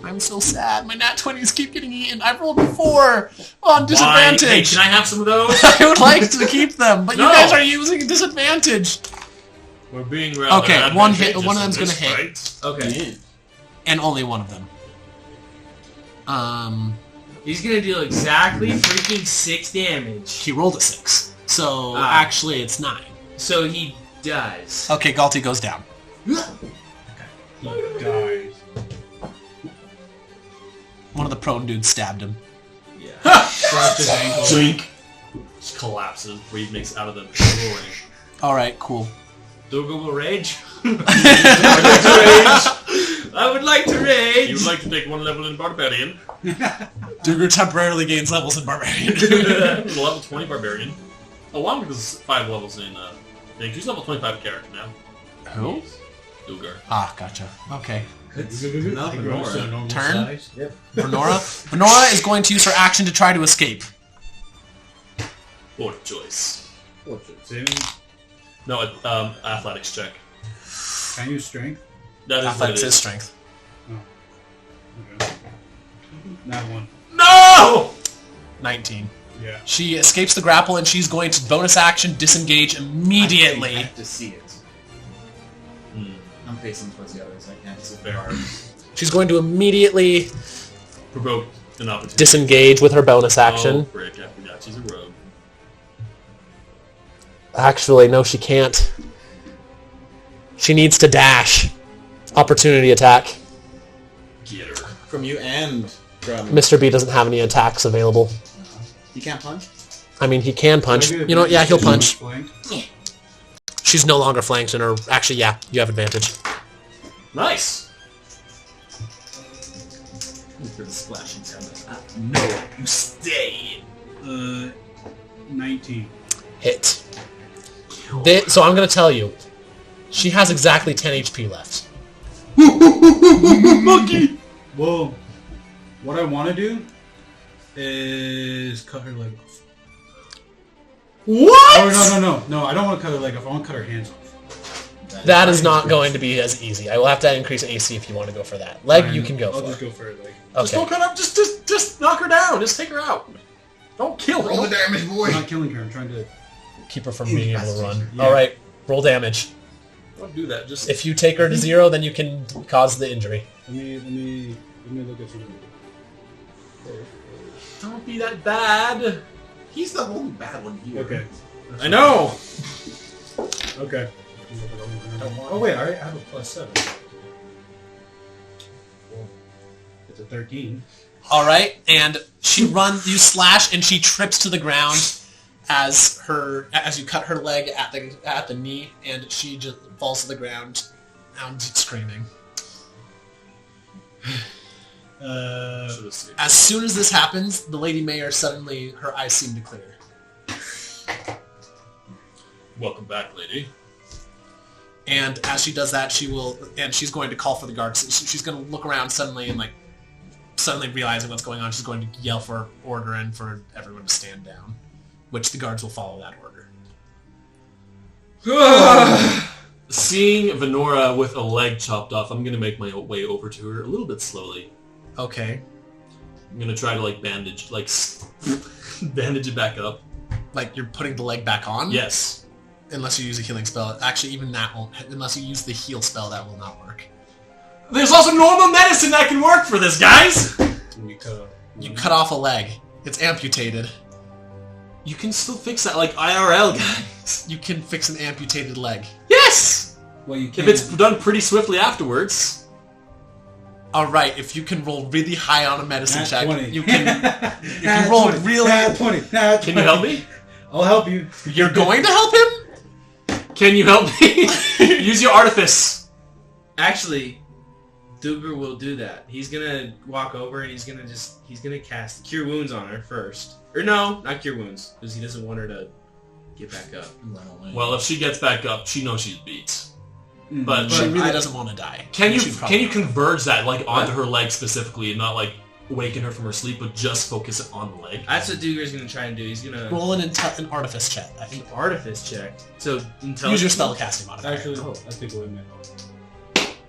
S8: I'm so sad. My nat 20s keep getting eaten. I rolled 4 on disadvantage.
S3: Hey, can I have some of those?
S8: I would like to keep them, but
S3: No.
S8: you guys are using disadvantage.
S3: We're being rather
S8: Okay, one hit.
S3: advantageous
S8: One of them's
S3: in
S8: gonna
S3: this
S8: hit,
S3: fight.
S6: Okay.
S8: and only one of them.
S6: He's gonna deal exactly freaking 6 damage.
S8: He rolled a 6, so
S6: Ah.
S8: actually it's 9.
S6: So he dies.
S8: Okay, Galti goes down.
S1: Dies.
S8: One of the prone dudes stabbed him.
S6: Yeah.
S1: Dropped his ankle.
S3: Drink. Just collapses. Breathe makes out of the roaring.
S8: All right, cool.
S6: Duga will rage. I would like to rage.
S3: You would like to take 1 level in Barbarian.
S8: Duger temporarily gains levels in Barbarian.
S3: Level 20 Barbarian. Oh, well, because 5 levels in, he's level 25 character now.
S8: Who?
S3: Dugar.
S8: Ah, gotcha. Okay.
S4: Not
S1: It grows to a
S4: Venora.
S1: normal
S8: Turn?
S1: size. Yep.
S8: Venora? Venora is going to use her action to try to escape.
S3: Poor choice.
S1: Saving.
S3: No, athletics check.
S1: Can I use strength?
S3: That is what it
S8: Athletics is
S3: is.
S8: strength.
S1: Okay. Not one.
S3: No!
S8: 19.
S1: Yeah.
S8: She escapes the grapple and she's going to bonus action disengage
S4: I
S8: immediately.
S4: have to see it.
S3: Hmm.
S4: I'm facing towards the others. I can't see the
S3: Fair.
S4: cards.
S8: She's going to immediately
S3: Provoke an opportunity.
S8: disengage with her bonus
S3: Oh,
S8: action.
S3: frick, I forgot she's a rogue.
S8: Actually, no, she can't. She needs to dash. Opportunity attack.
S3: Get her.
S7: From you and from...
S8: Mr. B doesn't have any attacks available.
S7: You can't punch?
S8: I mean, he can punch.
S1: Can I get
S8: You know what? Yeah, he'll
S1: advantage
S8: punch.
S1: flanked?
S8: She's no longer flanked in her... Actually, yeah, you have advantage.
S3: Nice!
S4: For the splashing sound.
S6: No, you stay.
S1: 19.
S8: Hit. So I'm going to tell you. She has exactly 10 HP left.
S1: Monkey! Well, what I want to do is cut her leg off.
S8: What?
S1: Oh, no. I don't want to cut her leg off. I want to cut her hands off.
S8: That is not going to be as easy. I will have to increase AC if you want to go for that. Leg,
S1: Fine,
S8: you can go
S1: I'll
S8: for.
S1: just go for her leg.
S3: Just
S8: Okay.
S3: don't cut up, just knock her down, just take her out. Don't kill
S4: Roll the
S3: her.
S4: damage, boy!
S1: I'm not killing her. I'm trying to...
S8: Keep her from being able to run.
S1: Yeah.
S8: Alright, roll damage.
S3: Don't do that, just...
S8: If you take her to 0, then you can cause the injury.
S1: Let me look at something.
S3: Don't be that bad.
S4: He's the only bad one here.
S1: Okay.
S3: I know!
S1: Okay. Oh wait, I have a +7. It's a 13.
S8: Alright, and she runs, you slash, and she trips to the ground as you cut her leg at the knee, and she just falls to the ground, and screaming.
S3: Should've saved.
S8: As soon as this happens, the Lady Mayor suddenly, her eyes seem to clear.
S3: Welcome back, lady.
S8: And as she does that, she's going to call for the guards. She's going to look around suddenly and suddenly realizing what's going on, she's going to yell for order and for everyone to stand down, which the guards will follow that order.
S3: Seeing Venora with a leg chopped off, I'm gonna make my way over to her a little bit slowly.
S8: Okay.
S3: I'm gonna try to bandage, bandage it back up.
S8: Like you're putting the leg back on?
S3: Yes.
S8: Unless you use a healing spell. Actually, even that won't. Unless you use the heal spell, that will not work.
S3: There's also normal medicine that can work for this, guys!
S8: You cut off a leg. It's amputated.
S3: You can still fix that, like IRL, guys.
S8: You can fix an amputated leg.
S3: Yes!
S1: Well, you
S3: If
S1: can't.
S3: it's done pretty swiftly afterwards.
S8: All right, if you can roll really high on a medicine
S1: Nat
S8: check,
S1: 20.
S8: you can. If
S1: Nat
S8: you roll
S1: 20,
S8: really,
S1: Nat 20. Nat 20.
S3: Can you help me?
S1: I'll help you.
S8: you're going to help him.
S3: Can you help me? Use your artifice.
S6: Actually, Duger will do that. He's gonna walk over and he's gonna cast Cure Wounds on her first. Or no, not Cure Wounds, because he doesn't want her to get back up.
S3: Well, if she gets back up, she knows she's beat. But
S8: She really doesn't want to die.
S3: can
S8: She'd probably-
S3: you converge that like onto her leg specifically, and not like waken her from her sleep, but just focus it on the leg?
S6: That's what Duger's gonna try and do. He's gonna
S8: roll an artifice check? I
S6: an
S8: think.
S6: artifice check. So intelligence.
S8: Use your spellcasting modifier.
S1: Actually, I think away my help.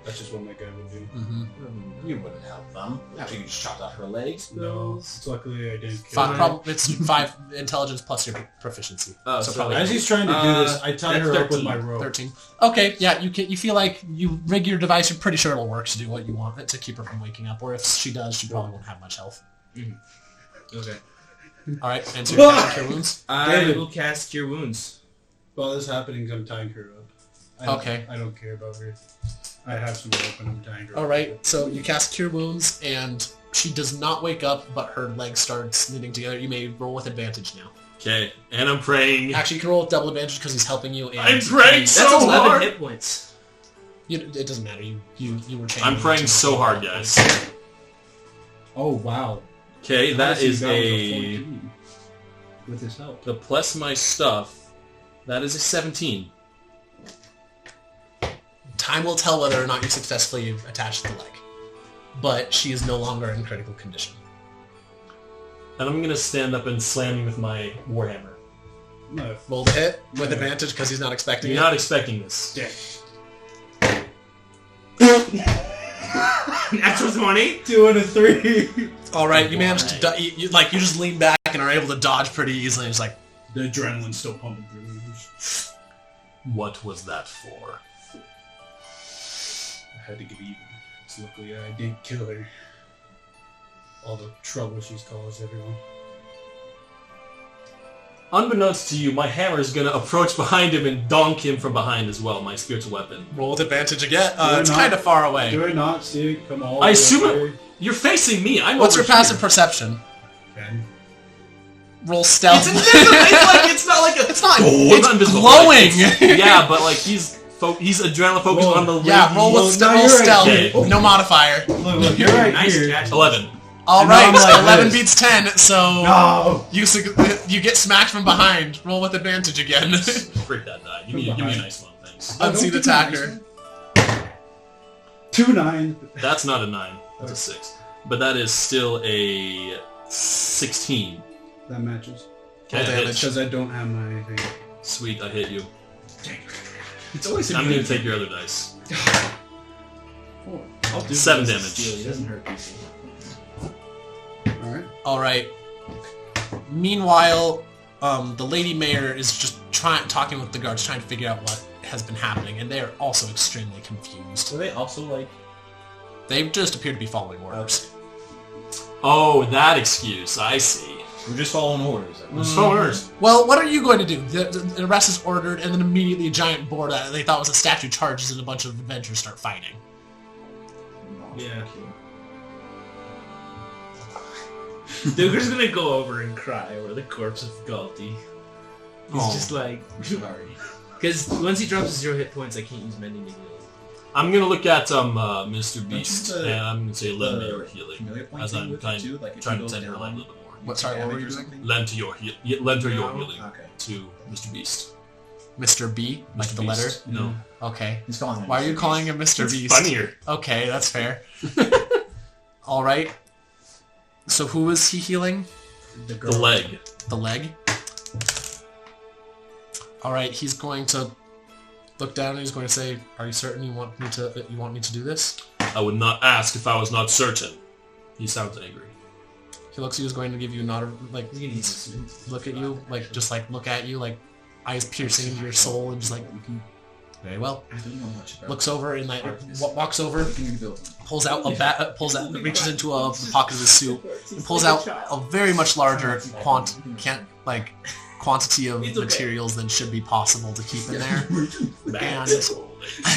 S1: That's just what my guy would do.
S8: Mm-hmm.
S4: You wouldn't help them. After you chopped off her legs.
S1: No, luckily I didn't kill her.
S8: It's 5 intelligence plus your proficiency.
S6: Oh,
S8: so
S6: so
S8: probably
S1: As he's trying to do this, I tie
S6: that's
S1: her up with
S6: 13.
S1: my rope.
S8: 13. Okay, yeah, you feel like you rig your device. You're pretty sure it'll work to do what you want it to keep her from waking up. Or if she does, she probably won't have much health.
S6: Okay.
S8: All right, and so you're casting Cure Wounds.
S6: I
S1: David.
S6: will cast Cure Wounds.
S1: While this is happening, I'm tying her up.
S8: Okay.
S1: I don't care about her. I have some rope and I'm tying her up.
S8: All right, so you cast Cure Wounds, and she does not wake up, but her legs start knitting together. You may roll with advantage now.
S3: Okay, and I'm praying.
S8: Actually, you can roll with double advantage because he's helping you. And
S3: I'm praying
S6: That's
S3: so
S6: 11
S3: hard.
S6: hit points.
S8: It doesn't matter. You were.
S3: I'm praying so hard, guys.
S1: Oh, wow.
S3: Okay, that
S1: Honestly,
S3: is
S1: that was
S3: a
S1: 14 with his help.
S3: the plus my stuff. That is a 17.
S8: Time will tell whether or not you successfully attach the leg. But she is no longer in critical condition.
S3: And I'm gonna stand up and slam you with my warhammer.
S1: No.
S8: Roll the hit with advantage because he's not expecting
S3: You're
S8: it.
S3: not expecting this.
S1: Yeah.
S6: Natural 20.
S1: 2 and a 3.
S8: All right, you managed to you just lean back and are able to dodge pretty easily. It's like,
S1: The adrenaline's still pumping through me.
S3: What was that for?
S1: I had to get even. So luckily I didn't kill her. All the trouble she's caused everyone.
S3: Unbeknownst to you, my hammer is gonna approach behind him and donk him from behind as well, my spiritual weapon.
S8: roll with advantage again.
S1: Do
S8: It's
S1: not-
S8: kind of far away.
S1: Do I not see it come all
S3: I
S1: the way
S3: assume
S1: up
S3: it- You're facing me. I'm
S8: What's
S3: over
S8: your passive
S3: here.
S8: perception?
S1: there? Okay.
S8: Roll stealth.
S3: It's invisible. It's not like a.
S8: It's not.
S3: Oh,
S8: It's
S3: not invisible,
S8: glowing.
S3: like, it's- yeah, but like he's adrenaline focused
S1: Whoa.
S3: on the.
S8: Yeah, roll with
S1: now
S8: roll
S1: you're right.
S8: stealth.
S3: Okay.
S8: No modifier.
S1: Look, you're right
S6: Nice
S1: here.
S6: catch.
S3: 11.
S8: All
S1: And
S8: right,
S1: now I'm like
S8: 11
S1: this.
S8: beats 10, so
S1: No!
S8: you get smacked from behind. Roll with advantage again.
S3: Freak that die. Give me a nice one, thanks.
S8: Unseen attacker.
S1: 2 9.
S3: That's not a 9. That's a 6. But that is still a 16.
S1: That matches.
S3: Okay,
S8: Roll
S3: I
S8: damage.
S3: hit.
S1: Because I don't have my thing.
S3: Sweet, I hit you.
S1: It's always
S3: I'm gonna take your other dice.
S1: 4.
S6: I'll do
S3: 7
S6: this.
S3: damage.
S6: He doesn't hurt people.
S1: Alright.
S8: All right. Meanwhile, the lady mayor is just talking with the guards, trying to figure out what has been happening, and they are also extremely confused.
S4: So they also like.
S8: They just appear to be following orders.
S3: Oh, that excuse. I see.
S4: We're just following orders.
S3: Stoners.
S8: Well, what are you going to do? The arrest is ordered, and then immediately a giant board that they thought was a statue charges, and a bunch of adventurers start fighting.
S6: Yeah. Duger's gonna go over and cry over the corpse of Galti. He's
S3: Oh.
S6: just like,
S4: Sorry.
S6: because once he drops 0 hit points, I can't use mending to heal.
S3: I'm gonna look at Mr. Beast,
S4: That's the-
S3: and I'm gonna say lend me
S4: the
S3: your healing,
S4: familiar point
S3: as
S4: thing
S3: I'm
S4: with it
S3: trying
S4: too, like if
S3: to
S4: you go
S3: tend her
S4: down,
S3: leg a little bit more.
S8: What? Sorry, what were you
S4: damage or
S8: doing?
S4: something?
S3: Lend her your
S6: No.
S3: healing
S4: Okay.
S3: to Mr. Beast.
S8: Mr. B, like
S3: Mr.
S8: the
S3: Beast.
S8: letter.
S3: No,
S8: Okay.
S4: He's calling him.
S8: Why are you
S4: Mr.
S8: calling
S4: Beast.
S8: him Mr.
S3: it's
S8: Beast?
S3: funnier.
S8: Okay, that's fair. All right. So who is he healing?
S3: The leg.
S8: The leg. All right. He's going to look down and he's going to say, "Are you certain you want me to do this?"
S3: I would not ask if I was not certain. He sounds angry.
S8: He looks at you. He's going to give you not a, like
S6: He's gonna use
S8: look at you, like just like look at you, like eyes piercing into your soul, and just like very well.
S4: I don't know much about
S8: Looks over and like walks over,
S4: building.
S8: pulls out a bat, reaches into the pocket of his suit, and pulls out a very much larger quantity of materials than should be possible to keep in there. And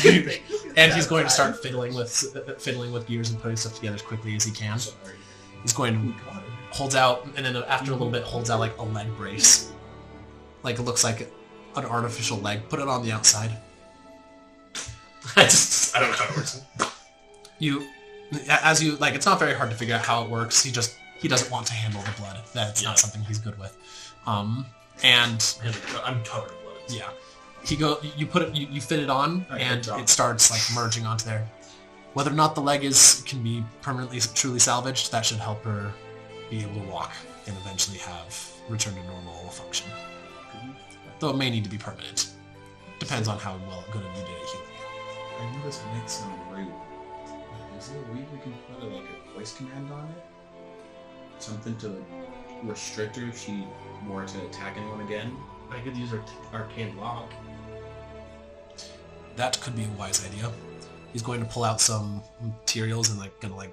S3: blades.
S2: And he's going to start fiddling with gears and putting stuff together as quickly as he can. He's going to holds out, and then after a little bit holds out like a leg brace. Like it looks like an artificial leg. Put it on the outside.
S3: I don't know how it works.
S2: As you like, it's not very hard to figure out how it works. He doesn't want to handle the blood. That's not something he's good with. And
S3: I'm covered in blood.
S2: yeah, you fit it on, and it starts like merging onto there. Whether or not the leg can be permanently, truly salvaged, that should help her be able to walk and eventually return to normal function. Though it may need to be permanent. Depends on how good you did at healing.
S7: I know this might sound rude. Is there a way we can put a voice command on it? Something to restrict her if she were to attack anyone again?
S6: I could use arcane lock.
S2: That could be a wise idea. He's going to pull out some materials and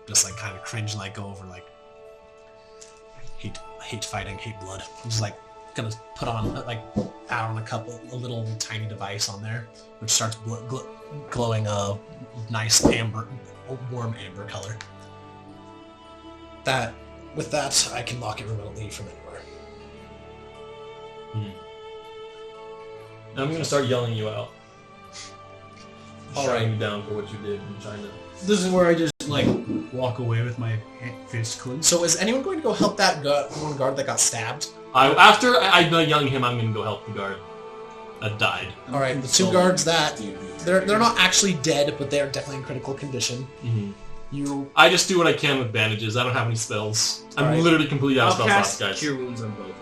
S2: just kind of cringe and go over hate fighting, hate blood. He's gonna put on add on a little tiny device on there, which starts glowing a nice warm amber color. With that, I can lock it remotely from anywhere.
S3: I'm gonna start yelling you out.
S2: All
S3: Shouting
S2: right.
S3: you down for what you did and trying to...
S1: This is where I just walk away with my fist clenched.
S2: So is anyone going to go help that one guard that got stabbed?
S3: After I'm done yelling him, I'm gonna go help the guard that died.
S2: All right, the two guards that they're not actually dead, but they're definitely in critical condition.
S3: I just do what I can with bandages. I don't have any spells. I'm
S2: Alright.
S3: literally completely out of
S6: I'll
S3: spell
S6: cast
S3: slots, guys.
S6: Cure Wounds on both of them.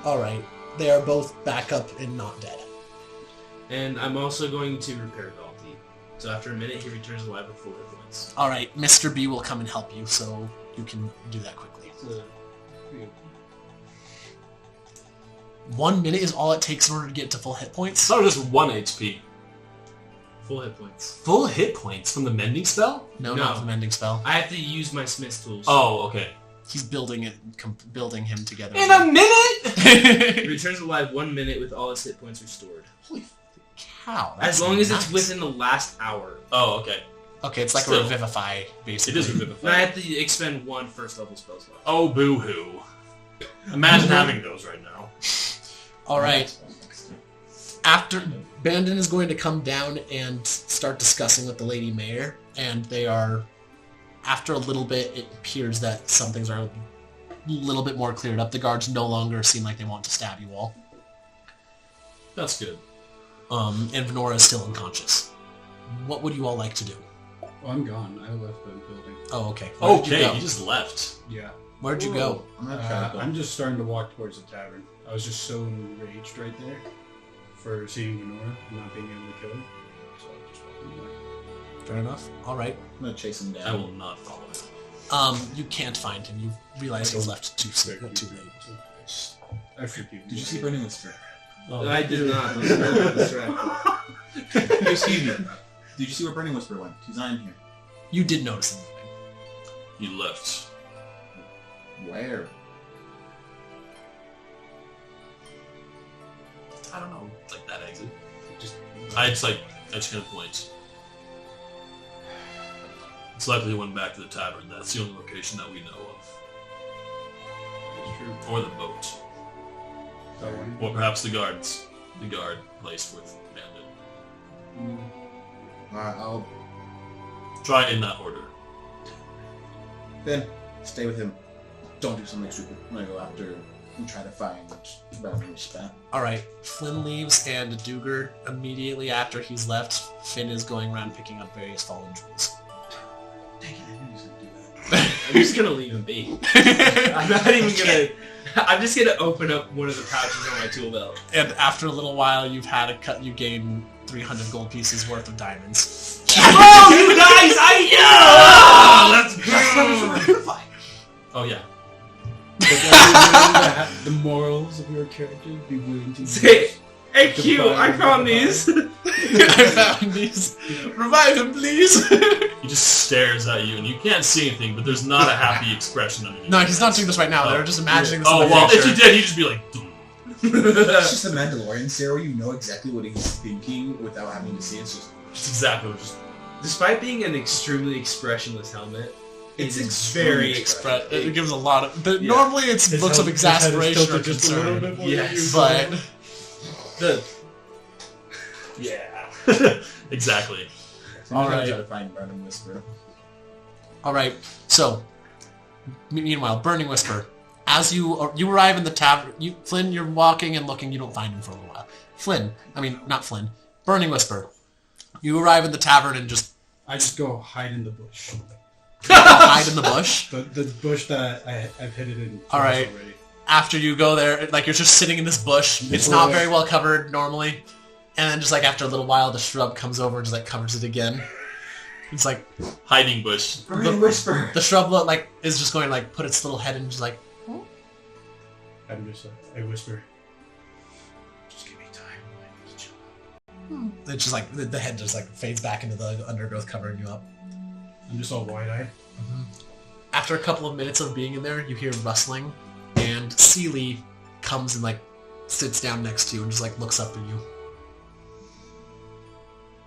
S2: All right, they are both back up and not dead.
S6: And I'm also going to repair Galti. So after a minute, he returns alive with full hit points.
S2: All right, Mr. B will come and help you, so you can do that quickly. 1 minute is all it takes in order to get to full hit points.
S3: So just 1 HP.
S6: Full hit points.
S3: Full hit points from the mending spell?
S2: No,
S6: No.
S2: not the mending spell.
S6: I have to use my smith's tools.
S3: Oh, okay.
S2: He's building him together.
S3: In a minute?
S6: He returns alive 1 minute with all his hit points restored.
S2: Holy cow!
S6: As long as it's within the last hour.
S3: Oh, okay.
S2: Okay, it's like
S3: Still.
S2: a revivify, basically.
S3: It is
S6: And I
S3: revivify.
S6: have to expend 1 first level spell slot.
S3: Oh, boo-hoo. Imagine having those right now.
S2: All right. After Bandon is going to come down and start discussing with the Lady Mayor, and they are. After a little bit, it appears that some things are a little bit more cleared up. The guards no longer seem like they want to stab you all.
S3: That's good.
S2: And Venora is still unconscious. What would you all like to do?
S1: Oh, I'm gone. I left the building.
S2: Oh, okay. Where did you
S3: Okay,
S2: go?
S3: you just left.
S1: Yeah.
S2: Where'd you go?
S7: I'm not trying to go.
S1: I'm just starting to walk towards the tavern. I was just so enraged right there for seeing Venora and not being able to kill her. So I just walked away.
S2: Fair enough. All right.
S7: I'm gonna chase him down.
S3: I will not follow him.
S2: You can't find him. You realize he's left too late.
S1: I forgive you.
S7: Did you see Burning Whisper?
S6: I did not. I was very distracted.
S7: Excuse me. Did you see where Burning Whisper went? He's not in here.
S2: You did notice him moving.
S3: You left.
S7: Where?
S3: I don't know. Like that exit.
S1: Just,
S3: I just kind of point. It's likely he went back to the tavern. That's the only location that we know of.
S1: it's true.
S3: Or the boat.
S1: That one.
S3: Or perhaps the guard placed with Bandit.
S7: I'll
S3: Try it in that order.
S7: then stay with him. Don't do something stupid. I'm gonna go after and try to find Burning Whisper.
S2: All right. Flynn leaves, and Duger, immediately after he's left, Finn is going around picking up various fallen jewels.
S7: Dang it, I knew he was gonna do that.
S6: I'm just gonna leave him be. I'm not even gonna... I'm just gonna open up one of the pouches on my tool belt.
S2: And after a little while, you gain 300 gold pieces worth of diamonds.
S6: Oh, you guys! Let's go!
S3: Oh yeah.
S1: The morals of your character be willing to
S6: Hey, Q, I found these.
S2: I found these. Revive him, please.
S3: He just stares at you, and you can't see anything, but there's not a happy expression underneath.
S2: No, he's not doing this right now. They're just imagining this
S3: Oh
S2: in the
S3: well, if
S2: future.
S3: he did, he'd just be like, "Doom."
S7: It's just a Mandalorian, Sarah. You know exactly what he's thinking without having to see it. It's just
S3: Just exactly. Just
S6: Despite being an extremely expressionless helmet,
S4: It's
S6: it's
S4: very
S6: very
S2: It gives a lot of.
S6: Yeah.
S2: Normally, it's
S1: His
S2: looks of
S1: head- his head is
S2: exasperation or
S1: tilted just a little
S2: concern.
S1: bit more than
S6: Yes,
S1: usual.
S2: But
S6: the
S3: yeah. Exactly.
S2: All right.
S7: Try to find Burning Whisper.
S2: all right. So, meanwhile, Burning Whisper. As you arrive in the tavern, Flynn, you're walking and looking. You don't find him for a little while. Not Flynn. Burning Whisper. You arrive in the tavern and just
S1: I just go hide in the bush.
S2: hide in the bush.
S1: The bush that I've hit it in.
S2: All right.
S1: Already.
S2: After you go there, like you're just sitting in this bush. It's not very well covered normally, and then just like after a little while, the shrub comes over and just like covers it again. It's like
S3: Hiding bush.
S4: Burning Whisper.
S2: the shrub like is just going to like put its little head in, just like
S1: I'm just I whisper. Just give me time. I need to chill out.
S2: it's just like the head just like fades back into the undergrowth covering you up.
S1: I'm just all wide-eyed.
S2: After a couple of minutes of being in there, you hear rustling, and Seely comes and like sits down next to you and just like looks up at you.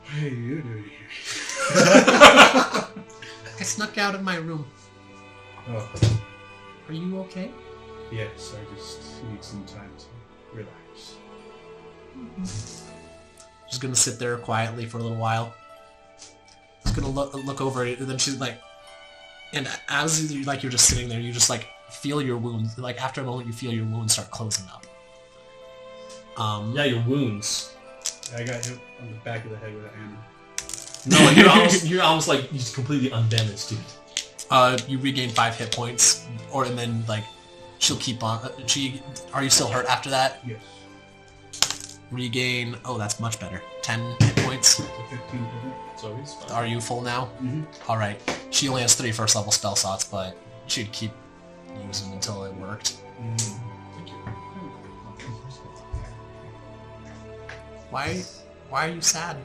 S1: What are you doing here?
S2: I snuck out of my room.
S1: Oh,
S2: Are you okay?
S1: yes. I just need some time to relax.
S2: She's gonna sit there quietly for a little while. She's gonna look over it, and then she's like, and as you're just sitting there, you just like feel your wounds. Like after a moment, you feel your wounds start closing up.
S3: Yeah, your wounds.
S1: I got hit on the back of the head with an hammer.
S3: No, you're almost like you're completely undamaged, dude.
S2: You regain 5 hit points, and then like she'll keep on. Are you still hurt after that?
S1: Yes.
S2: Regain. Oh, that's much better. 10 hit points.
S1: It's a 15 hit.
S3: So he's fine.
S2: Are you full now?
S1: Mm-hmm.
S2: All right. She only has 3 first level spell slots, but she'd keep using until it worked.
S3: Thank you.
S2: Why are you sad?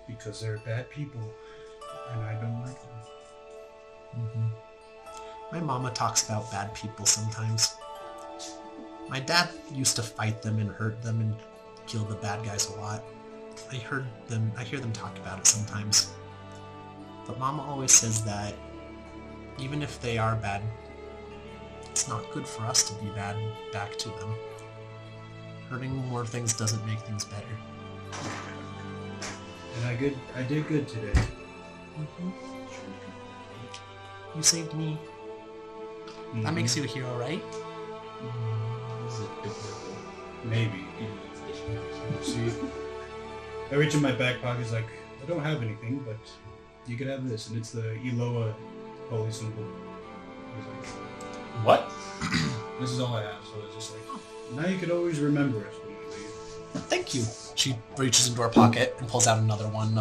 S1: Because they're bad people, and I don't like them.
S2: My mama talks about bad people sometimes. My dad used to fight them and hurt them and kill the bad guys a lot. I hear them talk about it sometimes. But mama always says that even if they are bad, it's not good for us to be bad back to them. Hurting more things doesn't make things better.
S1: And I did good today.
S2: You saved me. That makes you a hero, right?
S1: Maybe. See, I reach in my back pocket. It's like I don't have anything, but you could have this, and it's the Eloa holy symbol. I was like,
S3: What?
S1: this is all I have, so it's just like now you could always remember us when we leave.
S2: Thank you. She reaches into her pocket and pulls out another one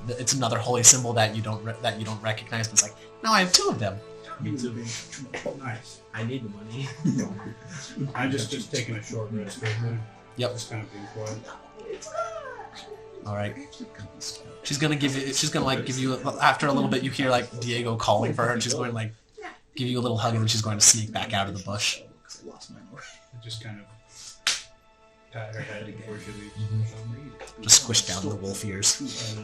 S2: it's another holy symbol that you don't recognize. But it's like, now I have 2 of them.
S3: Me too.
S1: Nice.
S6: I need the money.
S1: I'm just taking a short rest. Right?
S2: Yep.
S1: Just kind of being quiet.
S2: All right. She's gonna give you after a little bit. You hear like Diego calling for her, and she's going to like give you a little hug, and then she's going to sneak back out of the bush.
S1: I just kind of pat her head before she leaves.
S2: Just squish down the wolf ears.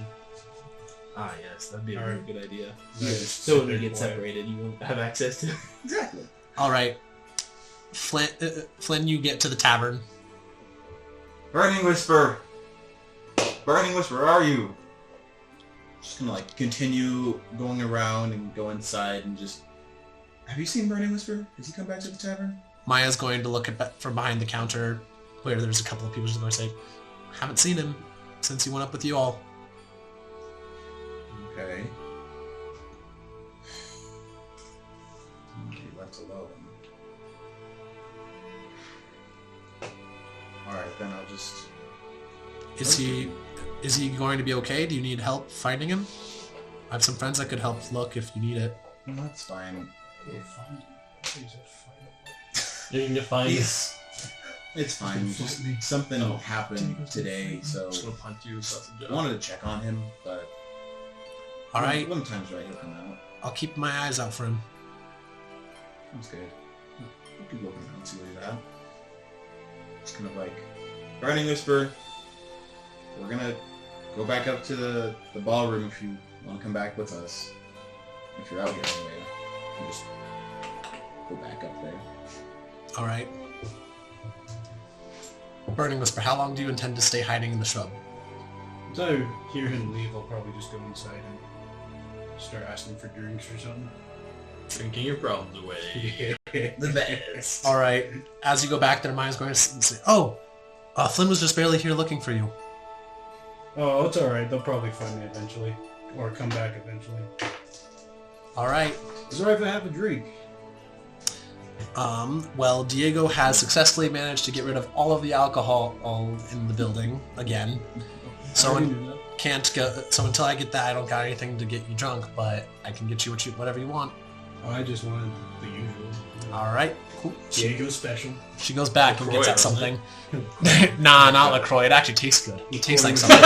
S6: Ah, yes, that'd be a very good idea.
S1: Yeah,
S6: So when we get separated, you won't have access to.
S4: Exactly.
S2: All right, Flynn, you get to the tavern.
S4: Burning Whisper. Burning Whisper, where are you? Just gonna like continue going around and go inside and just. Have you seen Burning Whisper? Has he come back to the tavern?
S2: Maya's going to look from behind the counter, where there's a couple of people just going to say, "Haven't seen him since he went up with you all."
S4: Okay. He left alone. Alright, then I'll just...
S2: Is he going to be okay? Do you need help finding him? I have some friends that could help look if you need it.
S4: No, that's fine.
S3: You can find.
S4: It's fine. Just something happened today, so
S3: I'm just gonna punt you across the
S4: I
S3: job.
S4: wanted to check on him, but
S2: All right,
S4: when the time's right, he'll come out.
S2: I'll keep my eyes out for him.
S4: Sounds good. We'll keep looking around, see what he's at. Just kind of like Burning Whisper.
S7: we're gonna go back up to the ballroom if you want to come back with us. If you're out here anyway, you can just go back up there.
S2: All right. Burning Whisper, how long do you intend to stay hiding in the shrub?
S1: Once I hear him leave, I'll probably just go inside and start asking for drinks or something.
S3: Drinking your problems away.
S6: The best.
S2: All right. As you go back there, Maya's going to say, "Oh, Flynn was just barely here looking for you."
S1: Oh, it's alright. They'll probably find me eventually. Or come back eventually.
S2: All right.
S1: Is it alright if I have a drink?
S2: Well, Diego has successfully managed to get rid of all of the alcohol in the building again. So until I get that, I don't got anything to get you drunk, but I can get you whatever you want.
S1: Oh, I just wanted the usual.
S2: All right, cool.
S1: Diego special.
S2: She goes back and gets
S3: LaCroix,
S2: at something.
S3: doesn't
S2: Nah, not LaCroix. It actually tastes good. It tastes like something.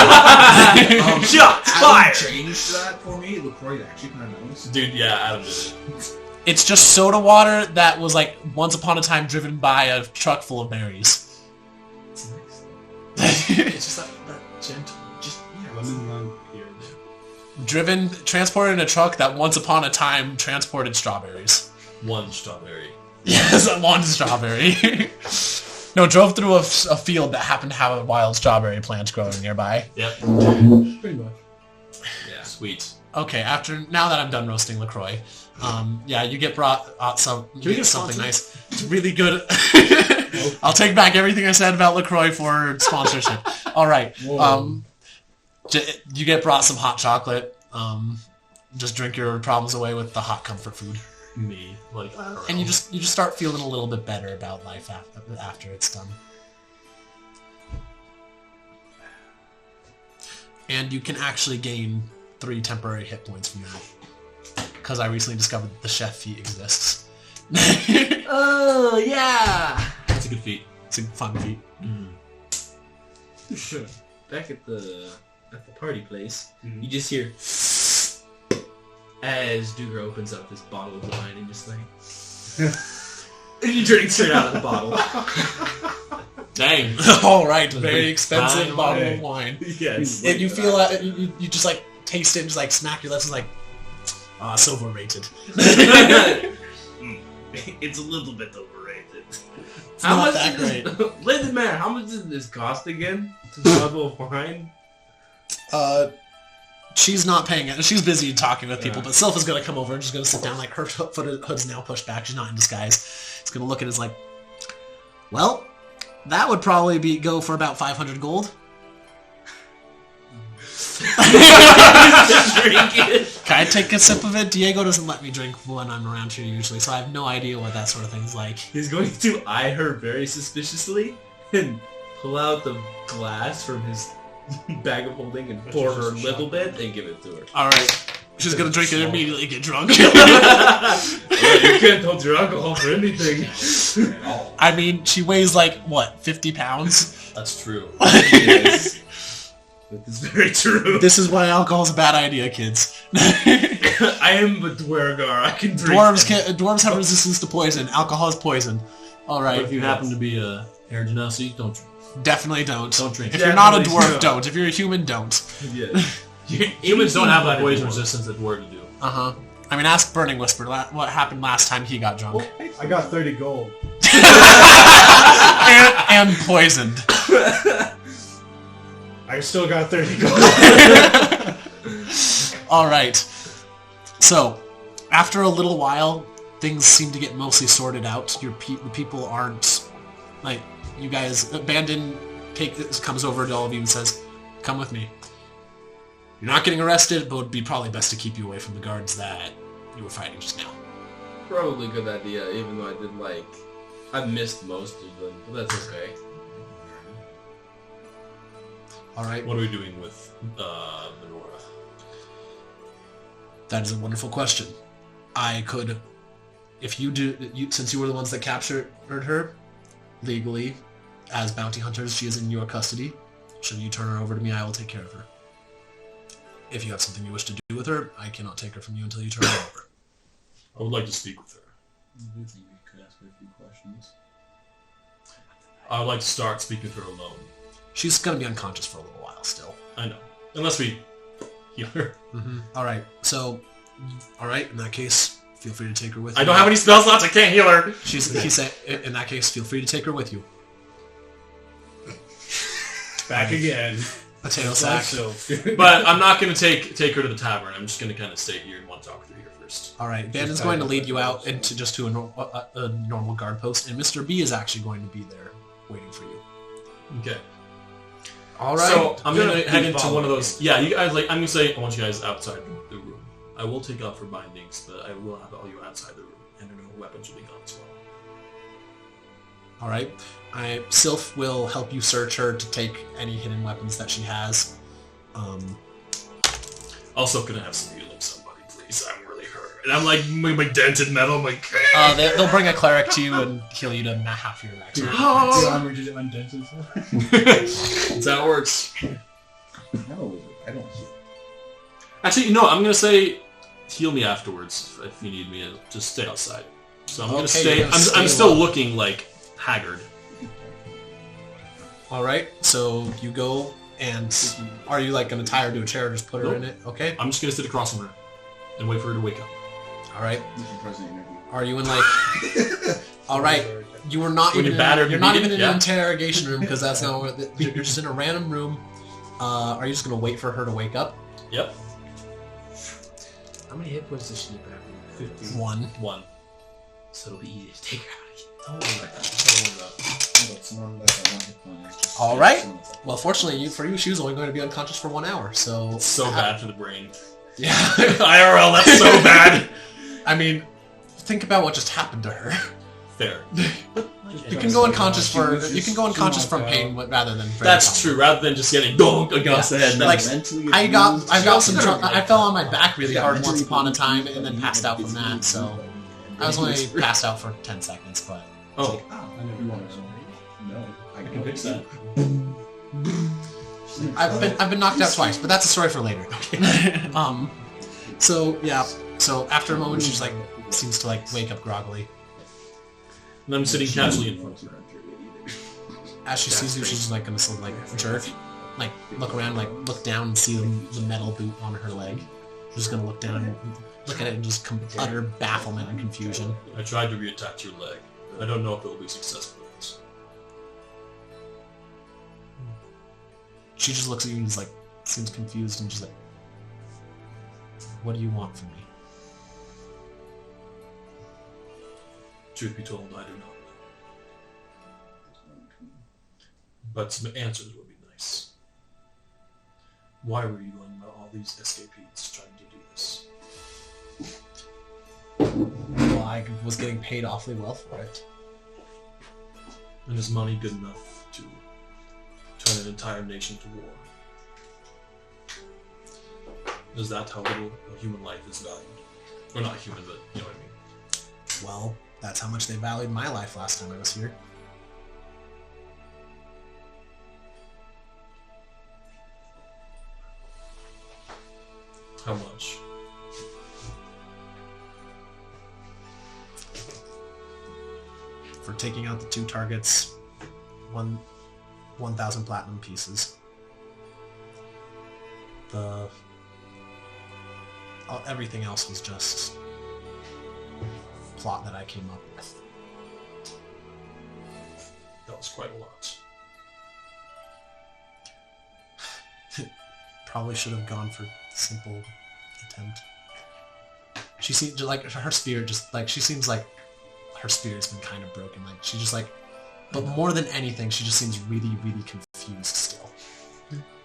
S6: Shots fired!
S7: Change that for me. LaCroix is actually kind of nice.
S3: Dude, yeah, Adam did it.
S2: It's just soda water that was like once upon a time driven by a truck full of berries.
S6: It's nice though. It's just that gentle,
S1: Lemon lime here.
S2: Transported in a truck that once upon a time transported strawberries.
S3: One strawberry.
S2: Yes, one strawberry. No, drove through a field that happened to have a wild strawberry plant growing nearby.
S3: Yep.
S1: Pretty much.
S3: Yeah, sweet.
S2: Okay, now that I'm done roasting LaCroix, yeah, you get brought
S3: we get
S2: something
S3: sponsored?
S2: nice. It's really good. I'll take back everything I said about LaCroix for sponsorship. All right. You get brought some hot chocolate. Just drink your problems away with the hot comfort food.
S3: Me. Like, I don't know.
S2: And you just start feeling a little bit better about life after it's done. And you can actually gain 3 temporary hit points from that. Because I recently discovered that the chef feat exists.
S6: Oh, yeah!
S3: That's a good feat.
S2: It's a fun feat.
S6: Back at the party place,
S1: Mhm.
S6: you just hear as Duger opens up this bottle of wine and just like and you drink straight out of the bottle.
S3: Dang.
S2: All right, very expensive
S3: Fine
S2: bottle
S3: wine.
S2: of wine.
S6: Yes.
S2: And you feel you just like taste it and just like smack your lips and like, so overrated.
S6: It's a little bit overrated.
S2: It's not that great.
S6: Lady Mayor, how much does this cost again? A bottle of wine?
S2: She's not paying it. She's busy talking with people, but Sylph is going to come over and she's going to sit down, like her hood's now pushed back. She's not in disguise. She's going to look at it as like, well, that would probably go for about 500 gold.
S6: Drink it.
S2: Can I take a sip of it? Diego doesn't let me drink when I'm around here usually, so I have no idea what that sort of thing's like.
S6: He's going to eye her very suspiciously and pull out the glass from his bag of holding and pour her a little bit and give it to her.
S2: Alright. She's going to drink it and immediately get drunk.
S6: You can't hold your alcohol for anything.
S2: I mean, she weighs like, what, 50 pounds?
S3: That's true.
S6: Yes. That is very true.
S2: This is why alcohol's a bad idea, kids.
S6: I am a dwergar. I can drink.
S2: Dwarves have resistance to poison. Alcohol is poison.
S3: But
S2: Alright.
S3: if you happen to be a air genasi, don't drink.
S2: Definitely don't.
S3: Don't drink.
S2: If you're not a
S6: Definitely
S2: dwarf,
S6: don't.
S2: don't. If you're a human, don't.
S6: Yes.
S3: Humans don't have the
S6: Anything
S3: poison
S6: but a dwarf.
S3: resistance that dwarves do.
S2: Uh-huh. I mean, ask Burning Whisper what happened last time he got drunk.
S1: I got 30 gold.
S2: and poisoned.
S1: I still got 30 gold.
S2: Alright. So, after a little while, things seem to get mostly sorted out. The people aren't... Like, you guys... Abandon comes over to all of you and says, come with me. You're not getting arrested, but it would be probably best to keep you away from the guards that you were fighting just now.
S6: Probably a good idea, even though I did I missed most of them, but that's okay.
S2: Alright.
S3: What are we doing with Venora?
S2: That is a wonderful question. I could... If you do... since you were the ones that captured her, legally, as bounty hunters, she is in your custody. Should you turn her over to me, I will take care of her. If you have something you wish to do with her, I cannot take her from you until you turn her over.
S3: I would like to speak with her.
S7: I do think we could ask her a few questions.
S3: I would like to start speaking with her alone.
S2: She's going to be unconscious for a little while. while still.
S3: I know. Unless we heal her.
S2: All right. So, all right. In that case, feel free to take her with you.
S3: I don't have any spell slots. I can't heal her.
S2: He said, in that case, feel free to take her with you.
S1: Back again.
S2: Potato sack.
S3: But I'm not going to take her to the tavern. I'm just going to kind of stay here and want to talk with her here first.
S2: All right. Bandon's going to lead you out into just to a normal guard post, and Mr. B is actually going to be there waiting for you.
S3: Okay.
S2: All right.
S3: So I'm going to head into one of those. Yeah, you guys I'm going to say I want you guys outside the room. I will take off her bindings, but I will have all you outside the room, and her weapons will be gone as well.
S2: All right. Sylph will help you search her to take any hidden weapons that she has.
S3: Also, can I have some healing, somebody, please? I'm really hurt. And I'm like, my dented metal, I'm like...
S2: They'll bring a cleric to you and heal you to half your max.
S1: The armor just undented.
S3: That's how it works.
S7: No, I don't see.
S3: Actually, you know what? I'm going to say heal me afterwards if you need me. Just stay outside. So I'm going to stay... I'm still looking, like, haggard.
S2: All right. So you go and... Are you, like, going to tie her to a chair or just put her in it? Okay.
S3: I'm just going to sit across from her and wait for her to wake up.
S2: All right.
S7: President interview.
S2: Are you in, like... All right. You were not
S3: When
S2: even...
S3: you're
S2: not even in an interrogation room because that's not what... You're just in a random room. Are you just going to wait for her to wake up?
S3: Yep.
S6: How many hit points does she have? 50.
S2: One.
S6: So it'll be easy to take her out of here.
S7: Don't worry about that. Someone like I want to just
S2: All right. Well, fortunately, for you, she was only going to be unconscious for 1 hour, so...
S3: So bad for the brain.
S2: Yeah.
S3: IRL, that's so bad.
S2: I mean, think about what just happened to her.
S3: Fair.
S2: You can go unconscious from pain rather than...
S3: That's true. Rather than just getting donked across the head.
S2: Like, I fell on my back really hard once upon a time and then passed out from that, so... I was only passed out for 10 seconds, but...
S3: Oh.
S7: I never want to. No, I can
S3: fix that.
S2: I've been knocked out twice, but that's a story for later. So after a moment, she just like seems to like wake up groggily.
S3: And I'm sitting casually in front of her.
S2: As she sees you, she's just like gonna sort of like jerk, like look around, like look down and see the metal boot on her leg. She's just gonna look down and look at it and just utter bafflement and confusion.
S3: I tried to reattach your leg. I don't know if it will be successful.
S2: She just looks at you and is like, seems confused and just like, what do you want from me?
S3: Truth be told, I do not know. But some answers would be nice. Why were you going about all these escapees trying to do this?
S2: Well, I was getting paid awfully well for it.
S3: And is money good enough to turn an entire nation to war? Is that how little a human life is valued? Or not human, but you know what I mean.
S2: Well, that's how much they valued my life last time I was here.
S3: How much?
S2: For taking out the 2 targets, 1,000 platinum pieces. Everything else was just plot that I came up with.
S3: That was quite a lot.
S2: Probably should have gone for simple attempt. She seems like her spirit just like she seems like her spirit's been kind of broken. Like she just like, but more than anything, she just seems really, really confused still.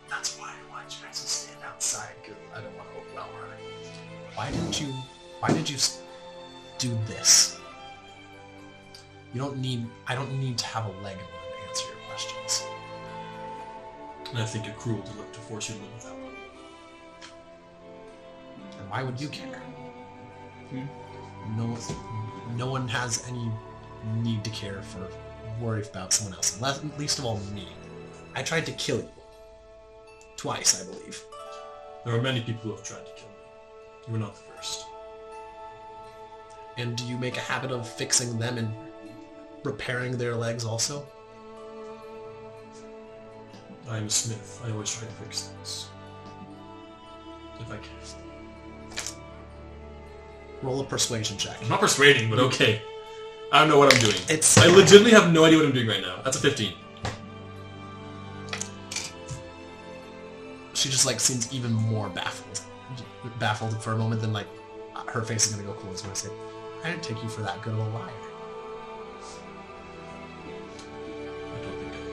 S6: That's why I want you guys to stand outside, because I don't want to overwhelm her.
S2: Why did you do this? I don't need to have a leg in order to answer your questions.
S3: And I think you're cruel to look to force you to live without one.
S2: And why would you care? No one has any need to care for worry about someone else, least of all me. I tried to kill you. Twice, I believe.
S3: There are many people who have tried to kill me. You were not the first.
S2: And do you make a habit of fixing them and repairing their legs also?
S3: I'm a smith. I always try to fix things. If I can.
S2: Roll a persuasion check.
S3: I'm not persuading, but okay. I don't know what I'm doing.
S2: I
S3: legitimately have no idea what I'm doing right now. That's a 15.
S2: She just like seems even more baffled. Baffled for a moment, then like her face is gonna go cool as when I say, I didn't take you for that good of a liar.
S3: I don't think I am.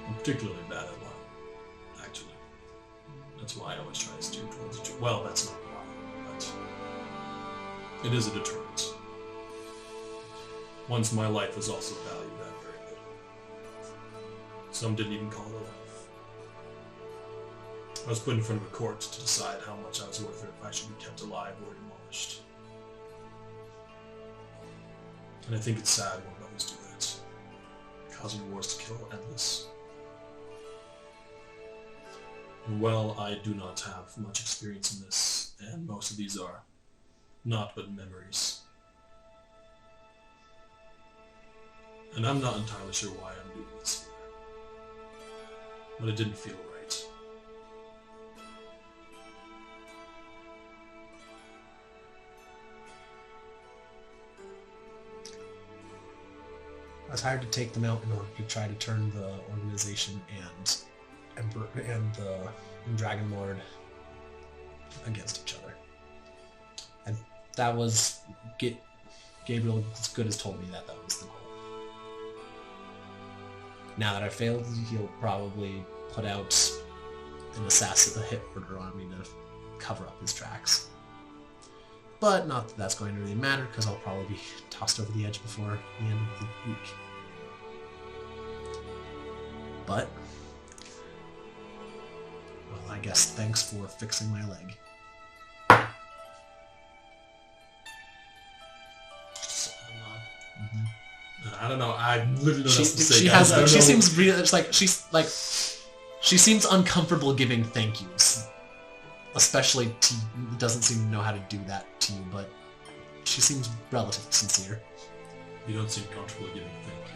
S3: I'm particularly bad at lying, actually. That's why I always try to steer towards the truth. Well, that's not why, but it is a deterrent. Once my life was also valued at very little. Some didn't even call it a life. I was put in front of a court to decide how much I was worth or if I should be kept alive or demolished. And I think it's sad when brothers do that, causing wars to kill endless. And well, I do not have much experience in this, and most of these are not but memories. And I'm not entirely sure why I'm doing this, but it didn't feel right.
S2: I was hired to take them out in order to try to turn the organization and Emperor and the Dragon Lord against each other. And that was Gabriel as good as told me that was the goal. Now that I failed, he'll probably put out an assassin, a hit order on me to cover up his tracks. But not that that's going to really matter, because I'll probably be tossed over the edge before the end of the week. But, well, I guess thanks for fixing my leg.
S3: I don't know. I literally don't know what to say.
S2: She seems really. It's like she seems uncomfortable giving thank yous, especially to. Doesn't seem to know how to do that to you, but she seems relatively sincere.
S3: You don't seem comfortable giving thank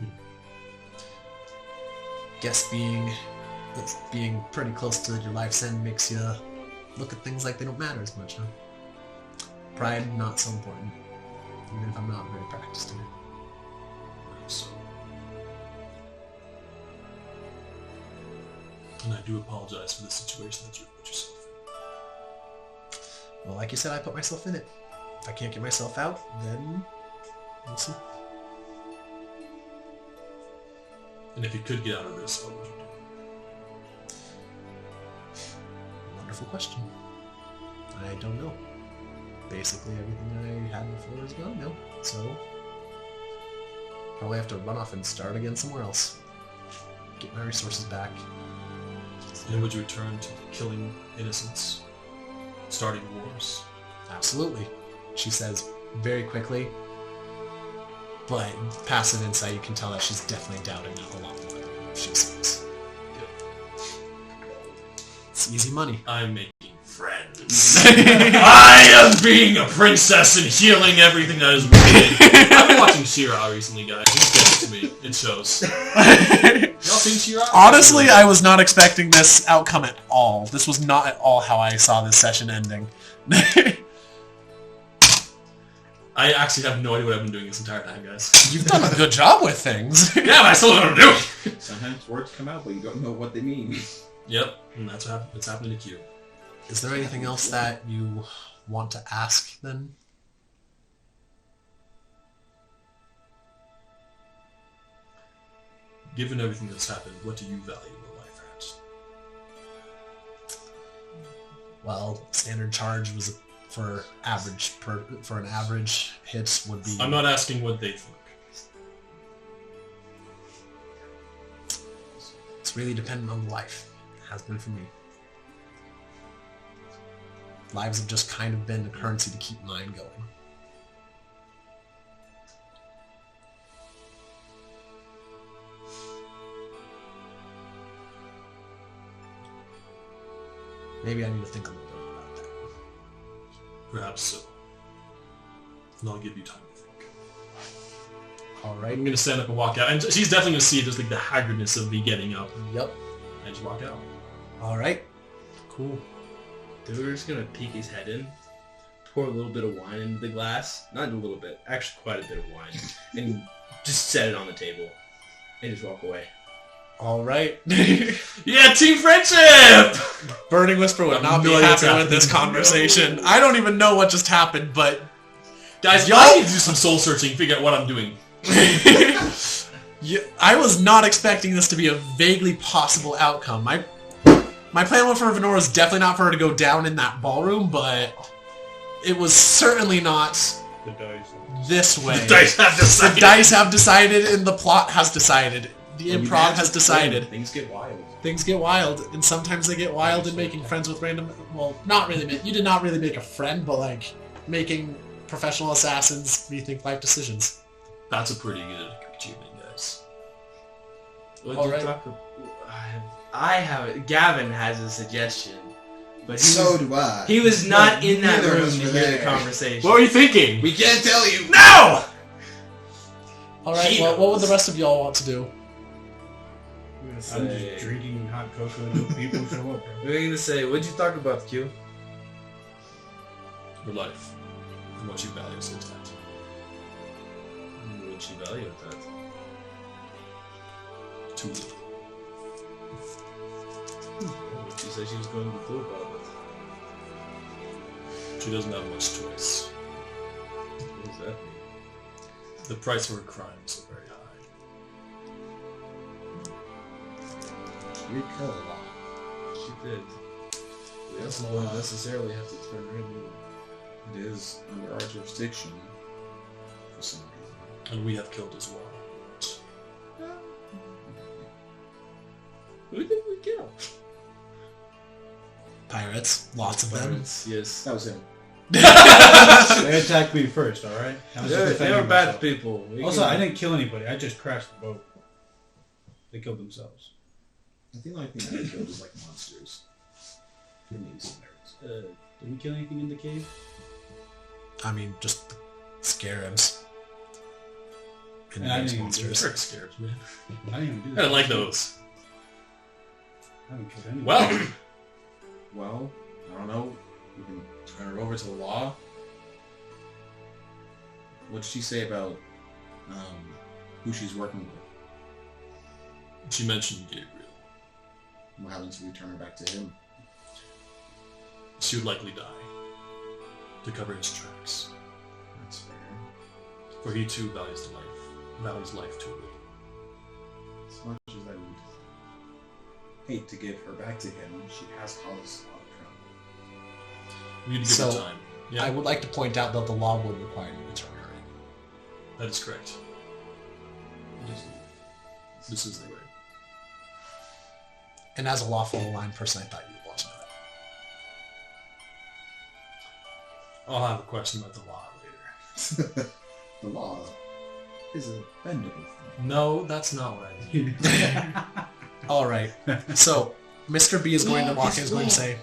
S3: you.
S2: Guess being pretty close to your life's end makes you look at things like they don't matter as much, huh? Pride, not so important, even if I'm not very practiced in it.
S3: So, and I do apologize for the situation that you put yourself in.
S2: Well, like you said, I put myself in it. If I can't get myself out, then we'll see.
S3: And if you could get out of this, what would you do?
S2: Wonderful question. I don't know. Basically everything I had before is gone now, so probably have to run off and start again somewhere else. Get my resources back.
S3: And would you return to killing innocents? Starting wars?
S2: Absolutely, she says very quickly, but passive insight, you can tell that she's definitely doubting it a lot more than she seems. It's easy money.
S3: I'm making friends. I am being a princess and healing everything that is wicked. I've been watching She-Ra recently, guys. Just get it to me. It shows. Y'all seen She-Ra?
S2: Honestly, I was not expecting this outcome at all. This was not at all how I saw this session ending.
S3: I actually have no idea what I've been doing this entire time, guys.
S2: You've done a good job with things.
S3: Yeah, but I still don't know what I'm doing.
S4: Sometimes words come out, but you don't know what they mean.
S3: Yep, and that's what's happening to Q.
S2: Is there anything else that you want to ask, then?
S3: Given everything that's happened, what do you value in life at?
S2: Well, standard charge was for an average hit would be.
S3: I'm not asking what they think.
S2: It's really dependent on life. It has been for me. Lives have just kind of been the currency to keep mine going. Maybe I need to think a little bit about that.
S3: Perhaps so. And I'll give you time to think.
S8: All right.
S3: I'm gonna stand up and walk out, and she's definitely gonna see just like the haggardness of me getting up
S8: Yep.
S3: and just walk out.
S8: All right. Cool.
S6: Dude's gonna peek his head in, pour a little bit of wine into the glass. Not a little bit, actually quite a bit of wine. And just set it on the table. And just walk away.
S8: All right.
S3: Yeah, team friendship!
S8: Burning Whisper would not be happy with this conversation. I don't even know what just happened, but...
S3: Guys,
S8: Y'all-
S3: I need to do some soul searching, figure out what I'm doing.
S8: I was not expecting this to be a vaguely possible outcome. My plan for Venora was definitely not for her to go down in that ballroom, but it was certainly not
S1: The dice.
S8: this way.
S3: The dice have decided.
S8: The dice have decided, and the plot has decided. The
S7: When you
S8: improv
S7: dance
S8: has
S7: with
S8: decided.
S7: Things get wild.
S8: Things get wild, and sometimes they get wild in making friends with random... Well, not really. You did not really make a friend, but, like, making professional assassins rethink life decisions.
S3: That's a pretty good achievement, guys.
S6: What
S8: All
S6: did you
S8: right.
S6: talk about? I have. Gavin has a suggestion, but he
S4: So
S6: was,
S4: do I.
S6: he was not
S4: But
S6: in that
S4: neither of
S6: room
S4: us
S6: to
S4: were
S6: hear the
S4: there.
S6: conversation.
S3: What were you thinking?
S4: We can't tell you.
S3: No!
S8: All right, well, what would the rest of y'all want to do?
S1: I'm
S6: Say-
S1: just drinking hot cocoa until people show up.
S6: We're gonna say, what'd you talk about, Q?
S3: Your life. And what you value so that.
S6: What'd you value with that?
S3: Too little.
S6: She said she was going to do about it.
S3: She doesn't have much choice.
S6: What does that mean?
S3: The price of her crimes are very high.
S7: We kill a lot.
S6: She did. We also don't necessarily have to turn her in.
S7: It is under our jurisdiction for some reason.
S3: And we have killed as well.
S6: Who did we kill?
S8: Pirates. Lots of them.
S6: Yes.
S7: That was him.
S1: They attacked me first, alright? I was just
S6: They
S1: defending
S6: were bad
S1: myself.
S6: people. We
S1: Also,
S6: can-
S1: I didn't kill anybody. I just crashed the boat. They killed themselves.
S7: I think the only thing I killed was like monsters. Didn't use some nerds.
S1: Did we kill anything in the cave?
S8: I mean, just the scarabs. And
S1: And I
S8: these
S1: didn't
S8: monsters.
S3: Trick scares, man.
S1: I didn't even do
S3: I
S1: that.
S3: didn't like those.
S1: I haven't killed anyone.
S3: Well,
S7: Well, I don't know. We can turn her over to the law. What did she say about who she's working with?
S3: she mentioned Gabriel.
S7: What happens if we turn her back to him?
S3: She would likely die to cover his tracks.
S7: That's fair.
S3: For he too values life too little.
S7: As much as I would hate to give her back to him, she has caused a lot of trouble.
S3: We need to give
S8: So,
S3: her time. Yeah,
S8: I would like to point out that the law would require you to turn her in.
S3: that is correct. This is the way.
S8: And as a lawful aligned person, I thought you would want to know that.
S3: I'll have a question about the law later.
S7: The law is a bendable thing.
S3: No, that's not what I mean.
S8: All right. So, Mr. B is going to walk in. Is going to say,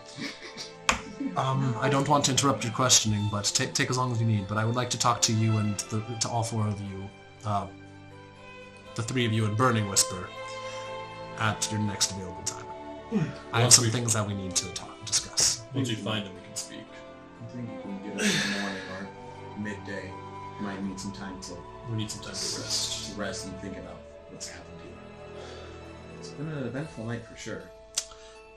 S8: I don't want to interrupt your questioning, but take as long as you need. But I would like to talk to you and to all four of you, the three of you in Burning Whisper, at your next available time. I have
S3: Once
S8: some
S3: we-
S8: things that we need to discuss.
S3: Once we find him, we can speak.
S7: I think you can get us in the morning or midday. Might need some time to
S3: We need some time to rest.
S7: rest and think about what's happened here. It's been an eventful night for sure.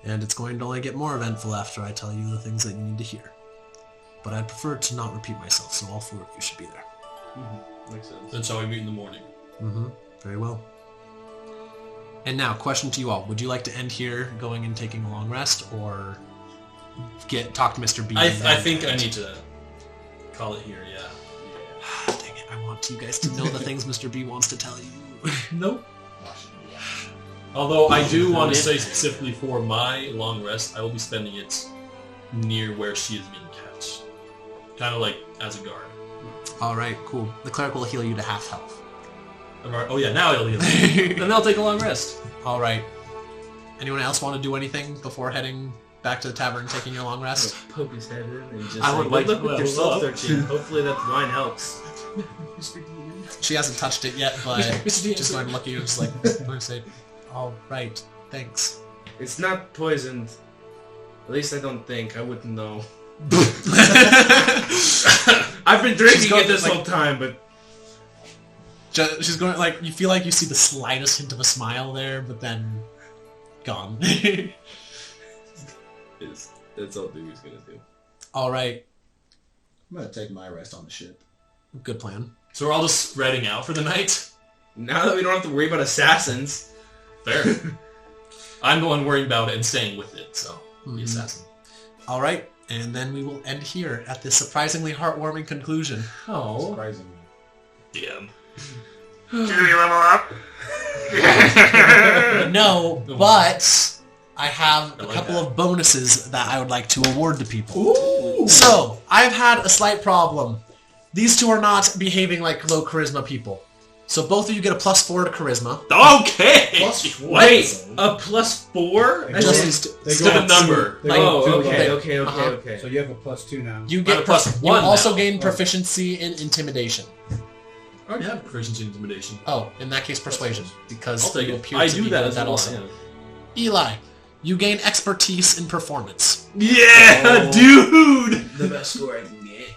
S8: And it's going to only get more eventful after I tell you the things that you need to hear. But I'd prefer to not repeat myself, so all four of you should be there.
S6: Makes sense.
S3: Then shall we meet in the morning?
S8: Mm-hmm. Very well. And now, question to you all. Would you like to end here, going and taking a long rest, or talk to Mr. B?
S3: I
S8: and then
S3: think I
S8: end?
S3: need to call it here, yeah.
S8: Dang it, I want you guys to know the things Mr. B wants to tell you.
S3: Nope. Although I do want to say specifically for my long rest, I will be spending it near where she is being kept. Kind of like as a guard.
S8: Alright, cool. The cleric will heal you to half health.
S3: Alright, oh yeah, now I'll heal me. Then I'll take a long rest.
S8: Alright. Anyone else want to do anything before heading
S2: back to the tavern, taking your long rest.
S6: Poke his head in and just
S3: I would like
S6: look
S3: to
S6: with your
S3: level
S6: soul
S3: up."
S6: searching. Hopefully that wine helps.
S2: She hasn't touched it yet, but
S3: Mr. DM,
S2: just going to look at you, just like, I'm going to say, all right, thanks.
S6: It's not poisoned. At least I don't think. I wouldn't know. I've been drinking
S2: going
S6: it this
S2: like-
S6: whole time, but
S2: She's going, like, you feel like you see the slightest hint of a smile there, but then gone.
S3: That's all Dewey's gonna do.
S2: All right,
S7: I'm gonna take my rest on the ship.
S2: good plan.
S3: So we're all just spreading out for the night?
S6: now that we don't have to worry about assassins,
S3: Fair. I'm the one worrying about it and staying with it, so the
S2: Mhm.
S3: assassin.
S2: All right, and then we will end here at this surprisingly heartwarming conclusion.
S3: Oh.
S7: Surprisingly.
S3: Damn.
S2: No, but I have a
S3: like
S2: couple
S3: that.
S2: of bonuses that I would like to award to people. So, I've had a slight problem. These two are not behaving like low charisma people. So both of you get a +4 to charisma.
S3: Okay!
S6: wait, a +4?
S1: They
S6: That's
S1: go-
S2: Just
S6: it.
S2: these two.
S1: they
S3: Still
S1: go
S3: a
S1: up
S3: number.
S1: They go up
S6: Oh,
S1: two
S6: okay,
S1: levels.
S6: okay, okay,
S2: Uh-huh.
S6: okay.
S1: So you have a +2 now.
S2: You
S3: I'm
S2: get
S3: a +1
S2: You also
S3: now.
S2: gain proficiency in intimidation.
S3: I already have proficiency in intimidation.
S2: Oh, in that case, persuasion, because
S3: I'll take
S2: you
S3: it.
S2: appear
S3: I
S2: to
S3: do
S2: be
S3: that
S2: good
S3: as
S2: at
S3: well.
S2: also. Eli, you gain expertise in performance.
S3: Yeah, dude!
S6: The best score I can get.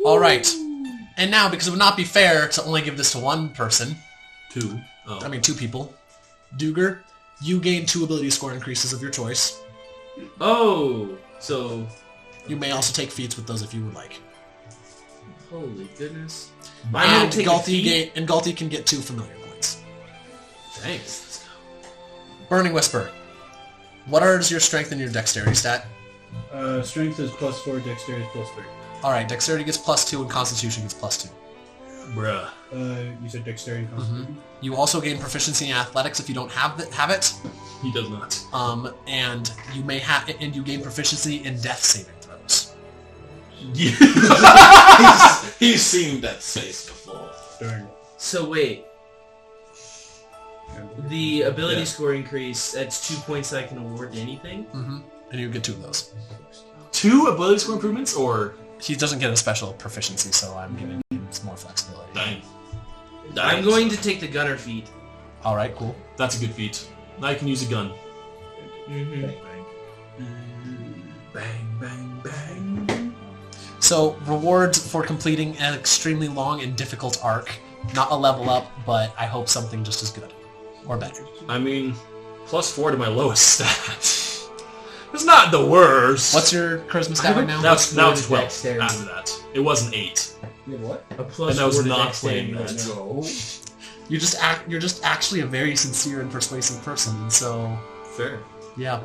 S2: All right, and now because it would not be fair to only give this to one person.
S3: 2. Oh.
S2: I mean, 2 people. Duger, you gain 2 ability score increases of your choice.
S6: Oh, so
S2: You may also take feats with those if you would like.
S6: holy goodness.
S2: And
S6: I'm gonna take a
S2: Galti,
S6: feat.
S2: and Galti can get 2 familiar points.
S3: Thanks.
S2: Burning Whisper. What is your strength and your dexterity stat?
S1: Strength is +4, dexterity is +3.
S2: All right, dexterity gets +2 and constitution gets +2.
S3: Bruh.
S1: You said dexterity and constitution?
S2: You also gain proficiency in athletics if you don't have it.
S3: He does not.
S2: And you may have, and you gain proficiency in death saving throws.
S3: He's seen that face before.
S1: Darn.
S6: So wait, the ability
S3: Yeah.
S6: score increase, that's 2 points that I can award to anything?
S2: And you get 2 of those.
S3: 2 ability score improvements, or
S2: He doesn't get a special proficiency, so I'm giving him some more flexibility.
S3: dang.
S6: I'm going to take the gunner feat.
S2: All right, cool.
S3: That's a good feat. Now you can use a gun.
S6: Mm-hmm.
S3: Bang, bang, bang.
S2: So rewards for completing an extremely long and difficult arc. Not a level up, but I hope something just as good or better.
S3: I mean, +4 to my lowest stat. It's not the worst.
S2: What's your charisma stat right now?
S3: Now it's 12
S6: Dexterity.
S3: after that. It was an 8.
S7: You have what?
S6: A plus
S3: And I was
S6: 4 to
S3: not
S6: dexterity
S3: playing
S6: right
S3: that.
S6: now.
S7: No.
S2: You're just actually a very sincere and persuasive person, and so
S3: Fair.
S2: yeah.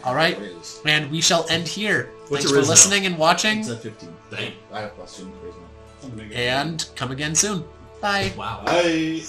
S2: All right,
S7: Riz.
S2: and we shall end here.
S3: What's
S2: Thanks
S3: your
S2: for
S3: Riz now?
S2: listening and watching,
S7: It's a 15.
S3: Dang.
S7: I have +2 in charisma.
S1: I'm gonna get-
S2: and come again soon. Bye.
S3: Wow.
S1: Bye.